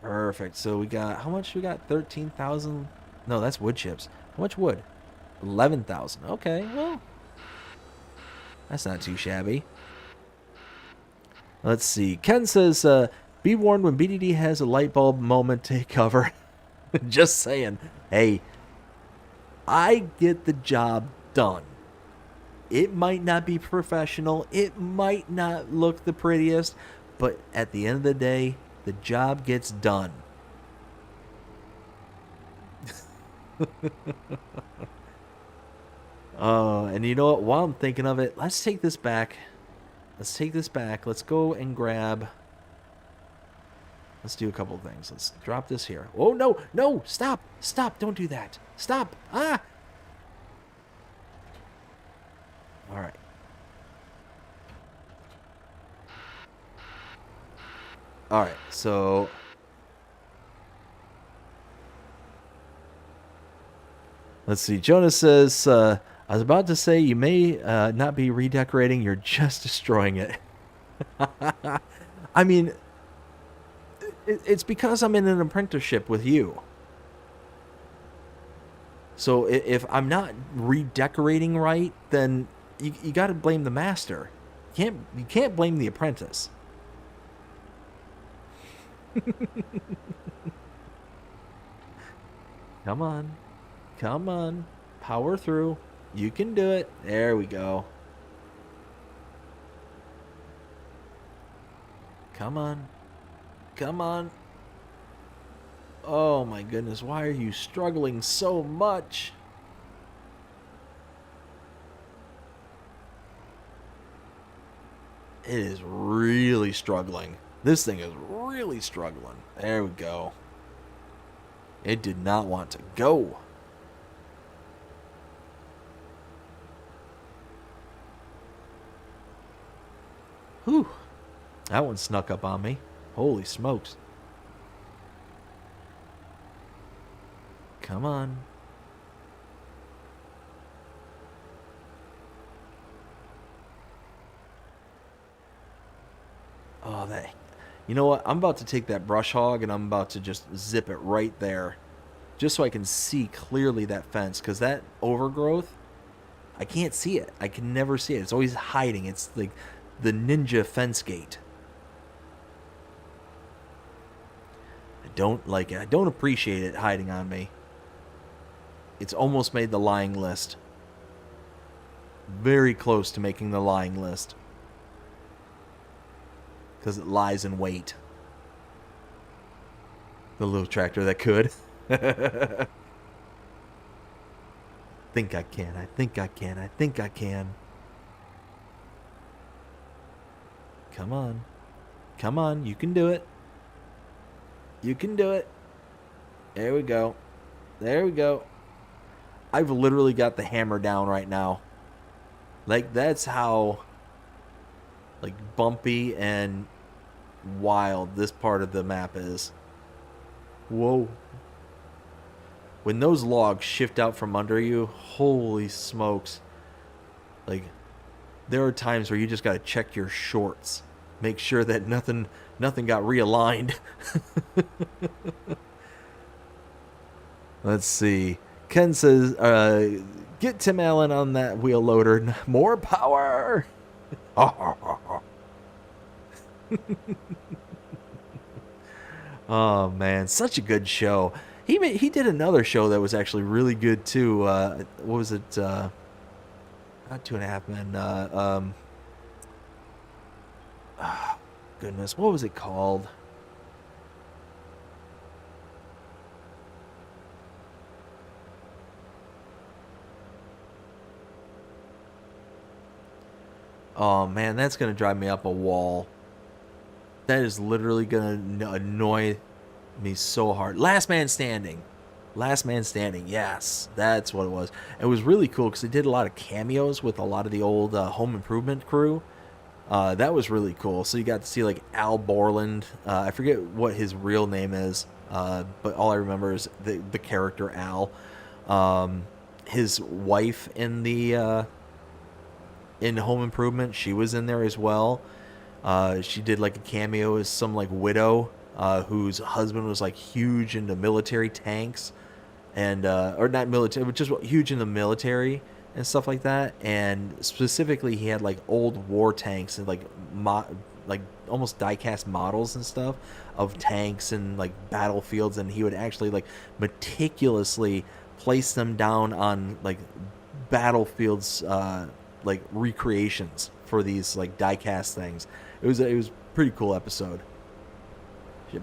Perfect. So we got, how much we got? 13,000. No, that's wood chips. How much wood? 11,000. Okay, well, that's not too shabby. Let's see. Ken says, be warned when BDD has a light bulb moment, take cover. Just saying. Hey, I get the job done. It might not be professional. It might not look the prettiest. But at the end of the day, the job gets done. And you know what? While I'm thinking of it, let's take this back. Let's take this back. Let's go and grab. Let's do a couple of things. Let's drop this here. Oh, no, no, stop. Stop. Don't do that. Stop. Ah. All right. All right, so let's see. Jonas says, I was about to say you may not be redecorating, you're just destroying it. I mean, it's because I'm in an apprenticeship with you. So if I'm not redecorating right, then you got to blame the master. You can't blame the apprentice. Come on. Come on. Power through. You can do it. There we go. Come on. Come on. Oh my goodness. Why are you struggling so much? It is really struggling. This thing is really struggling. There we go. It did not want to go. Whew. That one snuck up on me. Holy smokes. Come on. Oh, that. You know what? I'm about to take that brush hog and I'm about to just zip it right there. Just so I can see clearly that fence. Because that overgrowth, I can't see it. I can never see it. It's always hiding. It's like the ninja fence gate. I don't like it. I don't appreciate it hiding on me. It's almost made the lying list. Very close to making the lying list. Because it lies in wait. The little tractor that could. Think I can. I think I can. I think I can. Come on. Come on. You can do it. You can do it. There we go. There we go. I've literally got the hammer down right now. Like, that's how, like, bumpy and wild this part of the map is. Whoa. When those logs shift out from under you, holy smokes. Like, there are times where you just got to check your shorts. Make sure that nothing got realigned. Let's see. Ken says, get Tim Allen on that wheel loader. More power. Oh, man. Such a good show. He did another show that was actually really good, too. What was it? Not 2.5 Men. Oh, goodness. What was it called? Oh, man, that's going to drive me up a wall. That is literally going to annoy me so hard. Last Man Standing. Last Man Standing, yes. That's what it was. It was really cool because they did a lot of cameos with a lot of the old Home Improvement crew. That was really cool. So you got to see, like, Al Borland. I forget what his real name is, but all I remember is the character Al. His wife in the... in Home Improvement, she was in there as well. She did like a cameo as some like widow whose husband was like huge into military tanks and or not military, but just huge in the military and stuff like that. And specifically, he had like old war tanks and like almost die-cast models and stuff of tanks and like battlefields, and he would actually like meticulously place them down on like battlefields. Like recreations for these like die-cast things. It was a pretty cool episode.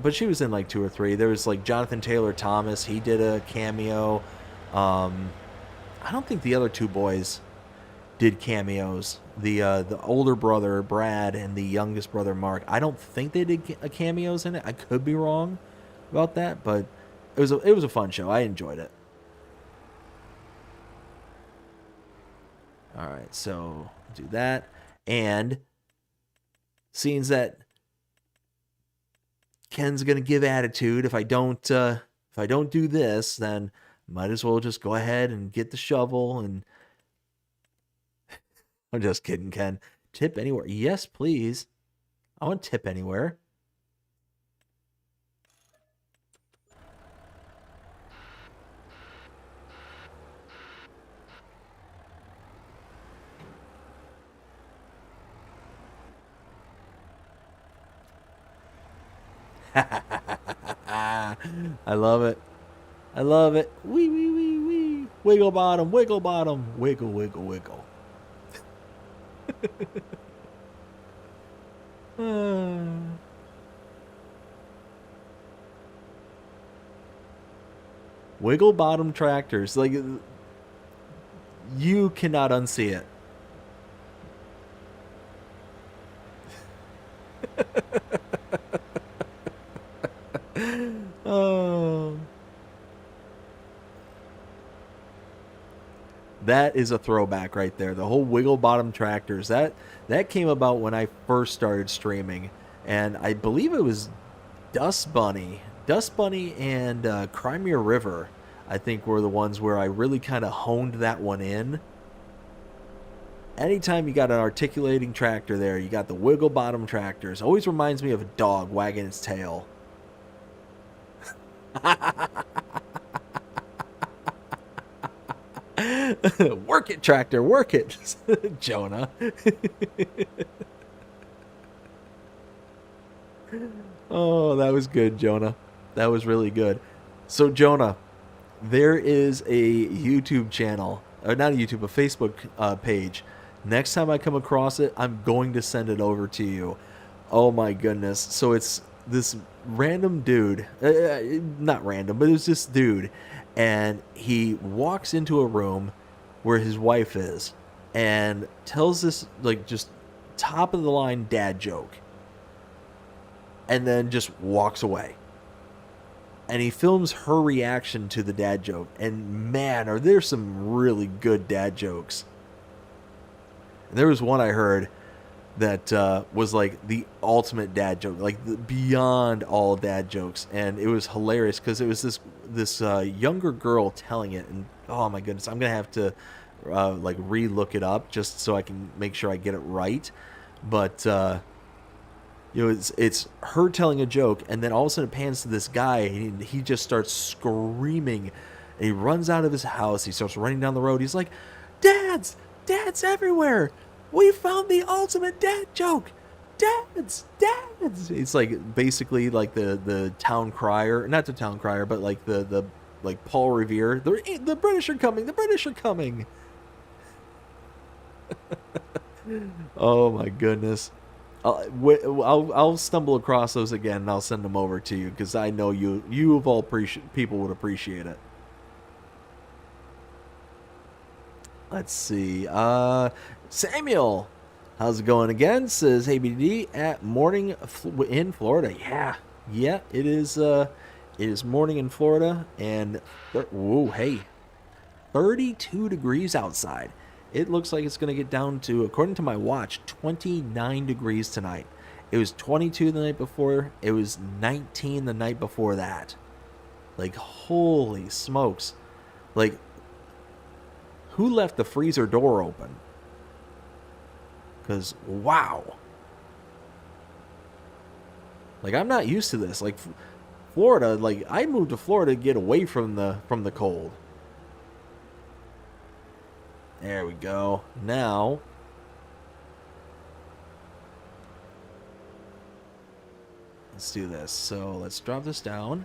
But she was in like 2 or 3. There was like Jonathan Taylor Thomas. He did a cameo. I don't think the other 2 boys did cameos. The older brother Brad and the youngest brother Mark. I don't think they did cameos in it. I could be wrong about that, but it was a fun show. I enjoyed it. All right, so do that. And seeing that Ken's gonna give attitude if I don't do this, then might as well just go ahead and get the shovel. And I'm just kidding, Ken. Tip anywhere? Yes, please. I want tip anywhere. I love it. I love it. Wee, wee, wee, wee. Wiggle bottom, wiggle bottom. Wiggle, wiggle, wiggle. Wiggle bottom tractors. Like, you cannot unsee it. Oh. That is a throwback right there. The whole wiggle bottom tractors. That came about when I first started streaming, and I believe it was Dust Bunny and Crimea River, I think, were the ones where I really kind of honed that one in. Anytime you got an articulating tractor there, you got the wiggle bottom tractors. Always reminds me of a dog wagging its tail. Work it, tractor, work it, Jonah. Oh, that was good, Jonah. That was really good. So, Jonah, there is a YouTube channel, or not a YouTube, a Facebook page. Next time I come across it, I'm going to send it over to you. Oh my goodness. So it's this random dude, not random, but it's this dude, and he walks into a room where his wife is and tells this like just top of the line dad joke and then just walks away. And he films her reaction to the dad joke. And man, are there some really good dad jokes. And there was one I heard that was like the ultimate dad joke, like the beyond all dad jokes. And it was hilarious because it was this younger girl telling it. And oh my goodness, I'm going to have to like re-look it up just so I can make sure I get it right. But you know, it's her telling a joke, and then all of a sudden it pans to this guy, and he just starts screaming, and he runs out of his house. He starts running down the road. He's like, "Dads everywhere! We found the ultimate dad joke! Dads!" It's like basically like the town crier, not the town crier, but like the like Paul Revere. The British are coming! The British are coming! Oh my goodness. I'll stumble across those again and I'll send them over to you because I know you of all people would appreciate it. Let's see. Samuel, how's it going again? Says, "Hey BD, at morning in Florida." Yeah, it is. It is morning in Florida, and whoa, hey, 32 degrees outside. It looks like it's going to get down to, according to my watch, 29 degrees tonight. It was 22 the night before. It was 19 the night before that. Like, holy smokes. Like, who left the freezer door open? Because, wow. Like, I'm not used to this. Like, Florida, like, I moved to Florida to get away from the cold. There we go. Now, let's do this. So let's drop this down.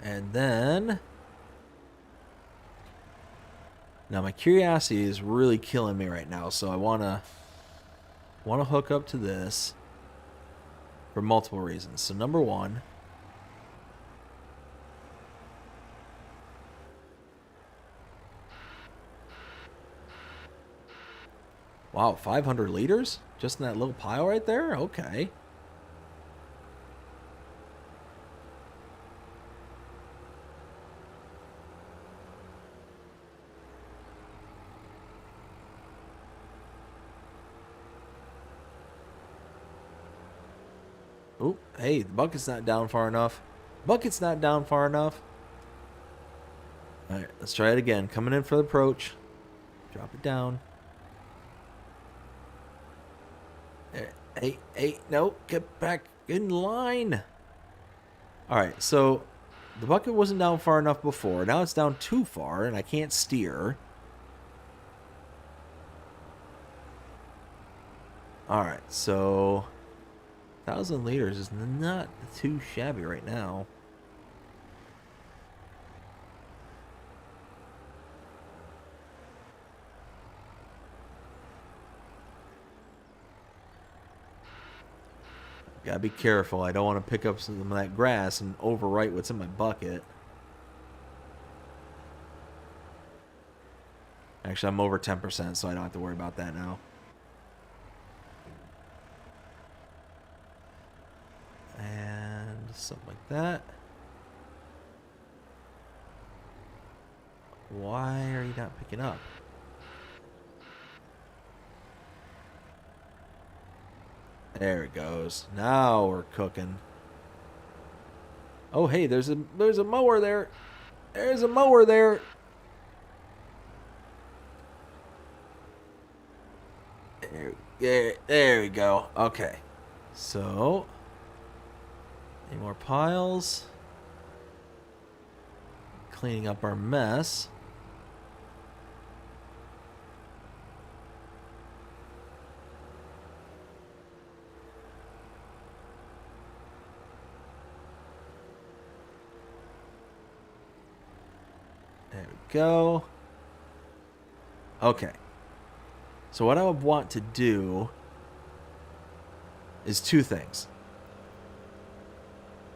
And then, now my curiosity is really killing me right now, so I wanna hook up to this for multiple reasons. So number one, wow, 500 liters just in that little pile right there. Okay. Oh, hey, the bucket's not down far enough. Bucket's not down far enough. All right, let's try it again. Coming in for the approach. Drop it down. There. Hey, no, get back in line. All right, so the bucket wasn't down far enough before. Now it's down too far, and I can't steer. All right, so 1,000 liters is not too shabby right now. Gotta be careful. I don't want to pick up some of that grass and overwrite what's in my bucket. Actually, I'm over 10%, so I don't have to worry about that now. And something like that. Why are you not picking up? There it goes. Now we're cooking. Oh, hey, there's a mower there. There's a mower there. There we go. Okay. So, any more piles? Cleaning up our mess. There we go. Okay. So what I would want to do is two things.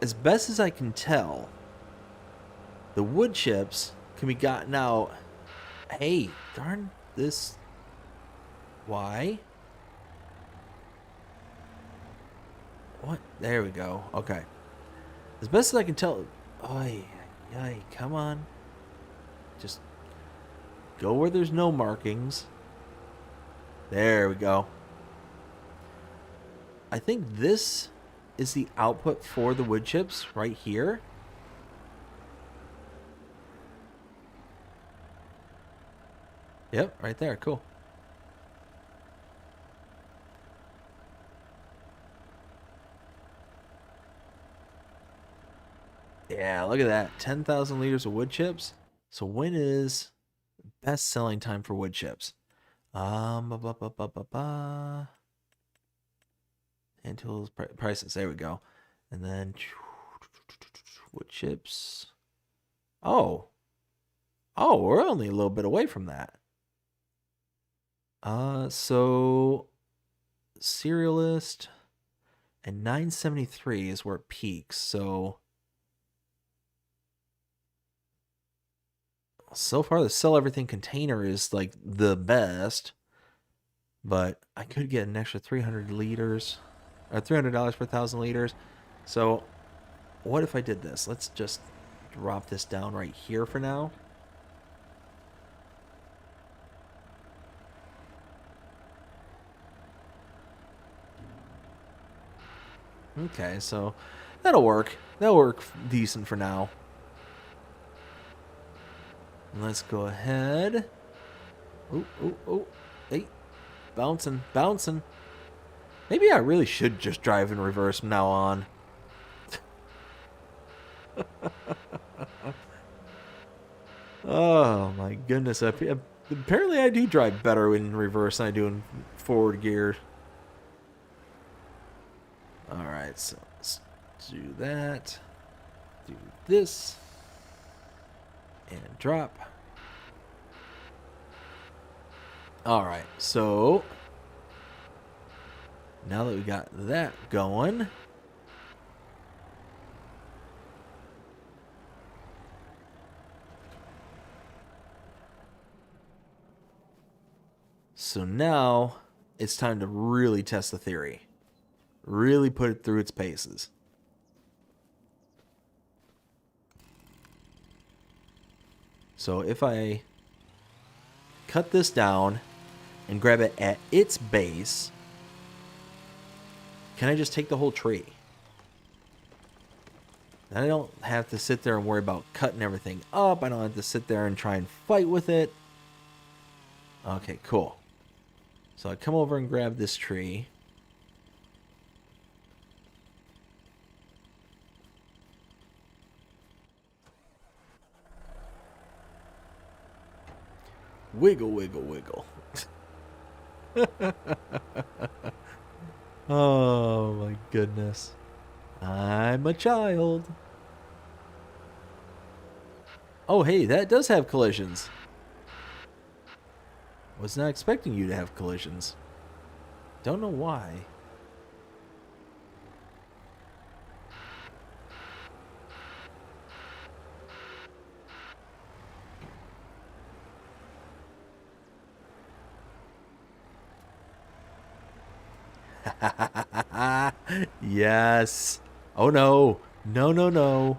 As best as I can tell, the wood chips can be gotten out. Hey, darn this. Why? What? There we go. Okay. As best as I can tell. Oy, oy, come on. Just go where there's no markings. There we go. I think this is the output for the wood chips right here. Yep, right there. Cool. Yeah, look at that. 10,000 liters of wood chips. So when is best selling time for wood chips? Hand tools prices. There we go. And then wood chips. Oh, we're only a little bit away from that. So Serialist and 973 is where it peaks. So far the sell everything container is like the best, but I could get an extra 300 liters or $300 per 1,000 liters. So what if I did this? Let's just drop this down right here for now. Okay, so that'll work. That'll work decent for now. Let's go ahead. Oh. Hey. Bouncing. Maybe I really should just drive in reverse from now on. Oh, my goodness. Apparently I do drive better in reverse than I do in forward gear. Alright, so let's do that. Do this. And drop. Alright, so now that we got that going, so now it's time to really test the theory. Really put it through its paces. So if I cut this down and grab it at its base, can I just take the whole tree? Then I don't have to sit there and worry about cutting everything up. I don't have to sit there and try and fight with it. Okay, cool. So I come over and grab this tree. Wiggle, wiggle, wiggle. Oh my goodness. I'm a child. Oh hey, that does have collisions. Was not expecting you to have collisions. Don't know why. Yes. Oh no. No, no, no.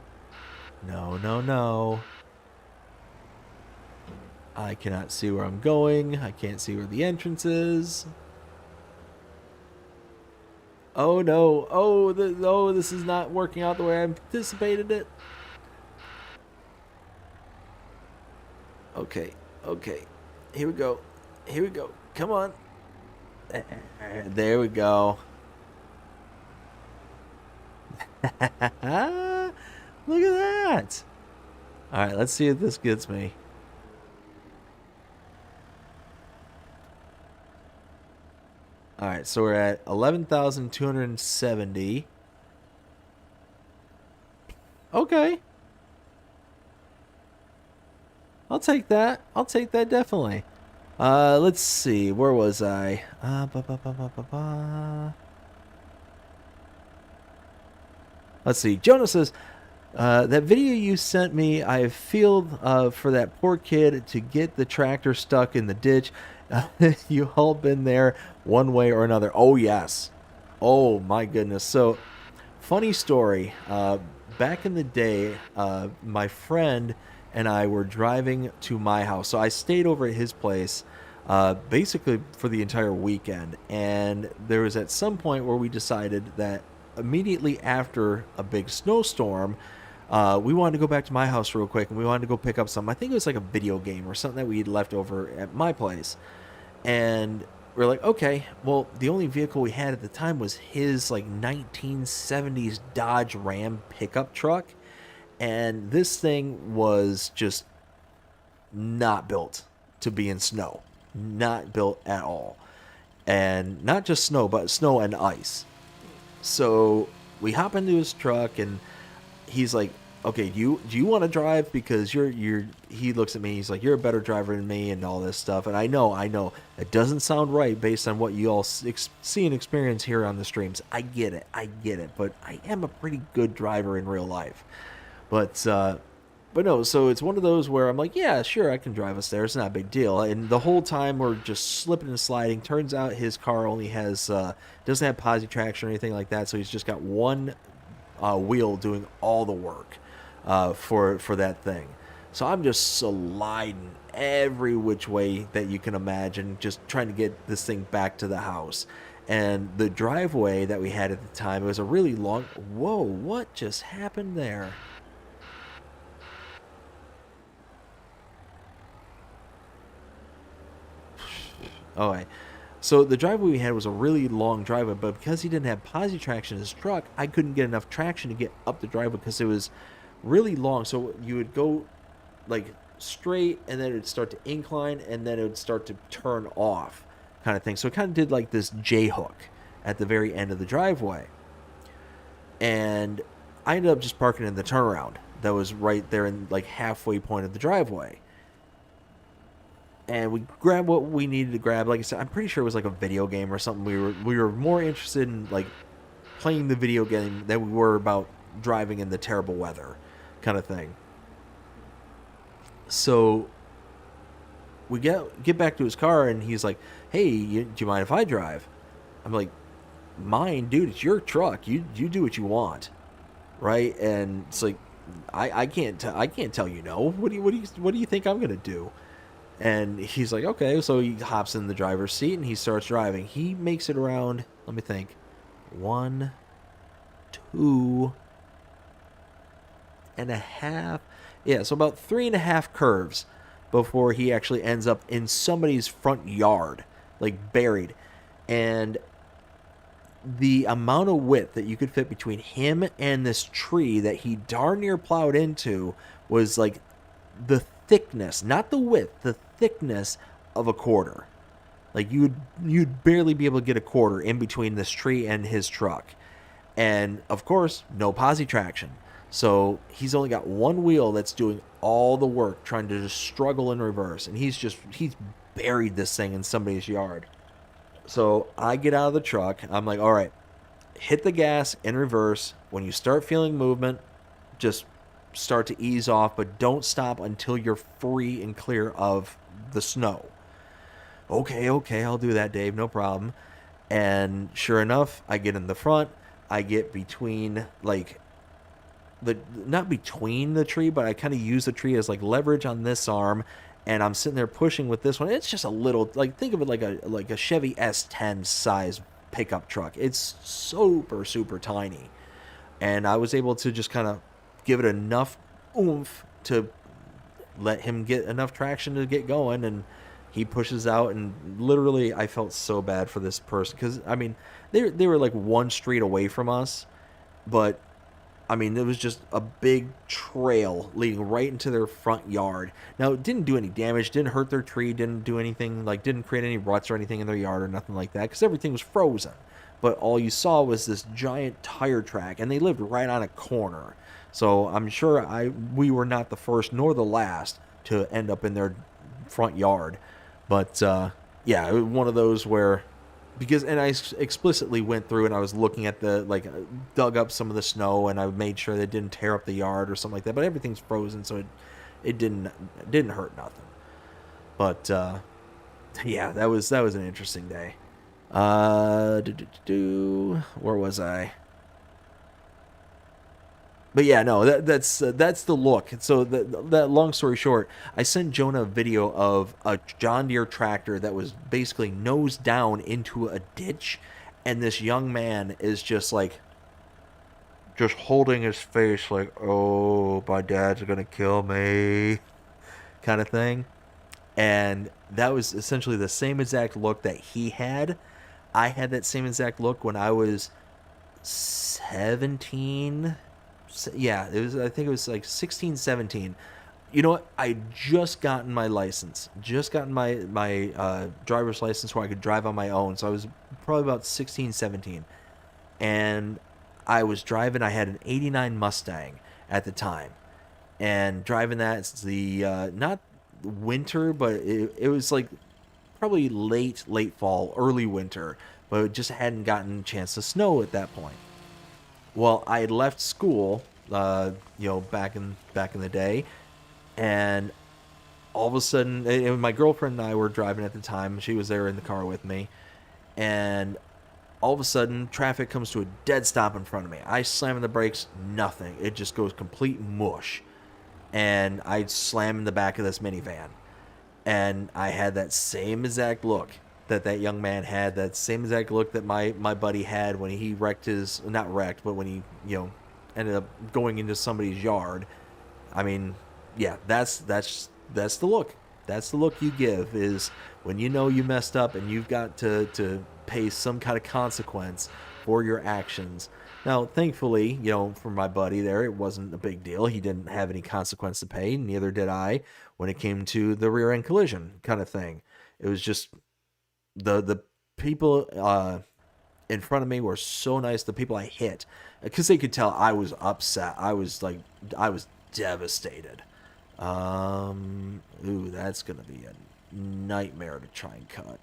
No, no, no. I cannot see where I'm going. I can't see where the entrance is. Oh no! Oh, this is not working out the way I anticipated it. Okay, okay. Here we go. Here we go. Come on. There we go. Look at that. All right, let's see if this gets me. All right, so we're at 11,270. Okay. I'll take that. I'll take that definitely. Let's see. Where was I? Let's see. Jonah says, that video you sent me, I feel for that poor kid to get the tractor stuck in the ditch. You all been there one way or another. Oh, yes. Oh, my goodness. So, funny story. Back in the day, my friend and I were driving to my house. So I stayed over at his place basically for the entire weekend. And there was at some point where we decided that immediately after a big snowstorm, we wanted to go back to my house real quick, and we wanted to go pick up something. I think it was like a video game or something that we had left over at my place. And we're like, okay, well, the only vehicle we had at the time was his like 1970s Dodge Ram pickup truck. And this thing was just not built to be in snow. Not built at all. And not just snow, but snow and ice. So we hop into his truck, and he's like, okay, do you want to drive? Because he looks at me, he's like, you're a better driver than me and all this stuff. And I know, it doesn't sound right based on what you all see and experience here on the streams. I get it. But I am a pretty good driver in real life. But no, so it's one of those where I'm like, yeah, sure, I can drive us there. It's not a big deal. And the whole time we're just slipping and sliding. Turns out his car only has, doesn't have posi traction or anything like that. So he's just got one wheel doing all the work for that thing. So I'm just sliding every which way that you can imagine, just trying to get this thing back to the house. And the driveway that we had at the time, it was a really long... Whoa, what just happened there? All right. So the driveway we had was a really long driveway, but because he didn't have posi traction in his truck, I couldn't get enough traction to get up the driveway because it was really long. So you would go like straight, and then it would start to incline, and then it would start to turn off kind of thing. So it kind of did like this J-hook at the very end of the driveway. And I ended up just parking in the turnaround that was right there in like halfway point of the driveway. And we grabbed what we needed to grab. Like I said, I'm pretty sure it was like a video game or something. We were more interested in like playing the video game than we were about driving in the terrible weather kind of thing. So we get back to his car, and he's like, hey, do you mind if I drive? I'm like, mine, dude, it's your truck. You do what you want. Right? And it's like, I can't tell you no. What do you think I'm going to do? And he's like, okay. So he hops in the driver's seat, and he starts driving. He makes it around, let me think, 1, 2 and a half. Yeah, so about 3.5 curves before he actually ends up in somebody's front yard, like buried. And the amount of width that you could fit between him and this tree that he darn near plowed into was like the thickness, not the width, the thickness of a quarter. Like you'd barely be able to get a quarter in between this tree and his truck. And of course, no posi traction. So he's only got one wheel that's doing all the work, trying to just struggle in reverse. And he's buried this thing in somebody's yard. So I get out of the truck. I'm like, all right, hit the gas in reverse. When you start feeling movement, just start to ease off, but don't stop until you're free and clear of the snow. Okay, I'll do that, Dave, no problem. And sure enough, I get in the front. I get between, like, not between the tree, but I kind of use the tree as, like, leverage on this arm, and I'm sitting there pushing with this one. It's just a little, like, think of it like a Chevy S10 size pickup truck. It's super, super tiny. And I was able to just kind of give it enough oomph to let him get enough traction to get going, and he pushes out. And literally, I felt so bad for this person because, I mean, they were like one street away from us, but I mean, there was just a big trail leading right into their front yard. Now, it didn't do any damage, didn't hurt their tree, didn't do anything, like, didn't create any ruts or anything in their yard or nothing like that, because everything was frozen. But all you saw was this giant tire track, and they lived right on a corner. So I'm sure we were not the first nor the last to end up in their front yard. But, yeah, one of those where... and I explicitly went through and I was looking at dug up some of the snow, and I made sure that it didn't tear up the yard or something like that. But everything's frozen, so it didn't hurt nothing. But yeah, that was an interesting day. Where was I? But yeah, no, that's the look. So that long story short, I sent Jonah a video of a John Deere tractor that was basically nose down into a ditch, and this young man is just holding his face like, oh, my dad's gonna kill me, kind of thing. And that was essentially the same exact look that he had. I had that same exact look when I was 17. Yeah, I think it was like 16, 17. You know what? I just gotten my license. Just gotten my driver's license where I could drive on my own. So I was probably about 16, 17. And I was driving. I had an 89 Mustang at the time. And driving that, it's the, not winter, but it was like probably late fall, early winter. But it just hadn't gotten a chance to snow at that point. Well, I had left school, back in the day, and all of a sudden, my girlfriend and I were driving at the time. She was there in the car with me, and all of a sudden, traffic comes to a dead stop in front of me. I slam on the brakes, nothing. It just goes complete mush, and I slam in the back of this minivan, and I had that same exact look that young man had, that same exact look that my buddy had when he not wrecked, but when he, ended up going into somebody's yard. I mean, yeah, that's the look. That's the look you give, is when you know you messed up and you've got to pay some kind of consequence for your actions. Now, thankfully, for my buddy there, it wasn't a big deal. He didn't have any consequence to pay, neither did I when it came to the rear end collision kind of thing. It was just the people in front of me were so nice. The people I hit, because they could tell I was upset. I was devastated. Ooh, that's gonna be a nightmare to try and cut.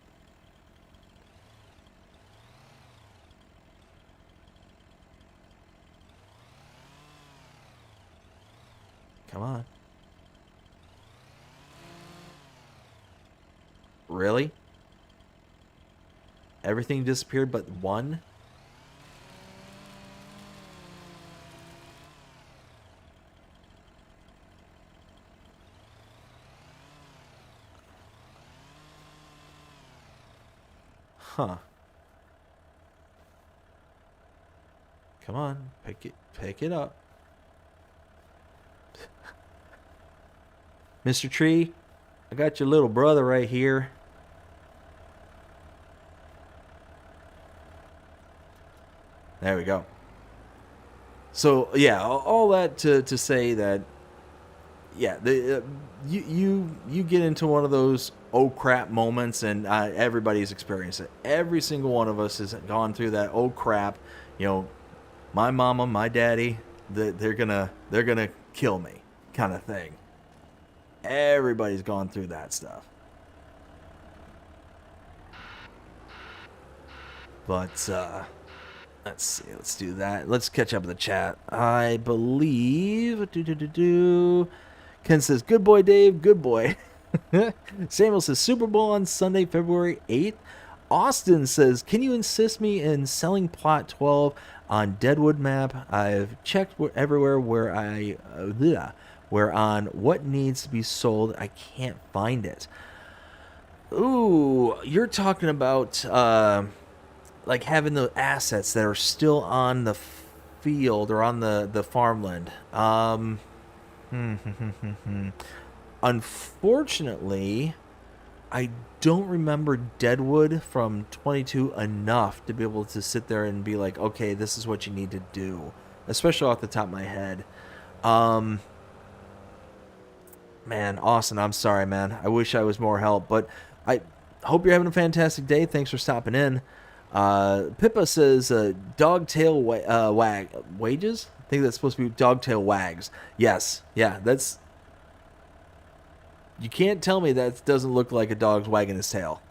Come on. Really? Everything disappeared but one? Huh. Come on, pick it up. Mr. Tree, I got your little brother right here. There we go. So yeah, all that to say that, yeah, you get into one of those oh crap moments, and everybody's experienced it. Every single one of us has gone through that oh crap. My mama, my daddy, they're gonna kill me kind of thing. Everybody's gone through that stuff. But let's see. Let's do that. Let's catch up with the chat. I believe. Ken says, "Good boy, Dave. Good boy." Samuel says, "Super Bowl on Sunday, February 8th." Austin says, "Can you assist me in selling plot 12 on Deadwood map? I've checked everywhere where where on what needs to be sold. I can't find it." Ooh, you're talking about like having the assets that are still on the field or on the farmland. Unfortunately, I don't remember Deadwood from 22 enough to be able to sit there and be like, okay, this is what you need to do, especially off the top of my head. Man, Austin, I'm sorry, man. I wish I was more help, but I hope you're having a fantastic day. Thanks for stopping in. Pippa says, dogtail wag wages? I think that's supposed to be dogtail wags. Yes. Yeah, that's... You can't tell me that doesn't look like a dog's wagging his tail.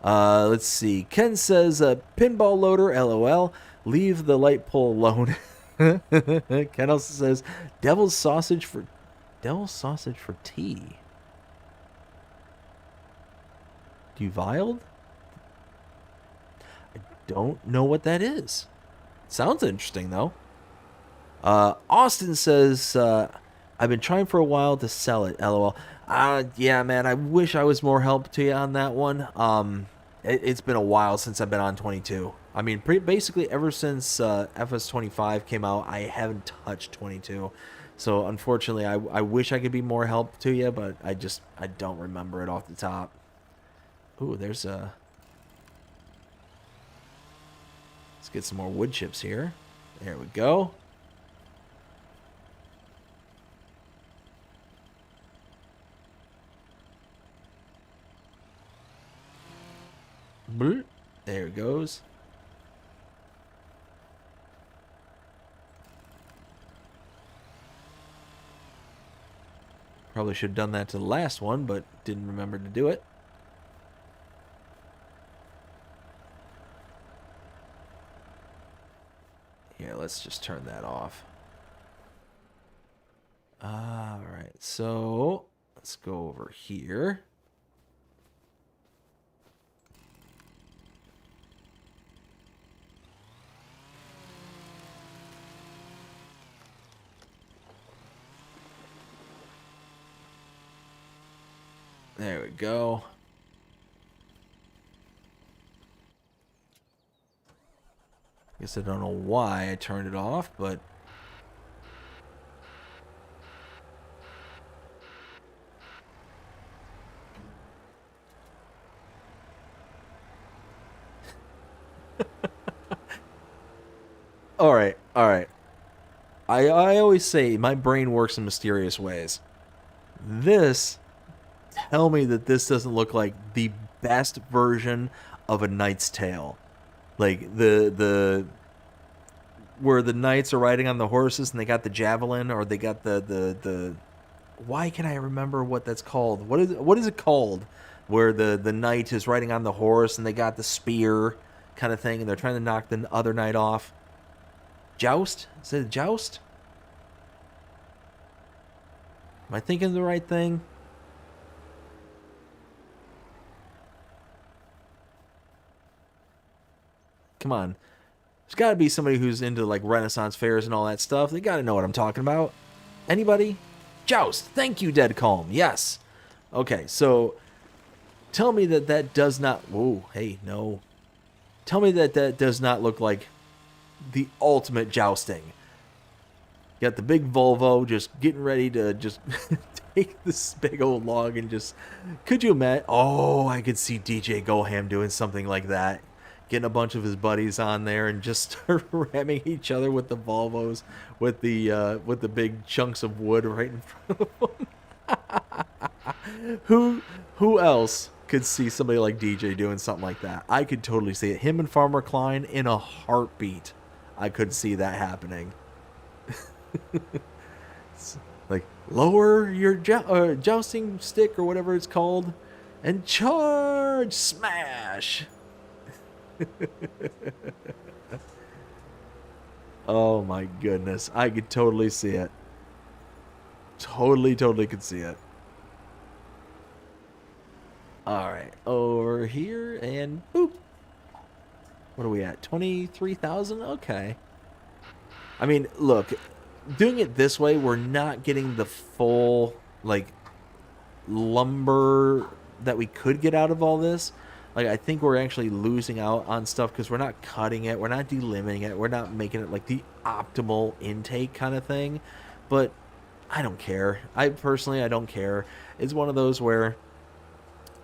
Let's see. Ken says, pinball loader, LOL. Leave the light pole alone. Ken also says, devil's sausage for tea. Duviled? I don't know what that is. Sounds interesting, though. Austin says, I've been trying for a while to sell it, LOL. Yeah, man, I wish I was more help to you on that one. It's been a while since I've been on 22. I mean, basically ever since FS25 came out, I haven't touched 22. So, unfortunately, I wish I could be more help to you, but I don't remember it off the top. Ooh, there's a... Let's get some more wood chips here. There we go. There it goes. Probably should have done that to the last one, but didn't remember to do it. Here, let's just turn that off. Alright, so let's go over here. There we go. Guess I don't know why I turned it off, but... Alright, alright. I always say my brain works in mysterious ways. This... Tell me that this doesn't look like the best version of A Knight's Tale. Like the where the knights are riding on the horses and they got the javelin, or they got the why can I remember what that's called? What is it called? Where the knight is riding on the horse and they got the spear kind of thing and they're trying to knock the other knight off. Joust? Is it a joust? Am I thinking of the right thing? Come on. There's got to be somebody who's into like Renaissance fairs and all that stuff. They got to know what I'm talking about. Anybody? Joust. Thank you, Dead Calm. Yes. Okay, so tell me that that does not... Whoa, hey, no. Tell me that that does not look like the ultimate jousting. You got the big Volvo just getting ready to just take this big old log and just... Could you imagine? Oh, I could see DJ Goham doing something like that. Getting a bunch of his buddies on there and just start ramming each other with the Volvos with the big chunks of wood right in front of them. Who else could see somebody like DJ doing something like that? I could totally see it. Him and Farmer Klein in a heartbeat. I could see that happening. Like, lower your jousting stick or whatever it's called and charge, smash. Oh my goodness, I could totally see it. Totally could see it. Alright, over here and boop. What are we at? 23,000? Okay. I mean, look, doing it this way, we're not getting the full, like, lumber that we could get out of all this. Like, I think we're actually losing out on stuff because we're not cutting it, we're not delimiting it, we're not making it like the optimal intake kind of thing. But I don't care. I don't care. It's one of those where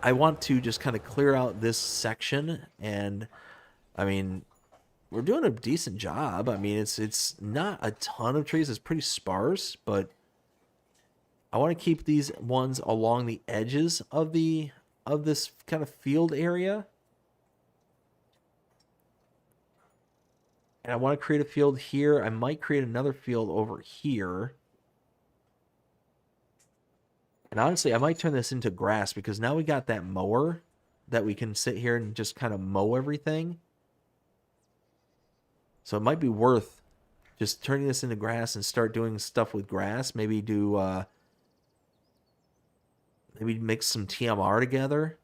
I want to just kind of clear out this section, and I mean, we're doing a decent job. I mean, it's not a ton of trees. It's pretty sparse, but I want to keep these ones along the edges of this kind of field area. And I want to create a field here. I might create another field over here. And honestly, I might turn this into grass because now we got that mower that we can sit here and just kind of mow everything. So it might be worth just turning this into grass and start doing stuff with grass. Maybe do, maybe mix some TMR together.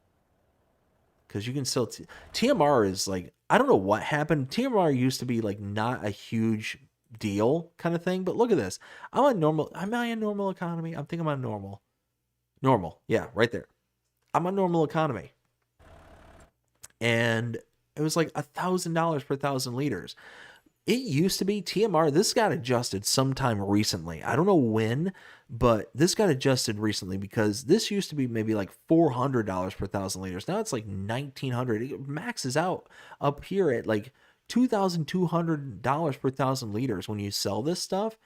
Because you can still... TMR is like... I don't know what happened. TMR used to be like not a huge deal kind of thing. But look at this. I'm on normal... Am I in normal economy? I'm thinking I'm on normal. Normal. Yeah, right there. I'm on normal economy. And it was like $1,000 per 1,000 liters. It used to be TMR. This got adjusted sometime recently. I don't know when, but this got adjusted recently because this used to be maybe like $400 per 1,000 liters. Now it's like $1,900. It maxes out up here at like $2,200 per 1,000 liters when you sell this stuff.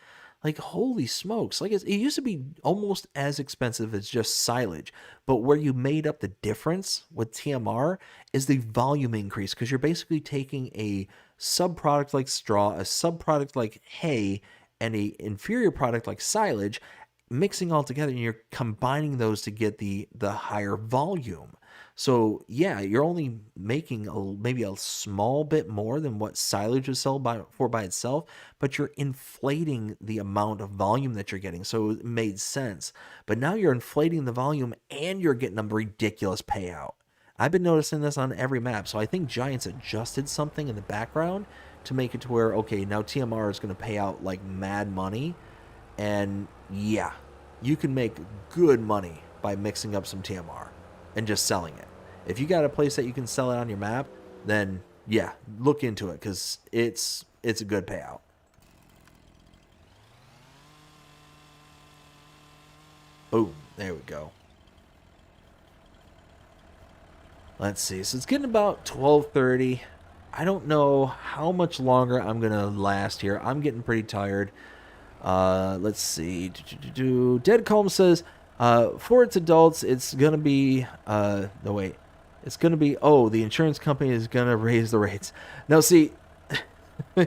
Like, holy smokes. Like, it used to be almost as expensive as just silage. But where you made up the difference with TMR is the volume increase, because you're basically taking a subproduct like straw, a subproduct like hay, and a inferior product like silage, mixing all together, and you're combining those to get the higher volume. So yeah, you're only making maybe a small bit more than what silage would sell for by itself, but you're inflating the amount of volume that you're getting. So it made sense. But now you're inflating the volume and you're getting a ridiculous payout. I've been noticing this on every map. So I think Giants adjusted something in the background to make it to where, okay, now TMR is going to pay out like mad money. And yeah, you can make good money by mixing up some TMR and just selling it. If you got a place that you can sell it on your map, then yeah, look into it, because it's a good payout. Boom, there we go. Let's see, so it's getting about 12:30. I don't know how much longer I'm gonna last here. I'm getting pretty tired. Let's see. Dead Calm says, for its adults, it's gonna be no wait. It's gonna be the insurance company is gonna raise the rates. Now see,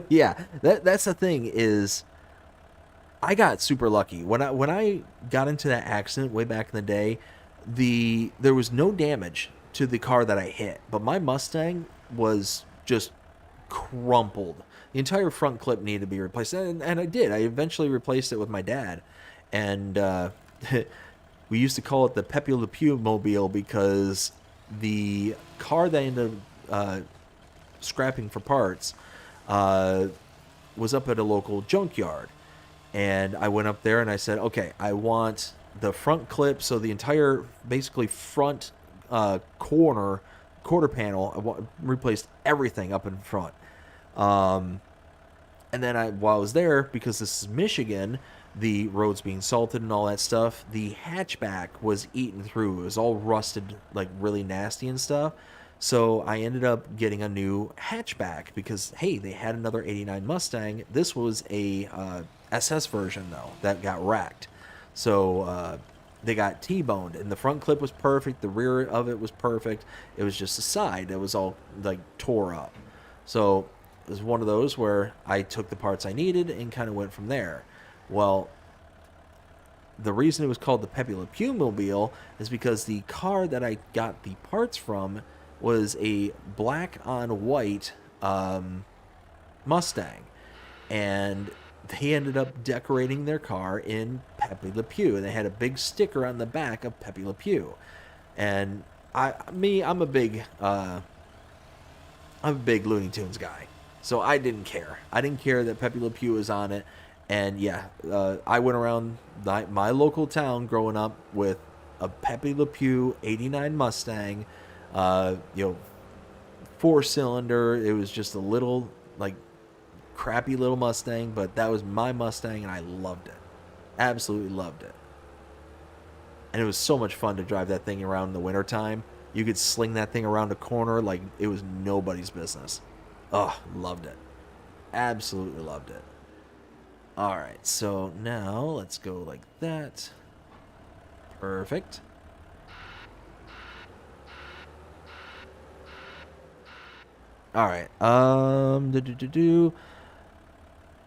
yeah, that's the thing is, I got super lucky when I got into that accident way back in the day. There was no damage to the car that I hit, but my Mustang was just crumpled. The entire front clip needed to be replaced, and I did. I eventually replaced it with my dad, and we used to call it the Pepe Le Pew mobile because the car that I ended up scrapping for parts was up at a local junkyard. And I went up there and I said, okay, I want the front clip, so the entire basically front quarter panel, I replaced everything up in front. And then while I was there, because this is Michigan, the roads being salted and all that stuff, the hatchback was eaten through. It was all rusted, like really nasty and stuff. So I ended up getting a new hatchback because, hey, they had another 89 Mustang. This was a SS version, though, that got wrecked. So they got T-boned, and the front clip was perfect. The rear of it was perfect. It was just the side that was all, like, tore up. So it was one of those where I took the parts I needed and kind of went from there. Well, the reason it was called the Pepe Le Pew mobile is because the car that I got the parts from was a black on white Mustang, and they ended up decorating their car in Pepe Le Pew, and they had a big sticker on the back of Pepe Le Pew. And I'm a big Looney Tunes guy, so I didn't care. I didn't care that Pepe Le Pew was on it. And yeah, I went around my local town growing up with a Pepe Le Pew 89 Mustang, You know, 4-cylinder. It was just a little, like, crappy little Mustang, but that was my Mustang, and I loved it. Absolutely loved it. And it was so much fun to drive that thing around in the wintertime. You could sling that thing around a corner like it was nobody's business. Oh, loved it. Absolutely loved it. All right, so now let's go like that. Perfect. All right.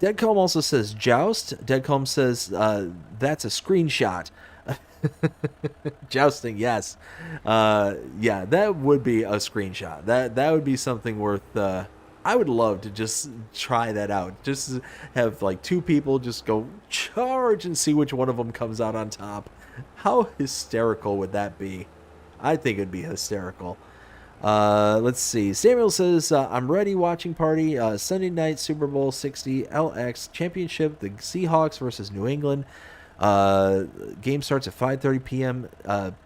Deadcom also says joust. Deadcom says that's a screenshot. Jousting, yes. Yeah, that would be a screenshot. That would be something worth. I would love to just try that out. Just have like two people just go charge and see which one of them comes out on top. How hysterical would that be? I think it'd be hysterical. Let's see. Samuel says, I'm ready. Watching party. Sunday night Super Bowl 60 LX Championship. The Seahawks versus New England. Game starts at 5:30 p.m.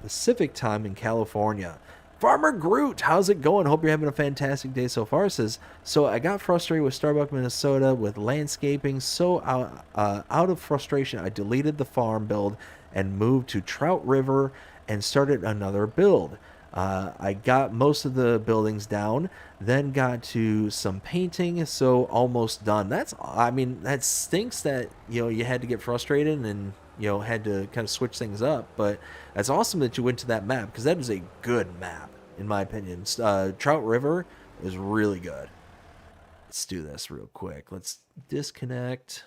Pacific time in California. Farmer Groot, how's it going? Hope you're having a fantastic day so far. Says, so I got frustrated with Starbucks, Minnesota with landscaping. So out of frustration, I deleted the farm build and moved to Trout River and started another build. I got most of the buildings down, then got to some painting, so almost done. That stinks that, you had to get frustrated and, had to kind of switch things up, but that's awesome that you went to that map, because that is a good map, in my opinion. Trout River is really good. Let's do this real quick. Let's disconnect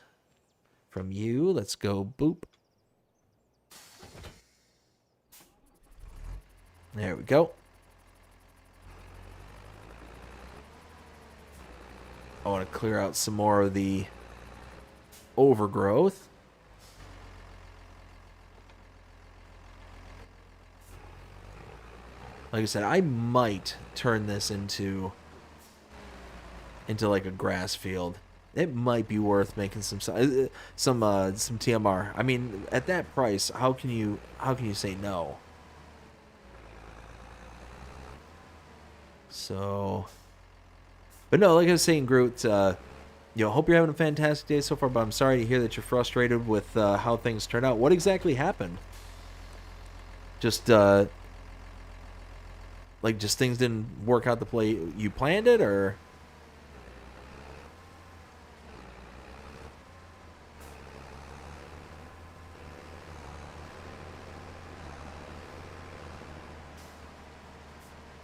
from you. Let's go boop. There we go. I want to clear out some more of the overgrowth. Like I said, I might turn this into like a grass field. It might be worth making some TMR. I mean, at that price, how can you say no? So, but no, like I was saying, Groot, hope you're having a fantastic day so far, but I'm sorry to hear that you're frustrated with how things turned out. What exactly happened? Just things didn't work out the way you planned it, or?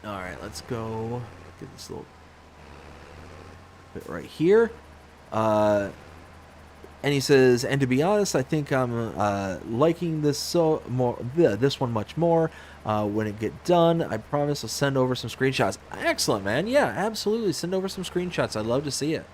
All right, let's go get this little bit right here. And he says, and to be honest, I think I'm liking this this one much more. When it get done, I promise I'll send over some screenshots. Excellent, man. Yeah, absolutely. Send over some screenshots. I'd love to see it.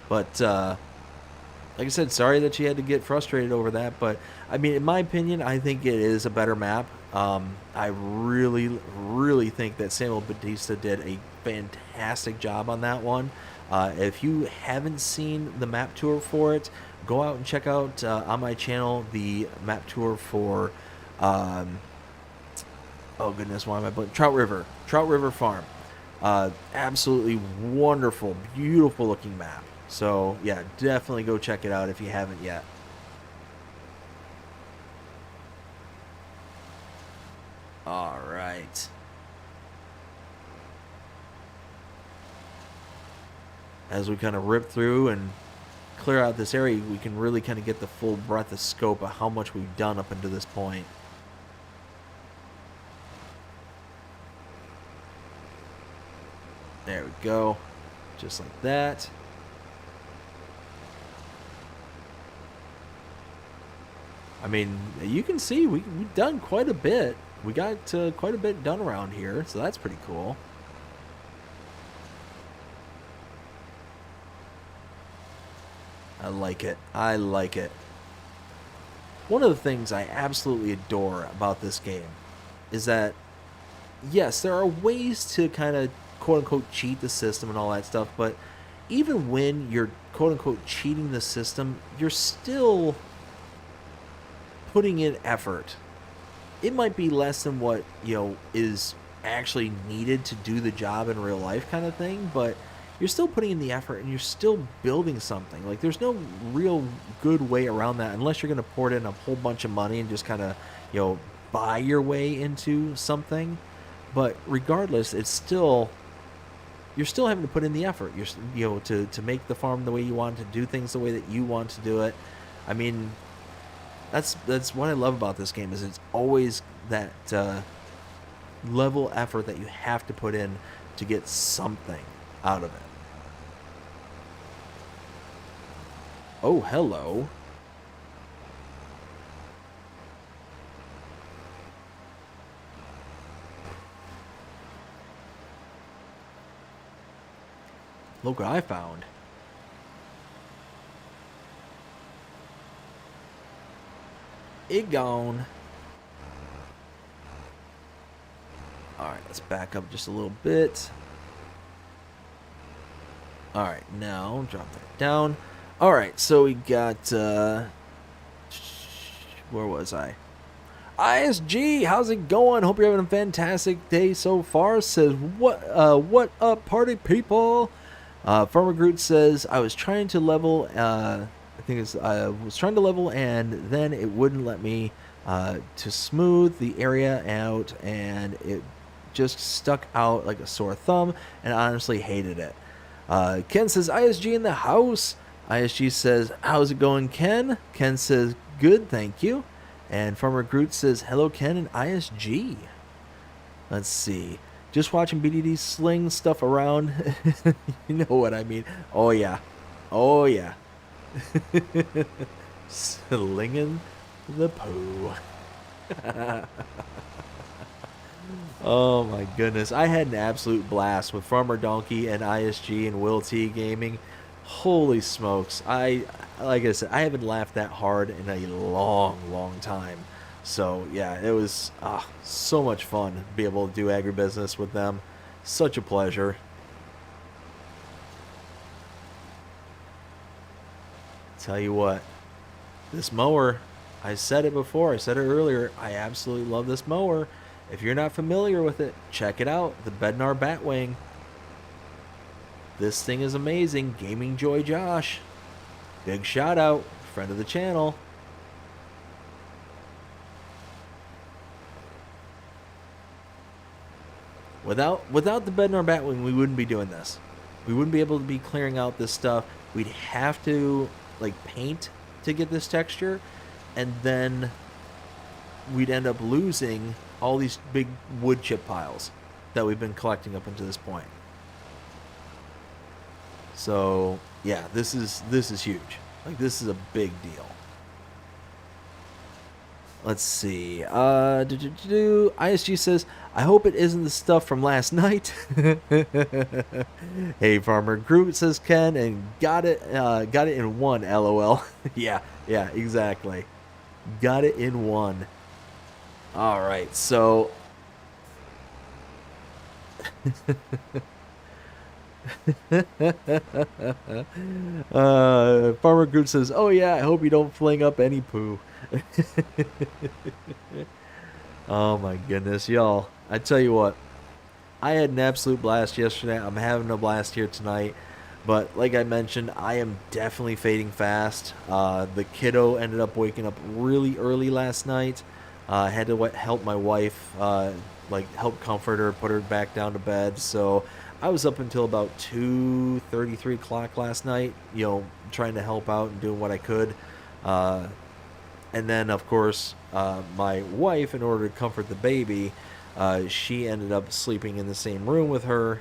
But like I said, sorry that you had to get frustrated over that. But I mean, in my opinion, I think it is a better map. I really, really think that Samuel Batista did a fantastic job on that one. If you haven't seen the map tour for it, go out and check out on my channel the map tour for oh goodness, why am I blanking? Trout River Farm. Absolutely wonderful, beautiful looking map. So yeah, definitely go check it out if you haven't yet. All right. As we kind of rip through and clear out this area, we can really kind of get the full breadth of scope of how much we've done up until this point. There we go. Just like that. I mean, you can see we've done quite a bit. We got quite a bit done around here, so that's pretty cool. I like it. I like it. One of the things I absolutely adore about this game is that, yes, there are ways to kind of quote-unquote cheat the system and all that stuff, but even when you're quote-unquote cheating the system, you're still putting in effort. It might be less than what, is actually needed to do the job in real life kind of thing, but you're still putting in the effort and you're still building something. Like, there's no real good way around that unless you're going to pour in a whole bunch of money and just kind of, buy your way into something. But regardless, it's still, you're still having to put in the effort. You're, to make the farm the way you want, to do things the way that you want to do it. I mean, that's what I love about this game, is it's always that level effort that you have to put in to get something out of it. Oh, hello. Look what I found. It gone. Alright, let's back up just a little bit. Alright, now drop that down. Alright, so we got, where was I? ISG, how's it going? Hope you're having a fantastic day so far. Says, what up, party people? Farmer Groot says, I was trying to level, I was trying to level, and then it wouldn't let me to smooth the area out, and it just stuck out like a sore thumb, and I honestly hated it. Ken says, ISG in the house. ISG says, how's it going, Ken? Ken says, good, thank you. And Farmer Groot says, hello, Ken and ISG. Let's see. Just watching BDD sling stuff around. You know what I mean. Oh, yeah. Oh, yeah. Slinging the poo. Oh, my goodness. I had an absolute blast with Farmer Donkey and ISG and Will T Gaming. Holy smokes. Like I said, I haven't laughed that hard in a long time. So, yeah, it was so much fun to be able to do agribusiness with them. Such a pleasure. Tell you what, this mower, I said it before, I said it earlier, I absolutely love this mower. If you're not familiar with it, check it out, the Bednar Batwing. This thing is amazing. Gaming Joy Josh. Big shout out, friend of the channel. Without the Bednar Batwing, we wouldn't be doing this. We wouldn't be able to be clearing out this stuff. We'd have to paint to get this texture, and then we'd end up losing all these big wood chip piles that we've been collecting up until this point. So yeah, this is huge. This is a big deal. Let's see. ISG says, I hope it isn't the stuff from last night. Hey, Farmer Groot, says Ken, and got it in one, LOL. yeah, exactly. Got it in one. All right, so Farmer Groot says, oh yeah, I hope you don't fling up any poo. Oh my goodness, y'all. I tell you what, I had an absolute blast yesterday. I'm having a blast here tonight. But like I mentioned, I am definitely fading fast. The kiddo ended up waking up really early last night. I had to help my wife, help comfort her, put her back down to bed. So I was up until about 2:30, 3 o'clock last night, trying to help out and doing what I could. And then, of course, my wife, in order to comfort the baby, she ended up sleeping in the same room with her,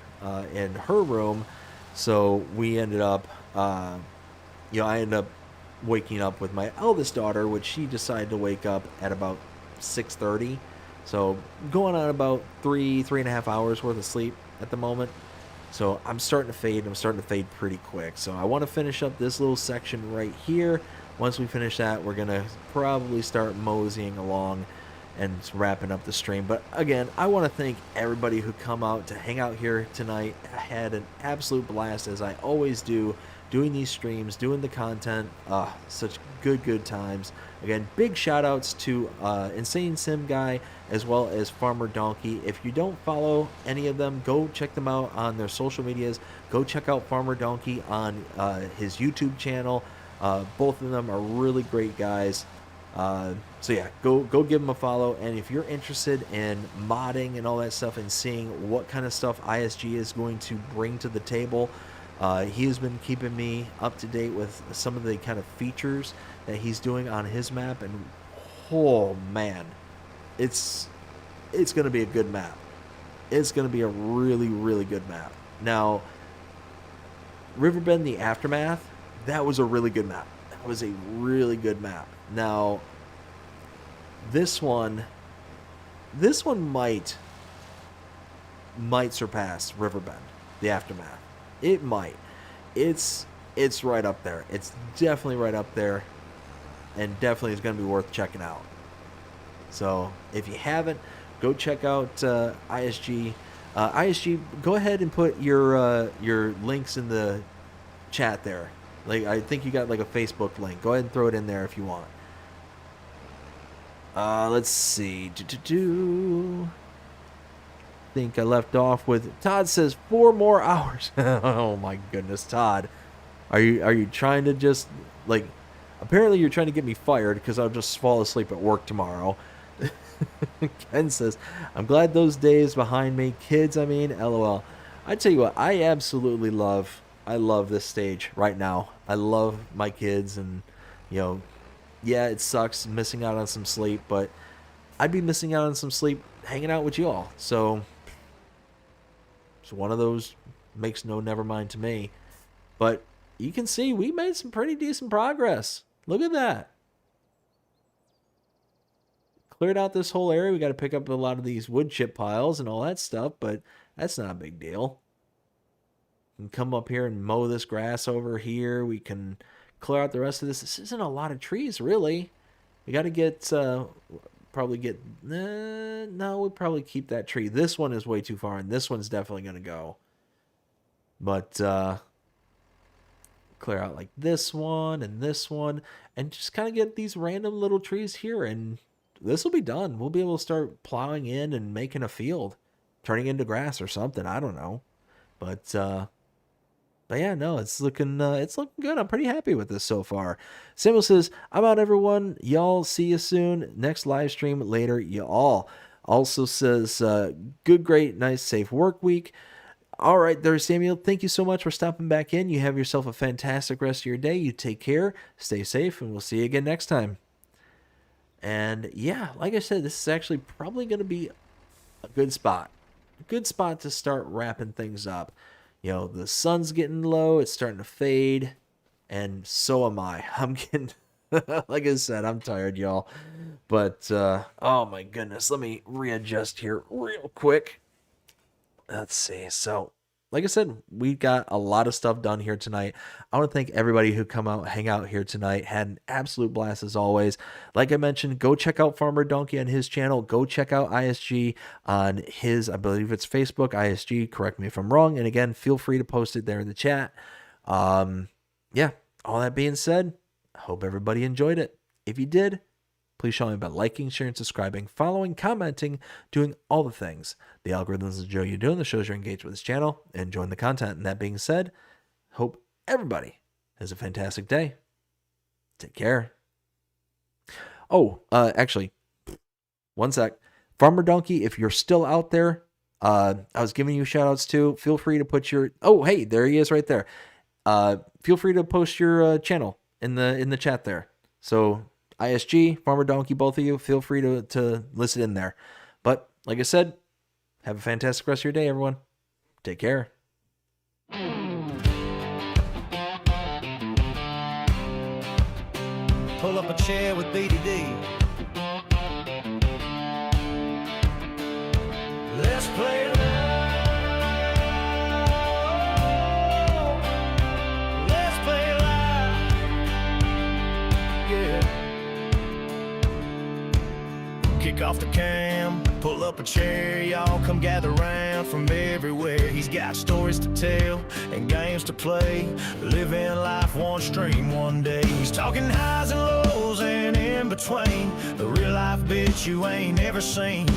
in her room. So we ended up, I ended up waking up with my eldest daughter, which she decided to wake up at about 6:30. So going on about 3.5 hours worth of sleep at the moment. So I'm starting to fade. I'm starting to fade pretty quick. So I want to finish up this little section right here. Once we finish that, we're going to probably start moseying along and wrapping up the stream. But again, I want to thank everybody who come out to hang out here tonight. I had an absolute blast, as I always do, doing these streams, doing the content. Such good times. Again, big shout outs to Insane Sim Guy as well as Farmer Donkey. If you don't follow any of them, go check them out on their social medias. Go check out Farmer Donkey on his YouTube channel. Both of them are really great guys. So yeah, go give them a follow. And if you're interested in modding and all that stuff and seeing what kind of stuff ISG is going to bring to the table, he has been keeping me up to date with some of the kind of features that he's doing on his map. And oh man, it's going to be a good map. It's going to be a really good map. Now, Riverbend, the Aftermath, that was a really good map. That was a really good map. Now, this one might surpass Riverbend, the Aftermath. It might. It's right up there. It's definitely right up there, and definitely is going to be worth checking out. So if you haven't, go check out ISG. ISG, go ahead and put your links in the chat there. Like, I think you got like a Facebook link. Go ahead and throw it in there if you want. Let's see. I think I left off with Todd says 4 more hours. Oh my goodness, Todd. Are you trying to just like, apparently you're trying to get me fired because I'll just fall asleep at work tomorrow. Ken says, I'm glad those days behind me. Kids, I mean, LOL. I tell you what, I absolutely love this stage right now. I love my kids, and yeah, it sucks missing out on some sleep, but I'd be missing out on some sleep hanging out with you all. So it's one of those makes no never mind to me. But you can see we made some pretty decent progress. Look at that. Cleared out this whole area. We got to pick up a lot of these wood chip piles and all that stuff, but that's not a big deal. We can come up here and mow this grass over here. We can clear out the rest of this. This isn't a lot of trees, really. We got to get, no, we'll probably keep that tree. This one is way too far, and this one's definitely going to go. But, clear out like this one, and just kind of get these random little trees here, and this will be done. We'll be able to start plowing in and making a field, turning into grass or something. I don't know. But yeah, no, it's looking good. I'm pretty happy with this so far. Samuel says, I'm out, everyone. Y'all, see you soon. Next live stream later, y'all. Also says, good, great, nice, safe work week. All right, there, Samuel. Thank you so much for stopping back in. You have yourself a fantastic rest of your day. You take care, stay safe, and we'll see you again next time. And yeah, like I said, this is actually probably going to be a good spot. A good spot to start wrapping things up. The sun's getting low. It's starting to fade. And so am I. I'm getting, like I said, I'm tired, y'all. But, oh my goodness. Let me readjust here real quick. Let's see. So, like I said, we got a lot of stuff done here tonight. I want to thank everybody who come out, hang out here tonight. Had an absolute blast as always. Like I mentioned, go check out Farmer Donkey on his channel. Go check out ISG on his, I believe it's Facebook, ISG. Correct me if I'm wrong. And again, feel free to post it there in the chat. Yeah, all that being said, I hope everybody enjoyed it. If you did, please show me by liking, sharing, subscribing, following, commenting, doing all the things. The algorithms enjoy you doing. The shows you're engaged with this channel and enjoying the content. And that being said, hope everybody has a fantastic day. Take care. Oh, actually, one sec. Farmer Donkey, if you're still out there, I was giving you shout outs too. Feel free to put your, oh, hey, there he is right there. Feel free to post your channel in the chat there. So ISG, Farmer Donkey, both of you, feel free to listen in there. But like I said, have a fantastic rest of your day, everyone. Take care. Pull up a chair with BDD. Let's play it loud. Let's play it loud. Yeah. Kick off the cam. Pull up a chair, y'all come gather round from everywhere. He's got stories to tell and games to play, living life one stream one day. He's talking highs and lows and in between, the real life bitch you ain't never seen.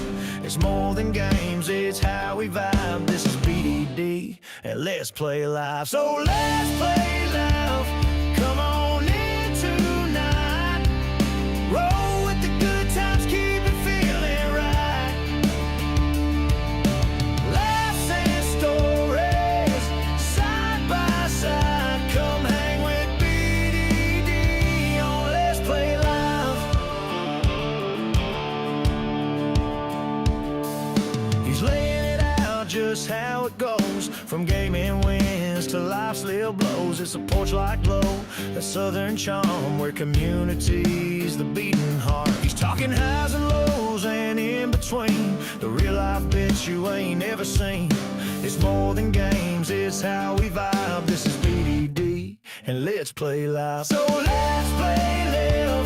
It's more than games, it's how we vibe. This is BDD and let's play live. So let's play live. Come on in tonight. Roll with the good times, keep it feeling right. Laughs and stories, side by side. Come hang with BDD on Let's Play Live. He's laying it out just how it goes, from gaming wins to life's little blows. It's a porch-like glow, that southern charm where community's the beating heart. He's talking highs and lows and in between, the real life bitch you ain't never seen. It's more than games, it's how we vibe. This is BDD and let's play live. So let's play live.